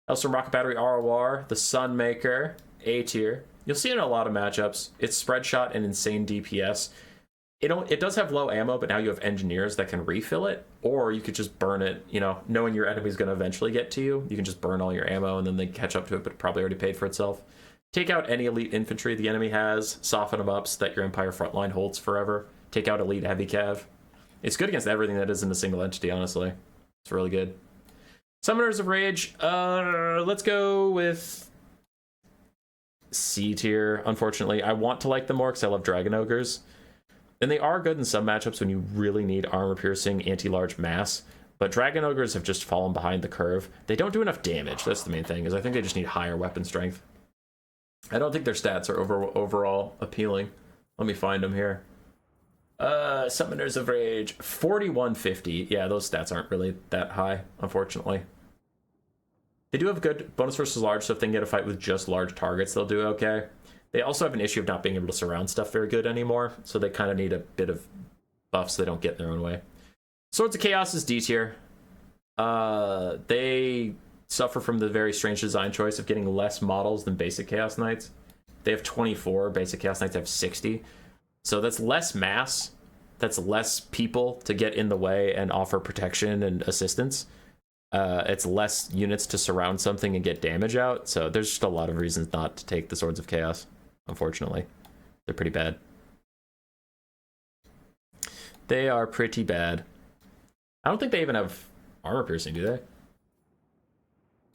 Elstrom Rocket Battery ROR, the Sunmaker, A tier. You'll see it in a lot of matchups. It's spread shot and insane DPS. It does have low ammo, but now you have engineers that can refill it, or you could just burn it, you know, knowing your enemy's going to eventually get to you. You can just burn all your ammo and then they catch up to it, but it probably already paid for itself. Take out any elite infantry the enemy has, soften them up so that your Empire frontline holds forever. Take out elite heavy cav. It's good against everything that isn't a single entity, honestly. It's really good. Summoners of Rage, let's go with C tier, unfortunately. I want to like them more because I love Dragon Ogres. And they are good in some matchups when you really need armor-piercing, anti-large mass. But Dragon Ogres have just fallen behind the curve. They don't do enough damage. That's the main thing, is I think they just need higher weapon strength. I don't think their stats are overall appealing. Let me find them here. Summoners of Rage, 4150. Yeah, those stats aren't really that high, unfortunately. They do have good bonus versus large, so if they can get a fight with just large targets, they'll do okay. They also have an issue of not being able to surround stuff very good anymore, so they kind of need a bit of buff so they don't get in their own way. Swords of Chaos is D tier. They suffer from the very strange design choice of getting less models than basic Chaos Knights. They have 24, basic Chaos Knights have 60. So that's less mass, that's less people to get in the way and offer protection and assistance. It's less units to surround something and get damage out, so there's just a lot of reasons not to take the Swords of Chaos, unfortunately. They're pretty bad. They are pretty bad. I don't think they even have armor piercing, do they?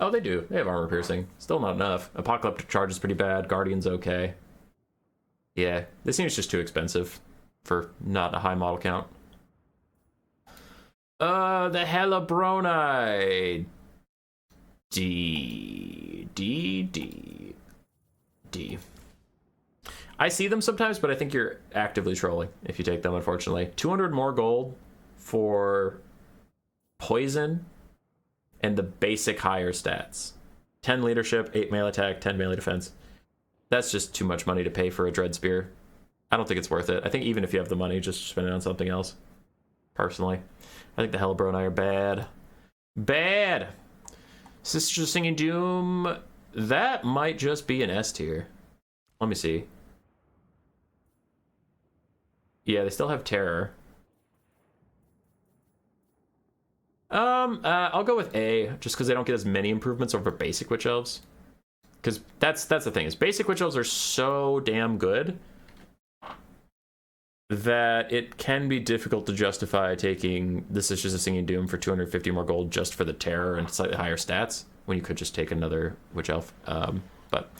Oh, they do. They have armor piercing. Still not enough. Apocalyptic Charge is pretty bad. Guardian's okay. Yeah, this seems just too expensive for not a high model count. The Hellbroni. D. I see them sometimes, but I think you're actively trolling if you take them, unfortunately. 200 more gold for poison and the basic higher stats. 10 leadership, 8 melee attack, 10 melee defense. That's just too much money to pay for a Dread Spear. I don't think it's worth it. I think even if you have the money, just spend it on something else. Personally. I think the Hellbroni are bad. Bad! Sisters of Singing Doom That might just be an S tier. Let me see. Yeah, they still have terror. I'll go with A, just because they don't get as many improvements over basic witch elves. Because that's the thing, is basic witch elves are so damn good that it can be difficult to justify taking this is just a Singing Doom for 250 more gold just for the terror and slightly higher stats, when you could just take another witch elf. But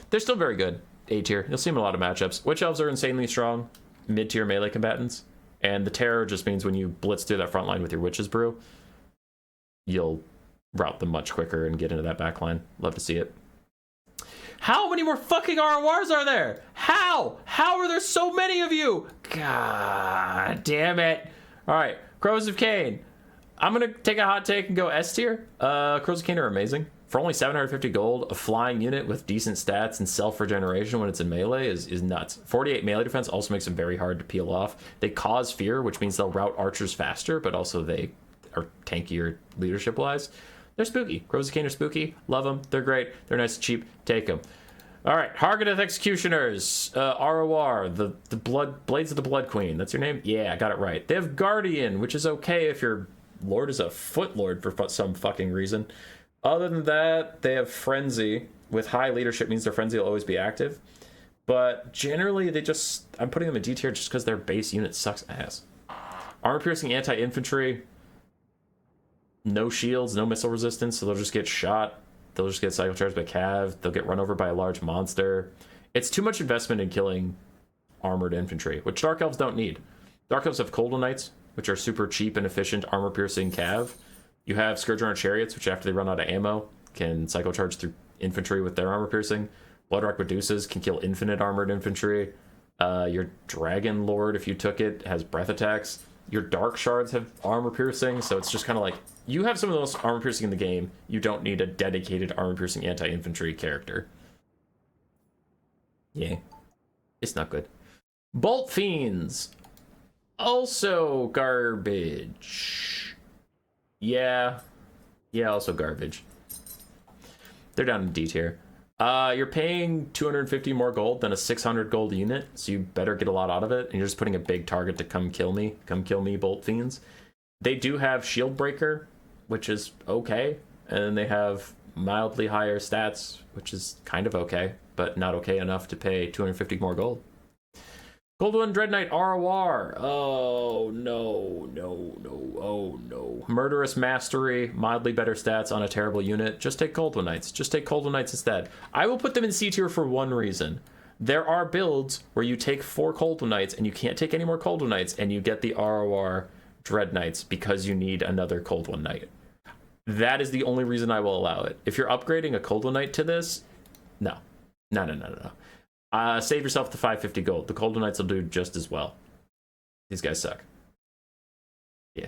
they're still very good. A tier. You'll see them in a lot of matchups. Witch elves are insanely strong, mid-tier melee combatants, and the terror just means when you blitz through that front line with your witch's brew, you'll route them much quicker and get into that back line. Love to see it. How many more fucking RORs are there? How are there so many of you? God damn it. All right, Crows of Cain. I'm gonna take a hot take and go S tier. Crows of Cain are amazing. For only 750 gold, a flying unit with decent stats and self-regeneration when it's in melee is nuts. 48 melee defense also makes them very hard to peel off. They cause fear, which means they'll route archers faster, but also they are tankier leadership-wise. They're spooky. Crows of Cain are spooky. Love them. They're great. They're nice and cheap. Take them. All right, Hargadeth Executioners, ROR, the Blades of the Blood Queen. That's your name? Yeah, I got it right. They have Guardian, which is okay if your lord is a foot lord for some fucking reason. Other than that, they have Frenzy. With high leadership means their Frenzy will always be active. But generally, I'm putting them in D tier just because their base unit sucks ass. Armor-piercing anti-infantry. No shields, no missile resistance, so they'll just get shot. They'll just get cycle charged by Cav. They'll get run over by a large monster. It's too much investment in killing armored infantry, which Dark Elves don't need. Dark Elves have Coldwell Knights, which are super cheap and efficient armor-piercing Cav. You have Scourgerunner Chariots, which after they run out of ammo, can cycle charge through infantry with their armor-piercing. Bloodrock Medusas can kill infinite armored infantry. Your Dragon Lord, if you took it, has breath attacks. Your Dark Shards have armor-piercing, so it's just kind of like, you have some of the most armor-piercing in the game. You don't need a dedicated armor-piercing anti-infantry character. Yeah. It's not good. Bolt Fiends. Also garbage. Yeah, also garbage. They're down in D tier. You're paying 250 more gold than a 600 gold unit, so you better get a lot out of it, and you're just putting a big target to come kill me, Bolt Fiends. They do have Shield Breaker, which is okay, and they have mildly higher stats, which is kind of okay, but not okay enough to pay 250 more gold. Gold One Dread Knight ROR. Oh no. Oh no. Murderous Mastery, mildly better stats on a terrible unit. Just take Cold One Knights. Just take Cold One Knights instead. I will put them in C tier for one reason. There are builds where you take 4 Cold One Knights and you can't take any more Cold One Knights and you get the ROR Dread Knights because you need another Cold One Knight. That is the only reason I will allow it. If you're upgrading a Cold One Knight to this, no. Save yourself the 550 gold. The Cold One Knights will do just as well. These guys suck. Yeah.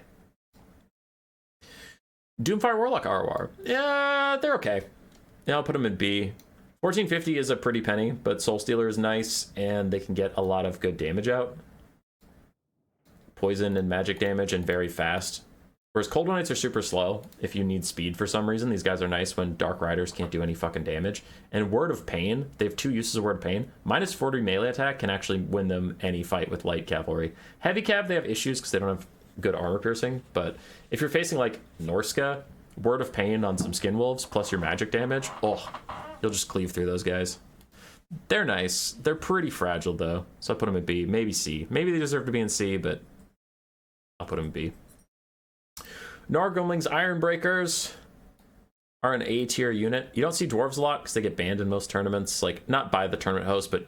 Doomfire Warlock ROR. Yeah, they're okay. Yeah, I'll put them in B. 1450 is a pretty penny, but Soul Stealer is nice, and they can get a lot of good damage out. Poison and magic damage, and very fast. Whereas Cold One Knights are super slow if you need speed for some reason. These guys are nice when Dark Riders can't do any fucking damage. And Word of Pain, they have 2 uses of Word of Pain. Minus 40 melee attack can actually win them any fight with light cavalry. Heavy cav, they have issues because they don't have good armor piercing. But if you're facing like Norsca, Word of Pain on some Skin Wolves plus your magic damage, oh, you'll just cleave through those guys. They're nice. They're pretty fragile though. So I put them in B, maybe C. Maybe they deserve to be in C, but I'll put them in B. Nargumling's Ironbreakers are an A tier unit. You don't see dwarves a lot because they get banned in most tournaments. Like, not by the tournament host, but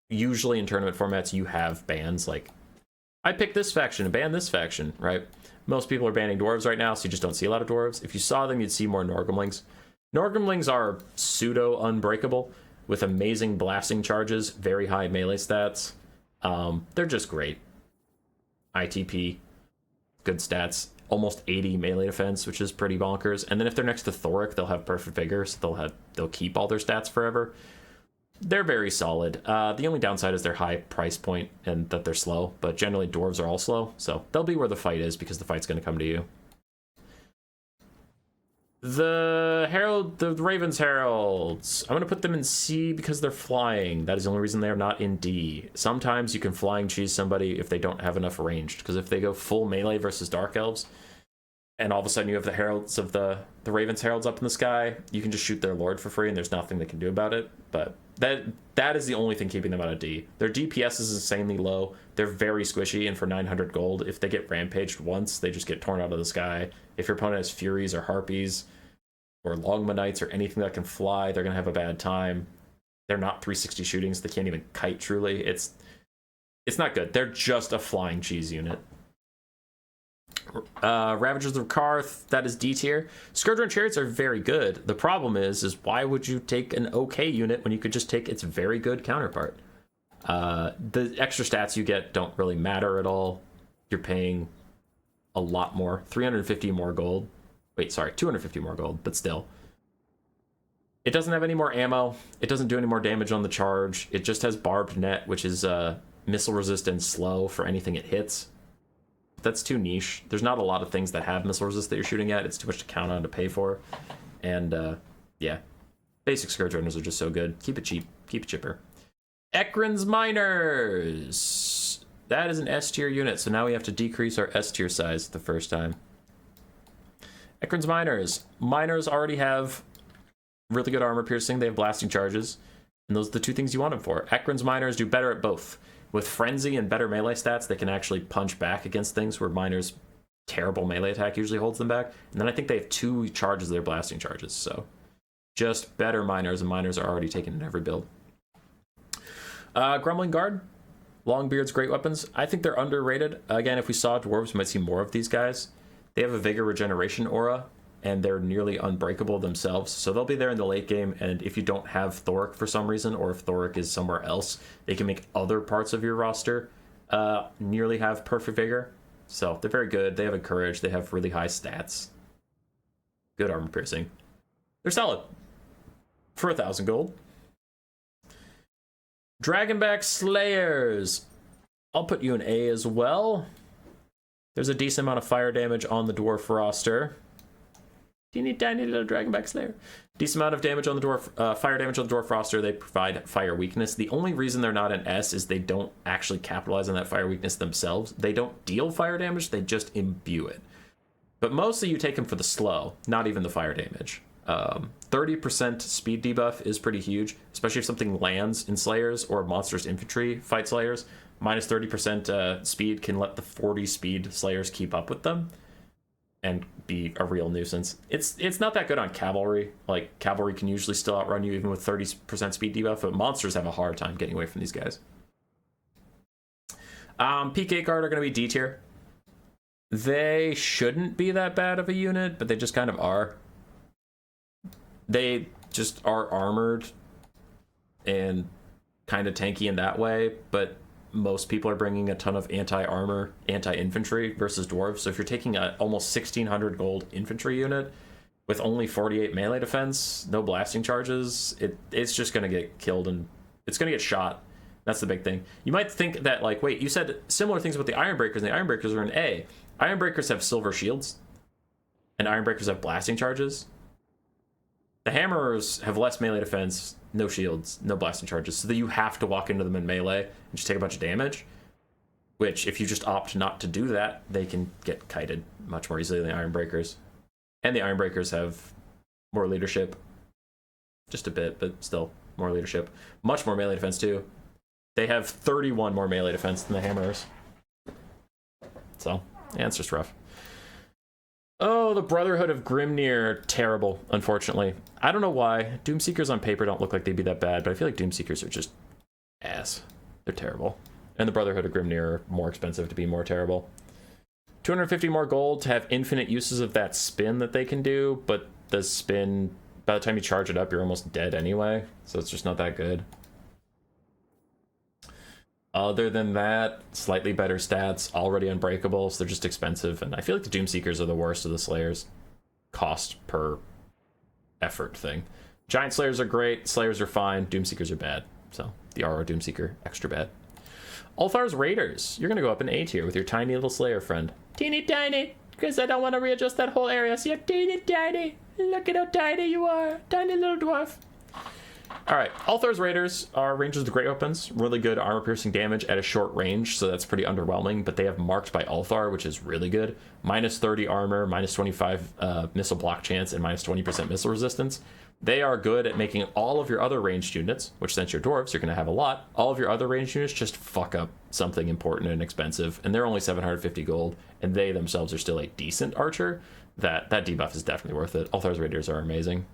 usually in tournament formats you have bans. Like, I pick this faction and ban this faction, right? Most people are banning dwarves right now, so you just don't see a lot of dwarves. If you saw them, you'd see more Nargumlings. Nargumlings are pseudo unbreakable with amazing blasting charges, very high melee stats. They're just great. ITP, good stats. Almost 80 melee defense, which is pretty bonkers. And then if they're next to Thoric, they'll have perfect vigor, so they'll keep all their stats forever. They're very solid. The only downside is their high price point and that they're slow, but generally dwarves are all slow, so they'll be where the fight is because the fight's going to come to you. The Ravens Heralds. I'm going to put them in C because they're flying. That is the only reason they're not in D. Sometimes you can flying cheese somebody if they don't have enough ranged, because if they go full melee versus Dark Elves, and all of a sudden you have the Heralds of the Ravens Heralds up in the sky, you can just shoot their Lord for free, and there's nothing they can do about it. But that is the only thing keeping them out of D. Their DPS is insanely low. They're very squishy, and for 900 gold, if they get rampaged once, they just get torn out of the sky. If your opponent has Furies or Harpies or Longmanites or anything that can fly, they're going to have a bad time. They're not 360 shootings. They can't even kite truly. It's not good. They're just a flying cheese unit. Ravagers of Karth, that is D tier. Scourger and Chariots are very good. The problem is why would you take an okay unit when you could just take its very good counterpart? The extra stats you get don't really matter at all. You're paying a lot more. 350 more gold. Wait, sorry, 250 more gold, but still. It doesn't have any more ammo. It doesn't do any more damage on the charge. It just has Barbed Net, which is missile resist and slow for anything it hits. That's too niche. There's not a lot of things that have missile resist that you're shooting at. It's too much to count on to pay for. And yeah, basic Scourge Runners are just so good. Keep it cheap. Keep it chipper. Ekron's Miners. That is an S tier unit, so now we have to decrease our S tier size the first time. Ekron's Miners. Miners already have really good armor piercing. They have blasting charges. And those are the two things you want them for. Ekron's Miners do better at both. With Frenzy and better melee stats, they can actually punch back against things where Miners' terrible melee attack usually holds them back. And then I think they have 2 charges of their blasting charges. So just better Miners, and Miners are already taken in every build. Grumbling Guard. Longbeard's great weapons. I think they're underrated. Again, if we saw dwarves, we might see more of these guys. They have a Vigor Regeneration aura, and they're nearly unbreakable themselves. So they'll be there in the late game, and if you don't have Thoric for some reason, or if Thoric is somewhere else, they can make other parts of your roster nearly have perfect Vigor. So they're very good. They have Encourage. They have really high stats. Good armor piercing. They're solid. For 1,000 gold. Dragonback Slayers. I'll put you in A as well. There's a decent amount of fire damage on the dwarf roster. Teeny tiny little Dragonback Slayer. Decent amount of damage on the dwarf, fire damage on the dwarf roster. They provide fire weakness. The only reason they're not an S is they don't actually capitalize on that fire weakness themselves. They don't deal fire damage, they just imbue it. But mostly you take them for the slow, not even the fire damage. 30% speed debuff is pretty huge, especially if something lands in Slayers or Monstrous infantry fight Slayers. Minus 30% speed can let the 40 speed Slayers keep up with them and be a real nuisance. It's not that good on cavalry. Like, cavalry can usually still outrun you even with 30% speed debuff, but monsters have a hard time getting away from these guys. PK Guard are going to be D tier. They shouldn't be that bad of a unit, but they just kind of are. They just are armored and kind of tanky in that way, but most people are bringing a ton of anti-armor, anti-infantry versus dwarves. So if you're taking a almost 1,600 gold infantry unit with only 48 melee defense, no blasting charges, it's just going to get killed and it's going to get shot. That's the big thing. You might think that, like, wait, you said similar things about the Ironbreakers, and the Ironbreakers are an A. Ironbreakers have silver shields, and Ironbreakers have blasting charges. The Hammerers have less melee defense, no shields, no blasting charges, so that you have to walk into them in melee and just take a bunch of damage, which if you just opt not to do that, they can get kited much more easily than the Ironbreakers. And the Ironbreakers have more leadership, just a bit, but still more leadership. Much more melee defense too. They have 31 more melee defense than the Hammerers. So, yeah, it's just rough. Oh, the Brotherhood of Grimnir, terrible, unfortunately. I don't know why. Doomseekers on paper don't look like they'd be that bad, but I feel like Doomseekers are just ass. They're terrible. And the Brotherhood of Grimnir are more expensive to be more terrible. 250 more gold to have infinite uses of that spin that they can do, but the spin, by the time you charge it up, you're almost dead anyway, so it's just not that good. Other than that, slightly better stats, already unbreakable, so they're just expensive. And I feel like the Doomseekers are the worst of the Slayers. Cost per effort thing. Giant Slayers are great, Slayers are fine, Doomseekers are bad. So, the RO Doomseeker, extra bad. Ulthar's Raiders, you're gonna go up in A tier with your tiny little Slayer friend. Teeny tiny, because I don't want to readjust that whole area, so you're teeny tiny. Look at how tiny you are. Tiny little dwarf. Alright, Ulthar's Raiders are rangers with great weapons. Really good armor-piercing damage at a short range, so that's pretty underwhelming. But they have Marked by Ulthar, which is really good. Minus 30 armor, minus 25 missile block chance, and minus 20% missile resistance. They are good at making all of your other ranged units, which since you're dwarves, you're going to have a lot. All of your other ranged units just fuck up something important and expensive, and they're only 750 gold, and they themselves are still a decent archer. That debuff is definitely worth it. Ulthar's Raiders are amazing.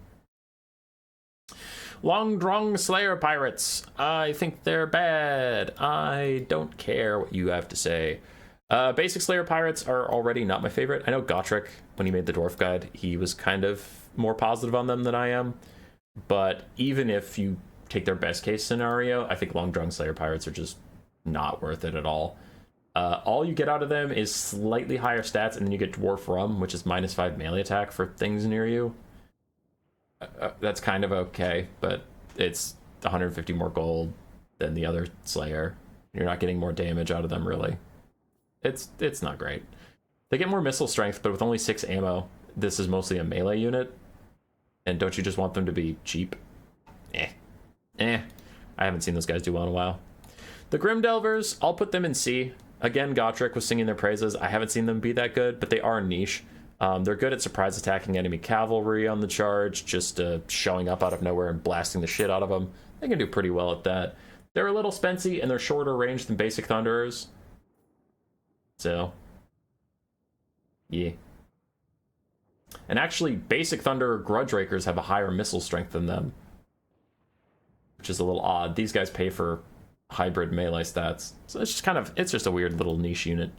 Long Drong Slayer Pirates. I think they're bad. I don't care what you have to say. Basic Slayer Pirates are already not my favorite. I know Gotrek, when he made the Dwarf Guide, he was kind of more positive on them than I am. But even if you take their best case scenario, I think Long Drong Slayer Pirates are just not worth it at all. All you get out of them is slightly higher stats, and then you get Dwarf Rum, which is minus 5 melee attack for things near you. That's kind of okay, but it's 150 more gold than the other Slayer. You're not getting more damage out of them, really. It's not great. They get more missile strength, but with only 6 ammo, this is mostly a melee unit. And don't you just want them to be cheap? I haven't seen those guys do well in a while. The Grim Delvers, I'll put them in C. Again, Gotrek was singing their praises. I haven't seen them be that good, but they are niche. They're good at surprise attacking enemy cavalry on the charge, just showing up out of nowhere and blasting the shit out of them. They can do pretty well at that. They're a little spency, and they're shorter range than basic Thunderers. So, yeah. And actually, basic Thunder Grudge Rakers have a higher missile strength than them, which is a little odd. These guys pay for hybrid melee stats, so it's just a weird little niche unit.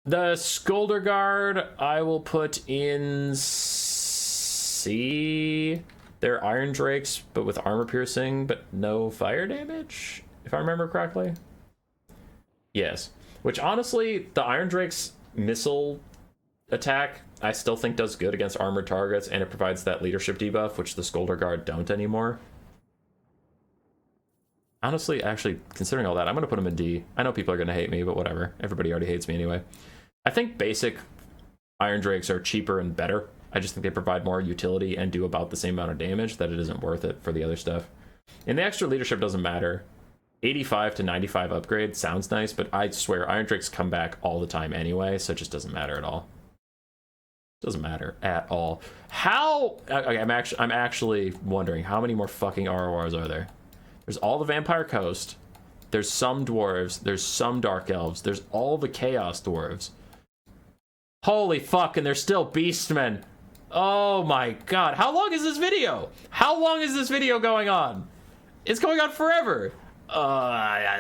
The Skolder Guard, I will put in C. They're Iron Drakes, but with armor piercing, but no fire damage, if I remember correctly. Yes. Which, honestly, the Iron Drake's missile attack, I still think does good against armored targets, and it provides that leadership debuff, which the Skolder Guard don't anymore. Honestly, actually, considering all that, I'm going to put them in D. I know people are going to hate me, but whatever. Everybody already hates me anyway. I think basic Iron Drakes are cheaper and better. I just think they provide more utility and do about the same amount of damage, that it isn't worth it for the other stuff. And the extra leadership doesn't matter. 85 to 95 upgrade sounds nice, but I swear Iron Drakes come back all the time anyway, so it just doesn't matter at all. Doesn't matter at all. How... Okay, I'm actually wondering, how many more fucking RORs are there? There's all the Vampire Coast. There's some dwarves. There's some Dark Elves. There's all the Chaos Dwarves. Holy fuck, and they're still beastmen. Oh my god. How long is this video? How long is this video going on? It's going on forever. I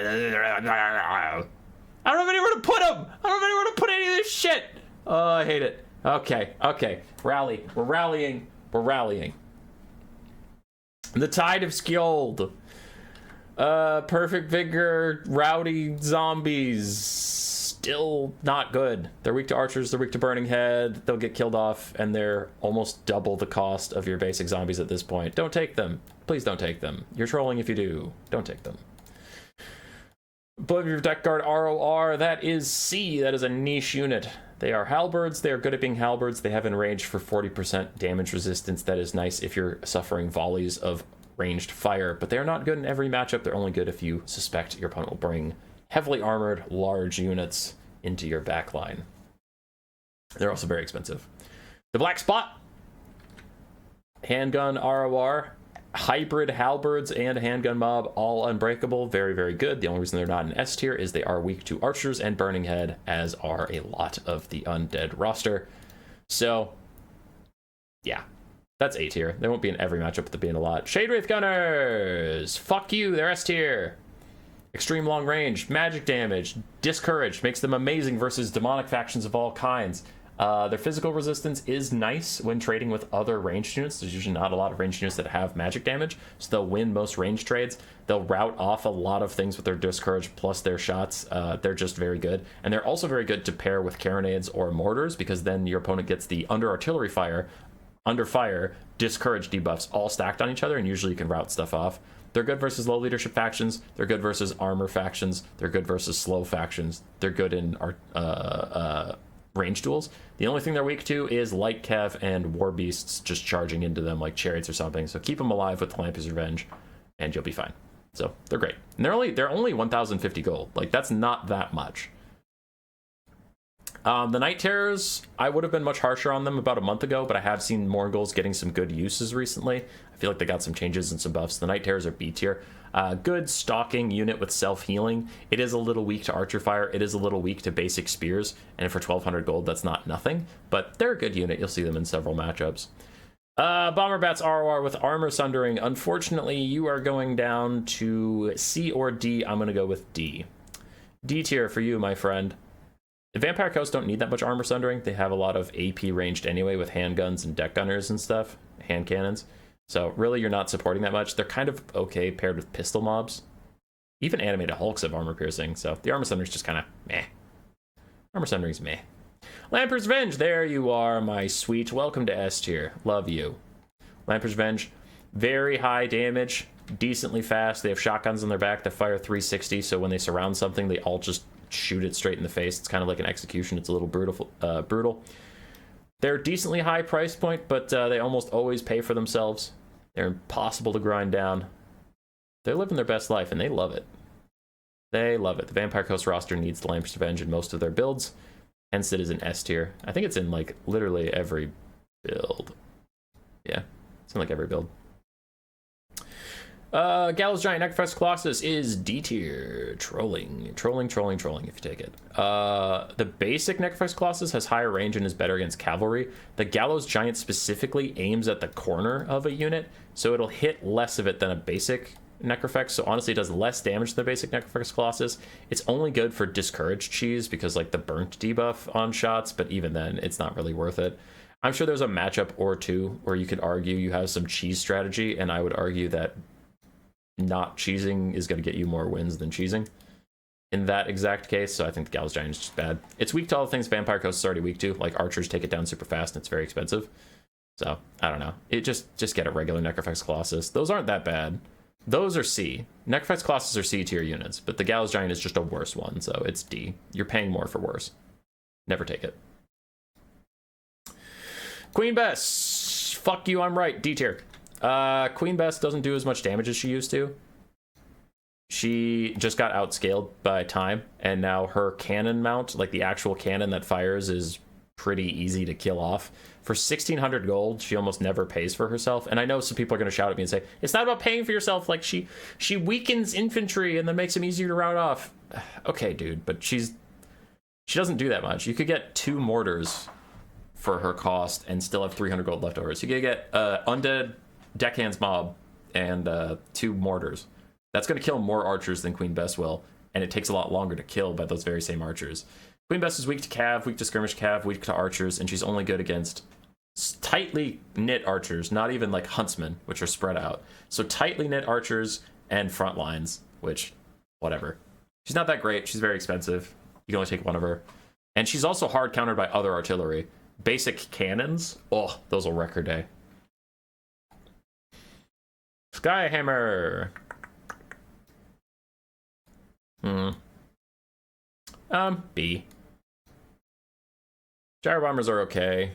don't have anywhere to put them. I don't have anywhere to put any of this shit. Oh, I hate it. Okay. Rally. We're rallying. The Tide of Skjold. Perfect Vigor, rowdy zombies. Still not good. They're weak to archers, they're weak to Burning Head, they'll get killed off, and they're almost double the cost of your basic zombies at this point. Don't take them. Please don't take them. You're trolling if you do. Don't take them. Blood of your Deck Guard ROR, that is C. That is a niche unit. They are halberds. They are good at being halberds. They have enraged for 40% damage resistance. That is nice if you're suffering volleys of ranged fire, but they're not good in every matchup. They're only good if you suspect your opponent will bring heavily armored, large units into your backline. They're also very expensive. The Black Spot. Handgun ROR. Hybrid halberds and handgun mob, all unbreakable. Very, very good. The only reason they're not in S tier is they are weak to archers and Burning Head, as are a lot of the undead roster. So, yeah. That's A tier. They won't be in every matchup, but they'll be in a lot. Shade Wraith Gunners! Fuck you, they're S tier. Extreme long range, magic damage, discouraged, makes them amazing versus demonic factions of all kinds. Their physical resistance is nice when trading with other ranged units. There's usually not a lot of ranged units that have magic damage, so they'll win most ranged trades. They'll rout off a lot of things with their discourage plus their shots. They're just very good. And they're also very good to pair with carronades or mortars, because then your opponent gets the under artillery fire, under fire, discourage debuffs all stacked on each other, and usually you can rout stuff off. They're good versus low leadership factions. They're good versus armor factions. They're good versus slow factions. They're good in range duels. The only thing they're weak to is light cav and war beasts just charging into them like chariots or something. So keep them alive with Tlampy's Revenge, and you'll be fine. So they're great. And they're only 1,050 gold. Like, that's not that much. The Night Terrors, I would have been much harsher on them about a month ago, but I have seen Morgul's getting some good uses recently. I feel like they got some changes and some buffs. The Night Terrors are B tier. Good stalking unit with self-healing. It is a little weak to archer fire. It is a little weak to basic spears. And for 1,200 gold, that's not nothing. But they're a good unit. You'll see them in several matchups. Bomber Bats ROR with Armor Sundering. Unfortunately, you are going down to C or D. I'm going to go with D. D tier for you, my friend. The Vampire Coast don't need that much Armor Sundering. They have a lot of AP ranged anyway with handguns and deck gunners and stuff. Hand cannons. So really, you're not supporting that much. They're kind of okay paired with pistol mobs. Even animated hulks have armor piercing, so the Armor Sundering's just kind of meh. Armor Sundering's meh. Lampert's Revenge, there you are, my sweet. Welcome to S tier. Love you. Lampert's Revenge, very high damage, decently fast. They have shotguns on their back that fire 360, so when they surround something, they all just shoot it straight in the face. It's kind of like an execution. It's a little brutal. They're decently high price point, but they almost always pay for themselves. They're impossible to grind down. They're living their best life, and they love it. They love it. The Vampire Coast roster needs the Lampert's Revenge in most of their builds, hence it is an S tier. I think it's in, like, literally every build. Yeah, it's in, like, every build. Gallows Giant Necrophest Colossus is D tier. Trolling if you take it. The basic Necrophest Colossus has higher range and is better against cavalry. The Gallows Giant specifically aims at the corner of a unit, so it'll hit less of it than a basic Necrophest. So honestly, it does less damage than the basic Necrophest Colossus. It's only good for discouraged cheese because, like, the burnt debuff on shots, but even then, it's not really worth it. I'm sure there's a matchup or two where you could argue you have some cheese strategy, and I would argue that not cheesing is going to get you more wins than cheesing in that exact case. So I think the Gallows Giant is just bad. It's weak to all the things Vampire Coast is already weak to, like archers take it down super fast and it's very expensive. So I don't know, it just get a regular Necrophest Colossus. Those aren't that bad. Those are C. Necrophest Colossus are C tier units, but the Gallows Giant is just a worse one, so it's D. You're paying more for worse. Never take it. Queen Bess, fuck you, I'm right. D tier. Queen Bess doesn't do as much damage as she used to. She just got outscaled by time, and now her cannon mount, like the actual cannon that fires, is pretty easy to kill off. For 1,600 gold, she almost never pays for herself. And I know some people are going to shout at me and say, it's not about paying for yourself, like she weakens infantry and then makes them easier to rout off. Okay, dude, but she doesn't do that much. You could get 2 mortars for her cost and still have 300 gold left over. So you could get undead deckhands mob and 2 mortars. That's going to kill more archers than Queen Bess will, and it takes a lot longer to kill by those very same archers. Queen Bess is weak to cav, weak to skirmish cav, weak to archers, and she's only good against tightly knit archers, not even like huntsmen, which are spread out. So tightly knit archers and front lines, which, whatever. She's not that great. She's very expensive. You can only take 1 of her. And she's also hard countered by other artillery. Basic cannons, oh, those will wreck her day. Skyhammer. B. Gyro bombers are okay.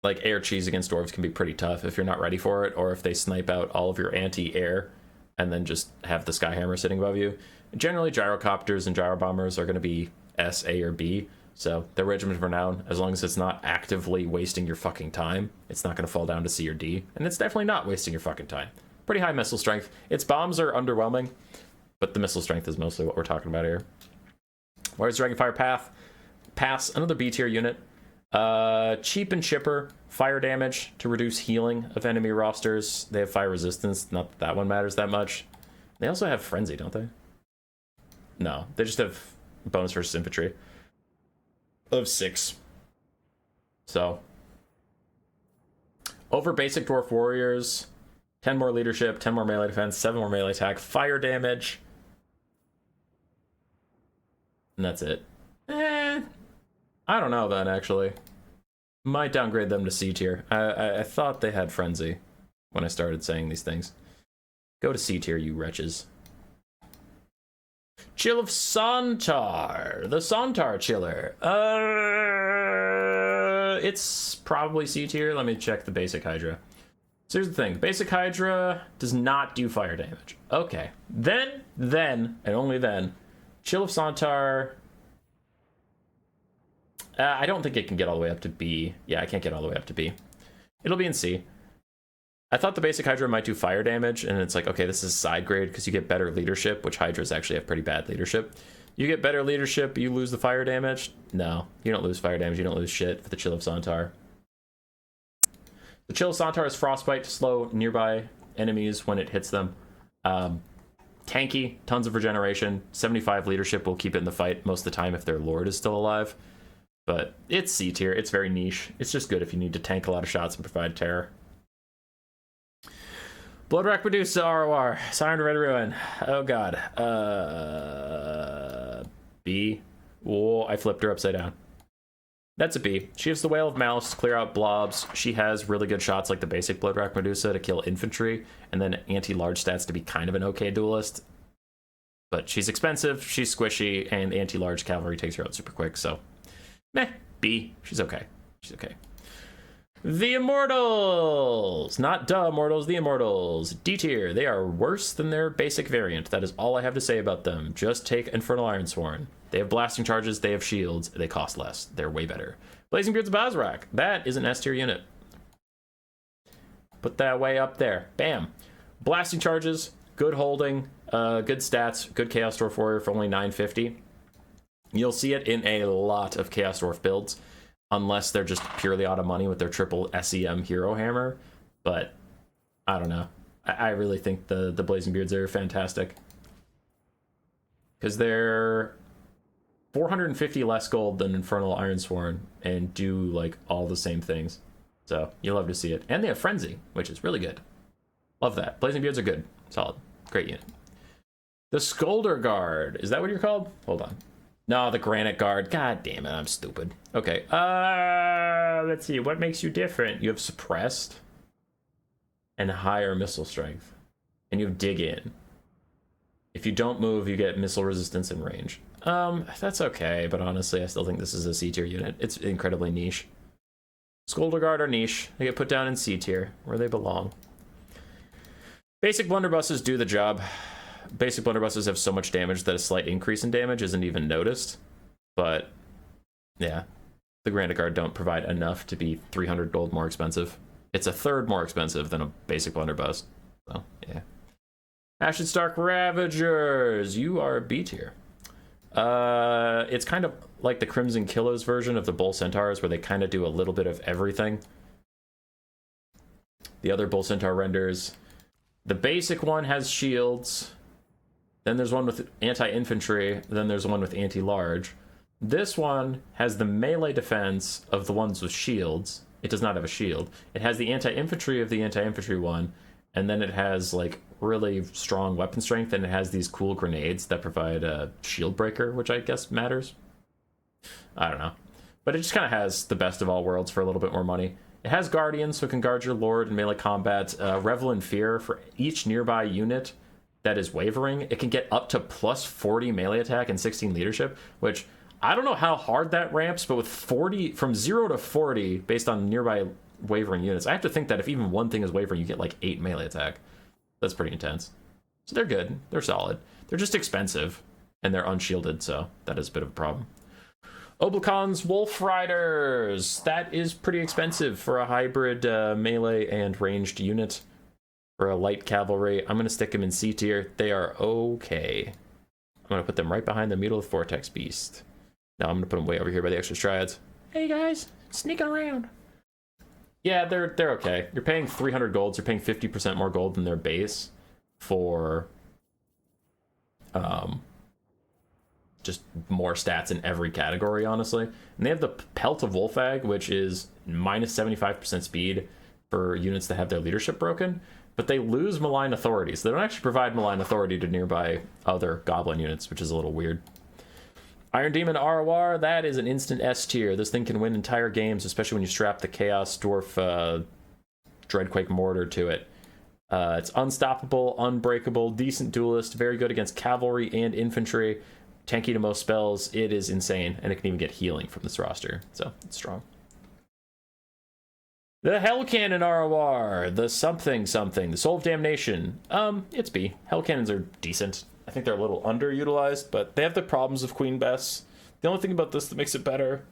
Like, air cheese against dwarves can be pretty tough if you're not ready for it, or if they snipe out all of your anti-air and then just have the Skyhammer sitting above you. Generally, gyrocopters and gyro bombers are going to be S, A, or B. So the Regiment of Renown, as long as it's not actively wasting your fucking time, it's not going to fall down to C or D. And it's definitely not wasting your fucking time. Pretty high missile strength. Its bombs are underwhelming, but the missile strength is mostly what we're talking about here. Warriors Dragonfire Pass, another B tier unit. Cheap and chipper, fire damage to reduce healing of enemy rosters. They have fire resistance, not that that one matters that much. They also have frenzy, don't they? No, they just have bonus versus infantry of 6. So over basic dwarf warriors, 10 more leadership, 10 more melee defense, 7 more melee attack, fire damage, and that's it. I don't know then, actually. Might downgrade them to C tier. I thought they had frenzy when I started saying these things. Go to C tier, you wretches. Chill of Sontar. The Sontar Chiller. It's probably C tier. Let me check the basic Hydra. So here's the thing. Basic Hydra does not do fire damage. Okay. Then, and only then, Chill of Sontar... I don't think it can get all the way up to B. Yeah, I can't get all the way up to B. It'll be in C. I thought the basic Hydra might do fire damage, and it's like, okay, this is side grade because you get better leadership, which Hydras actually have pretty bad leadership. You get better leadership, you lose the fire damage? No, you don't lose fire damage, you don't lose shit for the Chill of Sontar. The Chill of Sontar is Frostbite to slow nearby enemies when it hits them. Tanky, tons of regeneration, 75 leadership will keep it in the fight most of the time if their lord is still alive. But it's C tier, it's very niche. It's just good if you need to tank a lot of shots and provide terror. Bloodrack Medusa ROR, Siren Red Ruin. Oh god. B. Whoa, I flipped her upside down. That's a B. She has the Whale of Malice to clear out blobs. She has really good shots like the basic Bloodrack Medusa to kill infantry, and then anti-large stats to be kind of an okay duelist. But she's expensive, she's squishy, and anti-large cavalry takes her out super quick, so... meh. B. She's okay. She's okay. The Immortals! Not duh Immortals, the Immortals. D tier. They are worse than their basic variant. That is all I have to say about them. Just take Infernal Ironsworn. They have blasting charges, they have shields, they cost less. They're way better. Blazing Beards of Bazrak. That is an S tier unit. Put that way up there. Bam. Blasting charges, good holding, good stats, good Chaos Dwarf Warrior for only 950. You'll see it in a lot of Chaos Dwarf builds. Unless they're just purely out of money with their triple SEM Hero Hammer. But, I don't know. I really think the Blazing Beards are fantastic. Because they're 450 less gold than Infernal Ironsworn and do, like, all the same things. So, you'll love to see it. And they have Frenzy, which is really good. Love that. Blazing Beards are good. Solid. Great unit. The Scolder Guard. Is that what you're called? Hold on. No, the Granite Guard. God damn it, I'm stupid. Okay, let's see. What makes you different? You have Suppressed and higher missile strength. And you have Dig In. If you don't move, you get missile resistance and range. That's okay, but honestly, I still think this is a C tier unit. It's incredibly niche. Scolder Guard are niche. They get put down in C tier, where they belong. Basic blunderbusses do the job. Basic blunderbusses have so much damage that a slight increase in damage isn't even noticed. But, yeah. The Granite Guard don't provide enough to be 300 gold more expensive. It's a third more expensive than a basic blunderbuss. So, yeah. Ashen Stark Ravagers! You are a B tier. It's kind of like the Crimson Killers version of the Bull Centaurs, where they kind of do a little bit of everything. The other Bull Centaur renders... The basic one has shields... Then there's one with anti-infantry, then there's one with anti-large. This one has the melee defense of the ones with shields. It does not have a shield. It has the anti-infantry of the anti-infantry one, and then it has, like, really strong weapon strength, and it has these cool grenades that provide a shield breaker, which I guess matters. I don't know. But it just kind of has the best of all worlds for a little bit more money. It has Guardians, so it can guard your lord in melee combat. Revel in Fear for each nearby unit that is wavering. It can get up to plus 40 melee attack and 16 leadership, which I don't know how hard that ramps, but with 40, from 0 to 40, based on nearby wavering units, I have to think that if even one thing is wavering, you get like 8 melee attack. That's pretty intense. So they're good. They're solid. They're just expensive, and they're unshielded, so that is a bit of a problem. Oblicon's Wolf Riders. That is pretty expensive for a hybrid melee and ranged unit. For a light cavalry, I'm going to stick them in C tier. They are okay. I'm going to put them right behind the Mutalith Vortex Beast. Now I'm going to put them way over here by the extra strides. Hey guys, sneaking around. Yeah, they're okay. You're paying 300 golds. You're paying 50% more gold than their base for just more stats in every category, honestly. And they have the Pelt of Wolfag, which is minus 75% speed for units that have their leadership broken. But they lose malign authority, so they don't actually provide malign authority to nearby other goblin units, which is a little weird. Iron Demon ROR, that is an instant S tier. This thing can win entire games, especially when you strap the Chaos Dwarf Dreadquake Mortar to it. It's unstoppable, unbreakable, decent duelist, very good against cavalry and infantry, tanky to most spells. It is insane, and it can even get healing from this roster, so it's strong. The Hell Cannon ROR, the something, the Soul of Damnation. It's B. Hell Cannons are decent. I think they're a little underutilized, but they have the problems of Queen Bess. The only thing about this that makes it better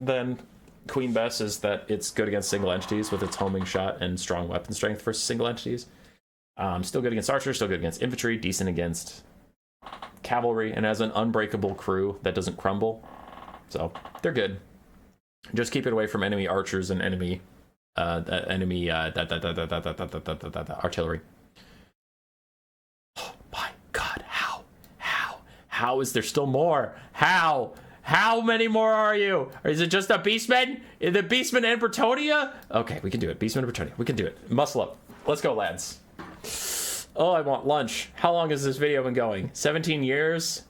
than Queen Bess is that it's good against single entities with its homing shot and strong weapon strength versus single entities. Still good against archers, still good against infantry, decent against cavalry, and has an unbreakable crew that doesn't crumble. So they're good. Just keep it away from enemy archers and enemy artillery. Oh my god, how is there still more? How many more are you? Or is it just a beastmen? Is the beastmen and Bretonia? Okay, we can do it. Beastmen and Bretonia, we can do it. Muscle up. Let's go, lads. Oh, I want lunch. How long has this video been going? 17 years?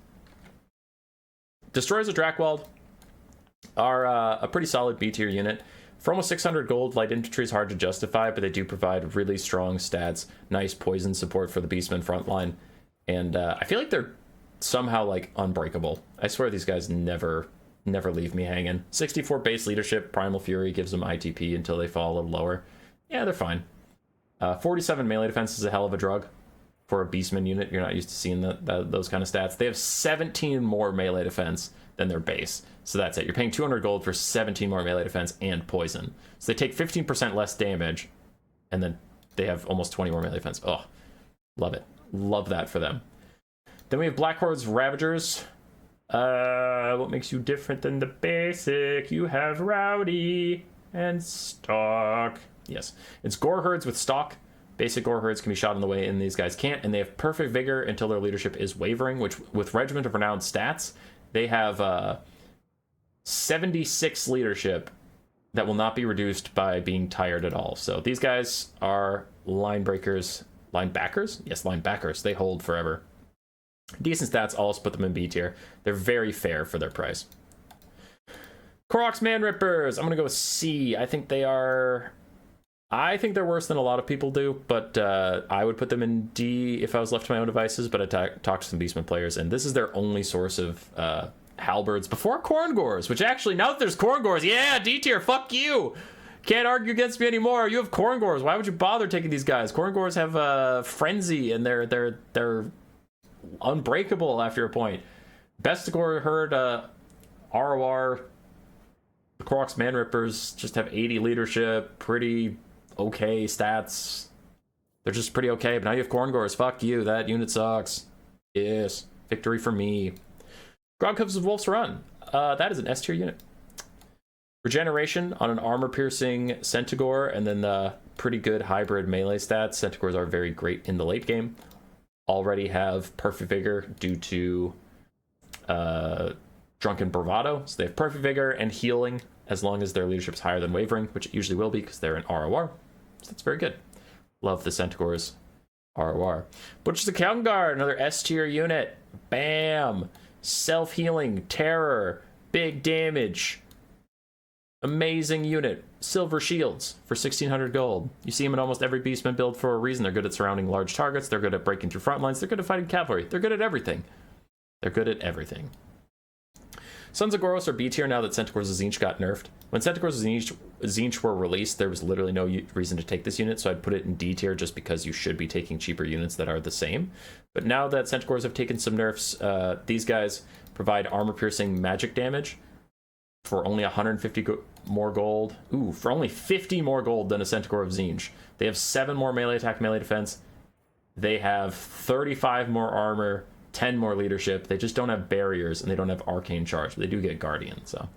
Destroyers of Drakewald are a pretty solid B tier unit. For almost 600 gold, light infantry is hard to justify, but they do provide really strong stats, nice poison support for the beastmen frontline, and I feel like they're somehow like unbreakable. I swear these guys never leave me hanging. 64 base leadership, Primal Fury gives them ITP until they fall a little lower. Yeah, they're fine. 47 melee defense is a hell of a drug for a beastman unit. You're not used to seeing those kind of stats. They have 17 more melee defense than their base. So that's it. You're paying 200 gold for 17 more melee defense and poison. So they take 15% less damage, and then they have almost 20 more melee defense. Oh, love it. Love that for them. Then we have Black Horde's Ravagers. What makes you different than the basic? You have Rowdy and Stalk. Yes. It's Gore Herds with Stalk. Basic Gore Herds can be shot on the way in, these guys can't, and they have perfect vigor until their leadership is wavering, which with Regiment of Renown stats, they have 76 leadership that will not be reduced by being tired at all. So these guys are linebackers. Yes, linebackers. They hold forever. Decent stats. I'll also put them in B tier. They're very fair for their price. Korok's Man Rippers. I'm gonna go with C. I think they're worse than a lot of people do, but I would put them in D if I was left to my own devices, but I talked to some Beastman players, and this is their only source of halberds before Korngors, which actually, now that there's Korngors, yeah, D tier, fuck you! Can't argue against me anymore. You have Korngors. Why would you bother taking these guys? Korngors have Frenzy, and they're unbreakable after a point. Best Gore Herd ROR, the Korok's Man Rippers just have 80 leadership, pretty okay stats. They're just pretty okay, but now you have Korngors. Fuck you, that unit sucks. Yes, victory for me. Grogcuffs of Wolf's Run. That is an S tier unit. Regeneration on an armor-piercing Centaur, and then the pretty good hybrid melee stats. Centaurs are very great in the late game. Already have Perfect Vigor due to Drunken Bravado. So they have Perfect Vigor and Healing as long as their leadership is higher than Wavering, which it usually will be because they're an ROR. So that's very good. Love the Centaurs ROR. Butchers of Kelmgar, another S tier unit. Bam! Self-healing, terror, big damage. Amazing unit. Silver shields for 1600 gold. You see them in almost every Beastman build for a reason. They're good at surrounding large targets. They're good at breaking through front lines. They're good at fighting cavalry. They're good at everything. They're good at everything. Sons of Goros are B tier now that Centaurs of Tzeentch got nerfed. When Centaurs of Tzeentch were released, there was literally no reason to take this unit, so I'd put it in D tier just because you should be taking cheaper units that are the same. But now that Centaurs have taken some nerfs, these guys provide armor-piercing magic damage for only 150 more gold. Ooh, for only 50 more gold than a Centaur of Tzeentch. They have 7 more melee attack, melee defense. They have 35 more armor, 10 more leadership. They just don't have barriers, and they don't have arcane charge. They do get guardian, so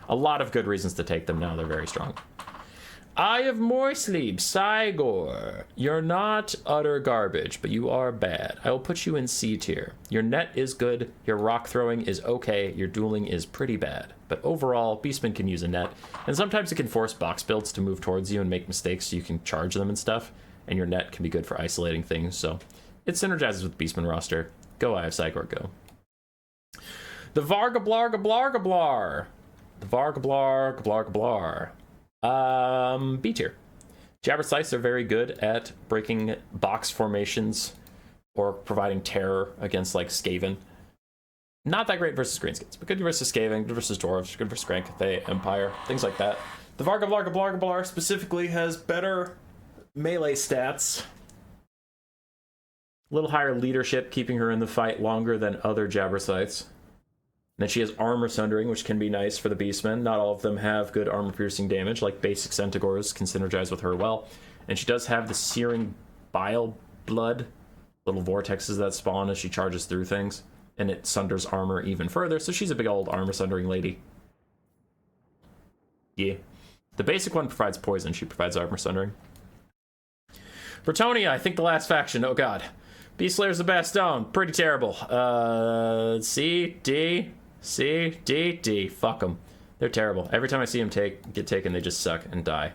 a lot of good reasons to take them now. They're very strong. Eye of Morsleep, Cygor. You're not utter garbage, but you are bad. I will put you in C tier. Your net is good, your rock throwing is okay, your dueling is pretty bad. But overall, Beastmen can use a net, and sometimes it can force box builds to move towards you and make mistakes so you can charge them and stuff, and your net can be good for isolating things, so it synergizes with the Beastman roster. Go Eye of Cygor, go. The Vargablargablargablar. The Vargablargablargablar. B tier. Jabber Slice are very good at breaking box formations or providing terror against like Skaven. Not that great versus Greenskins, but good versus Skaven, good versus Dwarves, good versus Grand Cathay Empire, things like that. The Varga specifically has better melee stats. A little higher leadership, keeping her in the fight longer than other Jabbersites. And then she has armor sundering, which can be nice for the beastmen. Not all of them have good armor piercing damage, like basic Centaurs can synergize with her well. And she does have the searing bile blood, little vortexes that spawn as she charges through things. And it sunders armor even further, so she's a big old armor sundering lady. Yeah. The basic one provides poison, she provides armor sundering. Bretonnia, I think the last faction, oh god. Beastslayers of Bastion, pretty terrible. C, D, fuck them. They're terrible. Every time I see them get taken, they just suck and die.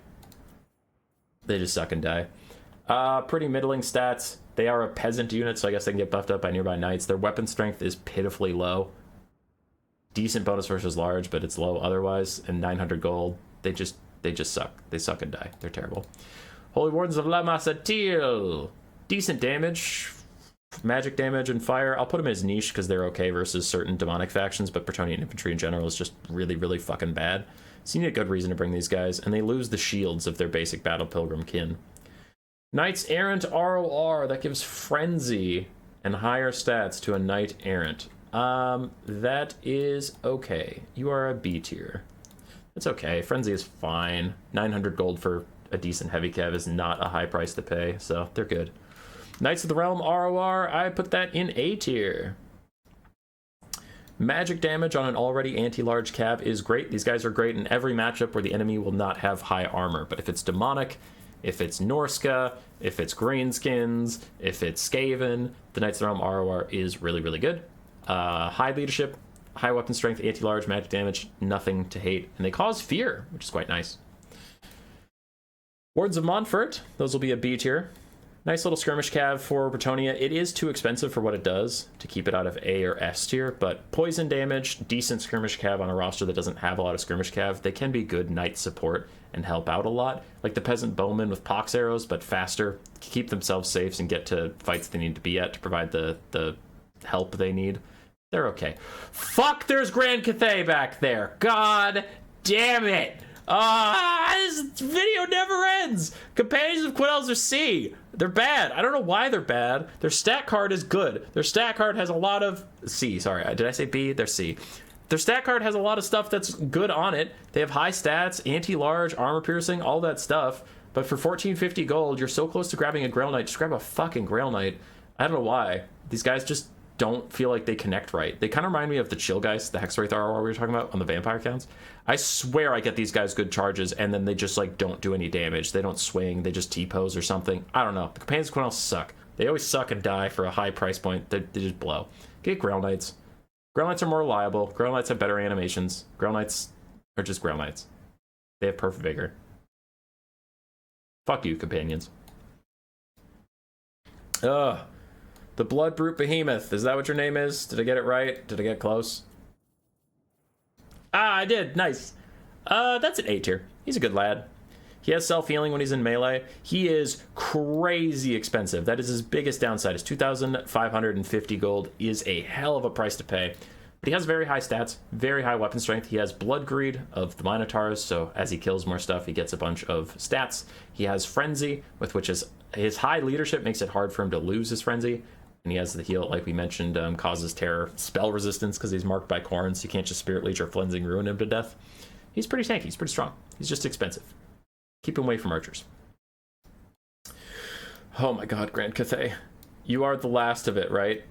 They just suck and die. Pretty middling stats. They are a peasant unit, so I guess they can get buffed up by nearby knights. Their weapon strength is pitifully low. Decent bonus versus large, but it's low otherwise. And 900 gold. They just suck. They suck and die. They're terrible. Holy Wardens of La Massatil. Decent damage. Magic damage and fire. I'll put them as niche because they're okay versus certain demonic factions, but Bretonnian infantry in general is just really, really fucking bad. So you need a good reason to bring these guys, and they lose the shields of their basic battle pilgrim kin. Knights Errant ROR, that gives frenzy and higher stats to a knight errant. That is okay. You are a B tier. That's okay. Frenzy is fine. 900 gold for a decent heavy cav is not a high price to pay, so they're good. Knights of the Realm ROR, I put that in A tier. Magic damage on an already anti-large cav is great. These guys are great in every matchup where the enemy will not have high armor. But if it's Daemonic, if it's Norsca, if it's Greenskins, if it's Skaven, the Knights of the Realm ROR is really, really good. High leadership, high weapon strength, anti-large, magic damage, nothing to hate. And they cause fear, which is quite nice. Wards of Montfort, those will be a B tier. Nice little skirmish cav for Bretonnia. It is too expensive for what it does to keep it out of A or S tier, but poison damage, decent skirmish cav on a roster that doesn't have a lot of skirmish cav, they can be good knight support and help out a lot. Like the peasant bowmen with pox arrows, but faster, keep themselves safe and get to fights they need to be at to provide the help they need. They're okay. Fuck, there's Grand Cathay back there. God damn it. This video never ends. Companions of Quinels are C. They're bad. I don't know why they're bad. Their stat card is good. Their stat card has a lot of C. Sorry, did I say B? They're C. Their stat card has a lot of stuff that's good on it. They have high stats, anti-large, armor piercing, all that stuff. But for 1450 gold, you're so close to grabbing a Grail Knight. Just grab a fucking Grail Knight. I don't know why. These guys just don't feel like they connect right. They kind of remind me of the Chill guys, the Hexwraith ROR we were talking about on the vampire counts. I swear I get these guys good charges and then they just like don't do any damage. They don't swing, they just T-pose or something. I don't know. The Companions of Quinels suck. They always suck and die for a high price point. They just blow. Get Grail Knights. Grail Knights are more reliable. Grail Knights have better animations. Grail Knights are just Grail Knights. They have perfect vigor. Fuck you, Companions. Ugh. The Blood Brute Behemoth. Is that what your name is? Did I get it right? Did I get close? Ah, I did. Nice. That's an A tier. He's a good lad. He has self-healing when he's in melee. He is crazy expensive. That is his biggest downside. His 2,550 gold is a hell of a price to pay. But he has very high stats, very high weapon strength. He has Blood Greed of the Minotaurs, so as he kills more stuff, he gets a bunch of stats. He has Frenzy, with which is his high leadership makes it hard for him to lose his Frenzy. And he has the heal, like we mentioned, causes terror, spell resistance because he's marked by Khorne, so you can't just Spirit Leech or Flensing ruin him to death. He's pretty tanky, he's pretty strong. He's just expensive. Keep him away from archers. Oh my god, Grand Cathay. You are the last of it, right?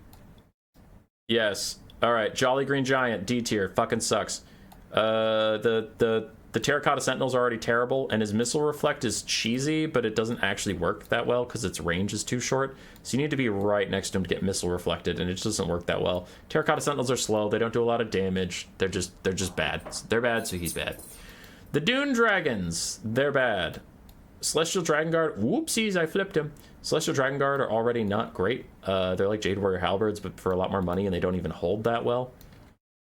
Yes. Alright, Jolly Green Giant, D tier, fucking sucks. The Terracotta Sentinels are already terrible, and his Missile Reflect is cheesy, but it doesn't actually work that well because its range is too short. So you need to be right next to him to get Missile Reflected, and it just doesn't work that well. Terracotta Sentinels are slow, they don't do a lot of damage, they're just bad. They're bad, so he's bad. The Dune Dragons, they're bad. Celestial Dragon Guard, whoopsies, I flipped him. Celestial Dragon Guard are already not great. They're like Jade Warrior Halberds, but for a lot more money, and they don't even hold that well.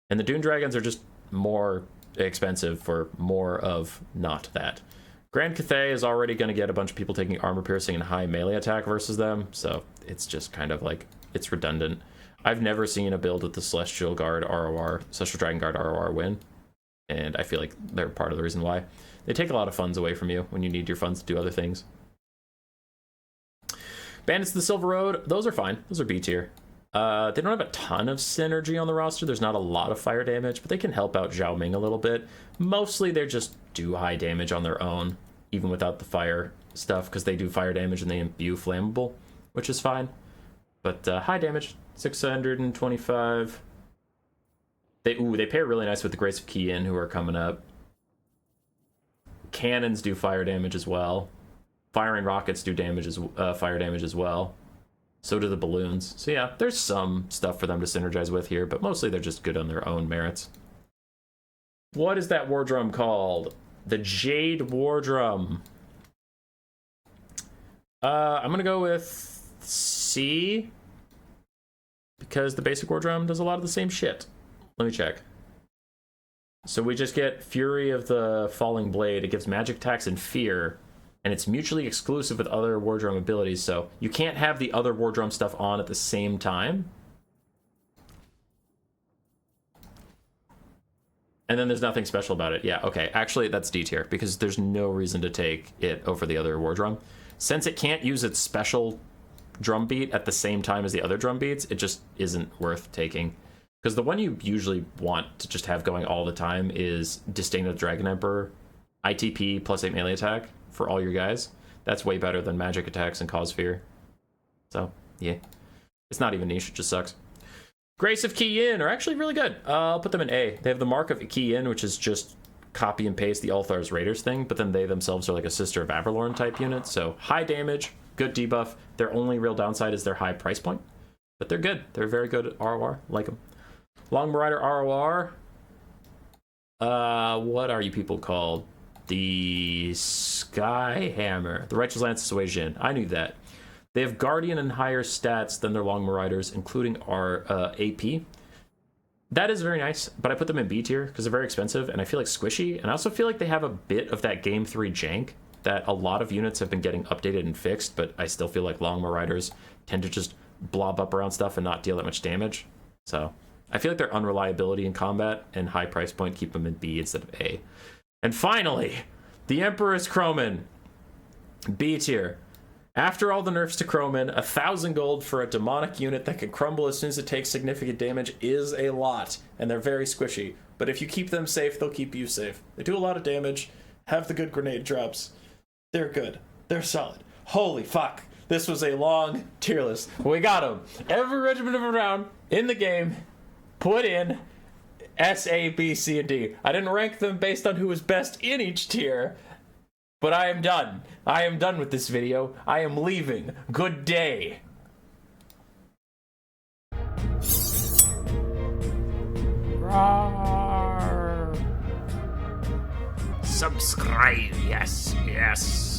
And the Dune Dragons are just more expensive for more of not that. Grand Cathay is already going to get a bunch of people taking armor piercing and high melee attack versus them, so it's just kind of like, it's redundant. I've never seen a build with the Celestial Guard ROR, Celestial Dragon Guard ROR win, and I feel like they're part of the reason why. They take a lot of funds away from you when you need your funds to do other things. Bandits of the Silver Road, those are fine. Those are B tier. They don't have a ton of synergy on the roster. There's not a lot of fire damage, but they can help out Zhao Ming a little bit. Mostly they just do high damage on their own, even without the fire stuff, because they do fire damage and they imbue flammable, which is fine. But high damage, 625. They pair really nice with the Grace of Kiyin, who are coming up. Cannons do fire damage as well. Firing rockets do fire damage as well. So do the balloons. So yeah, there's some stuff for them to synergize with here, but mostly they're just good on their own merits. What is that war drum called? The Jade War Drum. I'm gonna go with C, because the basic war drum does a lot of the same shit. Let me check. So we just get Fury of the Falling Blade. It gives magic attacks and fear, and it's mutually exclusive with other war drum abilities, so you can't have the other war drum stuff on at the same time. And then there's nothing special about it. Yeah, okay. Actually, that's D tier, because there's no reason to take it over the other war drum. Since it can't use its special drum beat at the same time as the other drum beats, it just isn't worth taking. Because the one you usually want to just have going all the time is Disdain of the Dragon Emperor, ITP plus 8 melee attack for all your guys. That's way better than magic attacks and cause fear. So, yeah. It's not even niche, it just sucks. Grace of Kiyin are actually really good. I'll put them in A. They have the Mark of Kiyin, which is just copy and paste the Althar's Raiders thing, but then they themselves are like a Sister of Averlorn type unit, so high damage, good debuff. Their only real downside is their high price point, but they're good. They're very good at ROR. Like them. Long Rider ROR. What are you people called? The Skyhammer. The Righteous Lance of Sui Jin. I knew that. They have Guardian and higher stats than their Long Marauders, including our AP. That is very nice, but I put them in B tier because they're very expensive and I feel like squishy. And I also feel like they have a bit of that Game 3 jank that a lot of units have been getting updated and fixed, but I still feel like Long Marauders tend to just blob up around stuff and not deal that much damage. So I feel like their unreliability in combat and high price point keep them in B instead of A. And finally, the Emperor's Croman. B tier. After all the nerfs to Croman, 1,000 gold for a demonic unit that can crumble as soon as it takes significant damage is a lot, and they're very squishy. But if you keep them safe, they'll keep you safe. They do a lot of damage, have the good grenade drops. They're good. They're solid. Holy fuck. This was a long tier list. We got them. Every regiment of Renown in the game put in S, A, B, C, and D. I didn't rank them based on who was best in each tier, but I am done. I am done with this video. I am leaving. Good day. Roar. Subscribe. Yes, yes.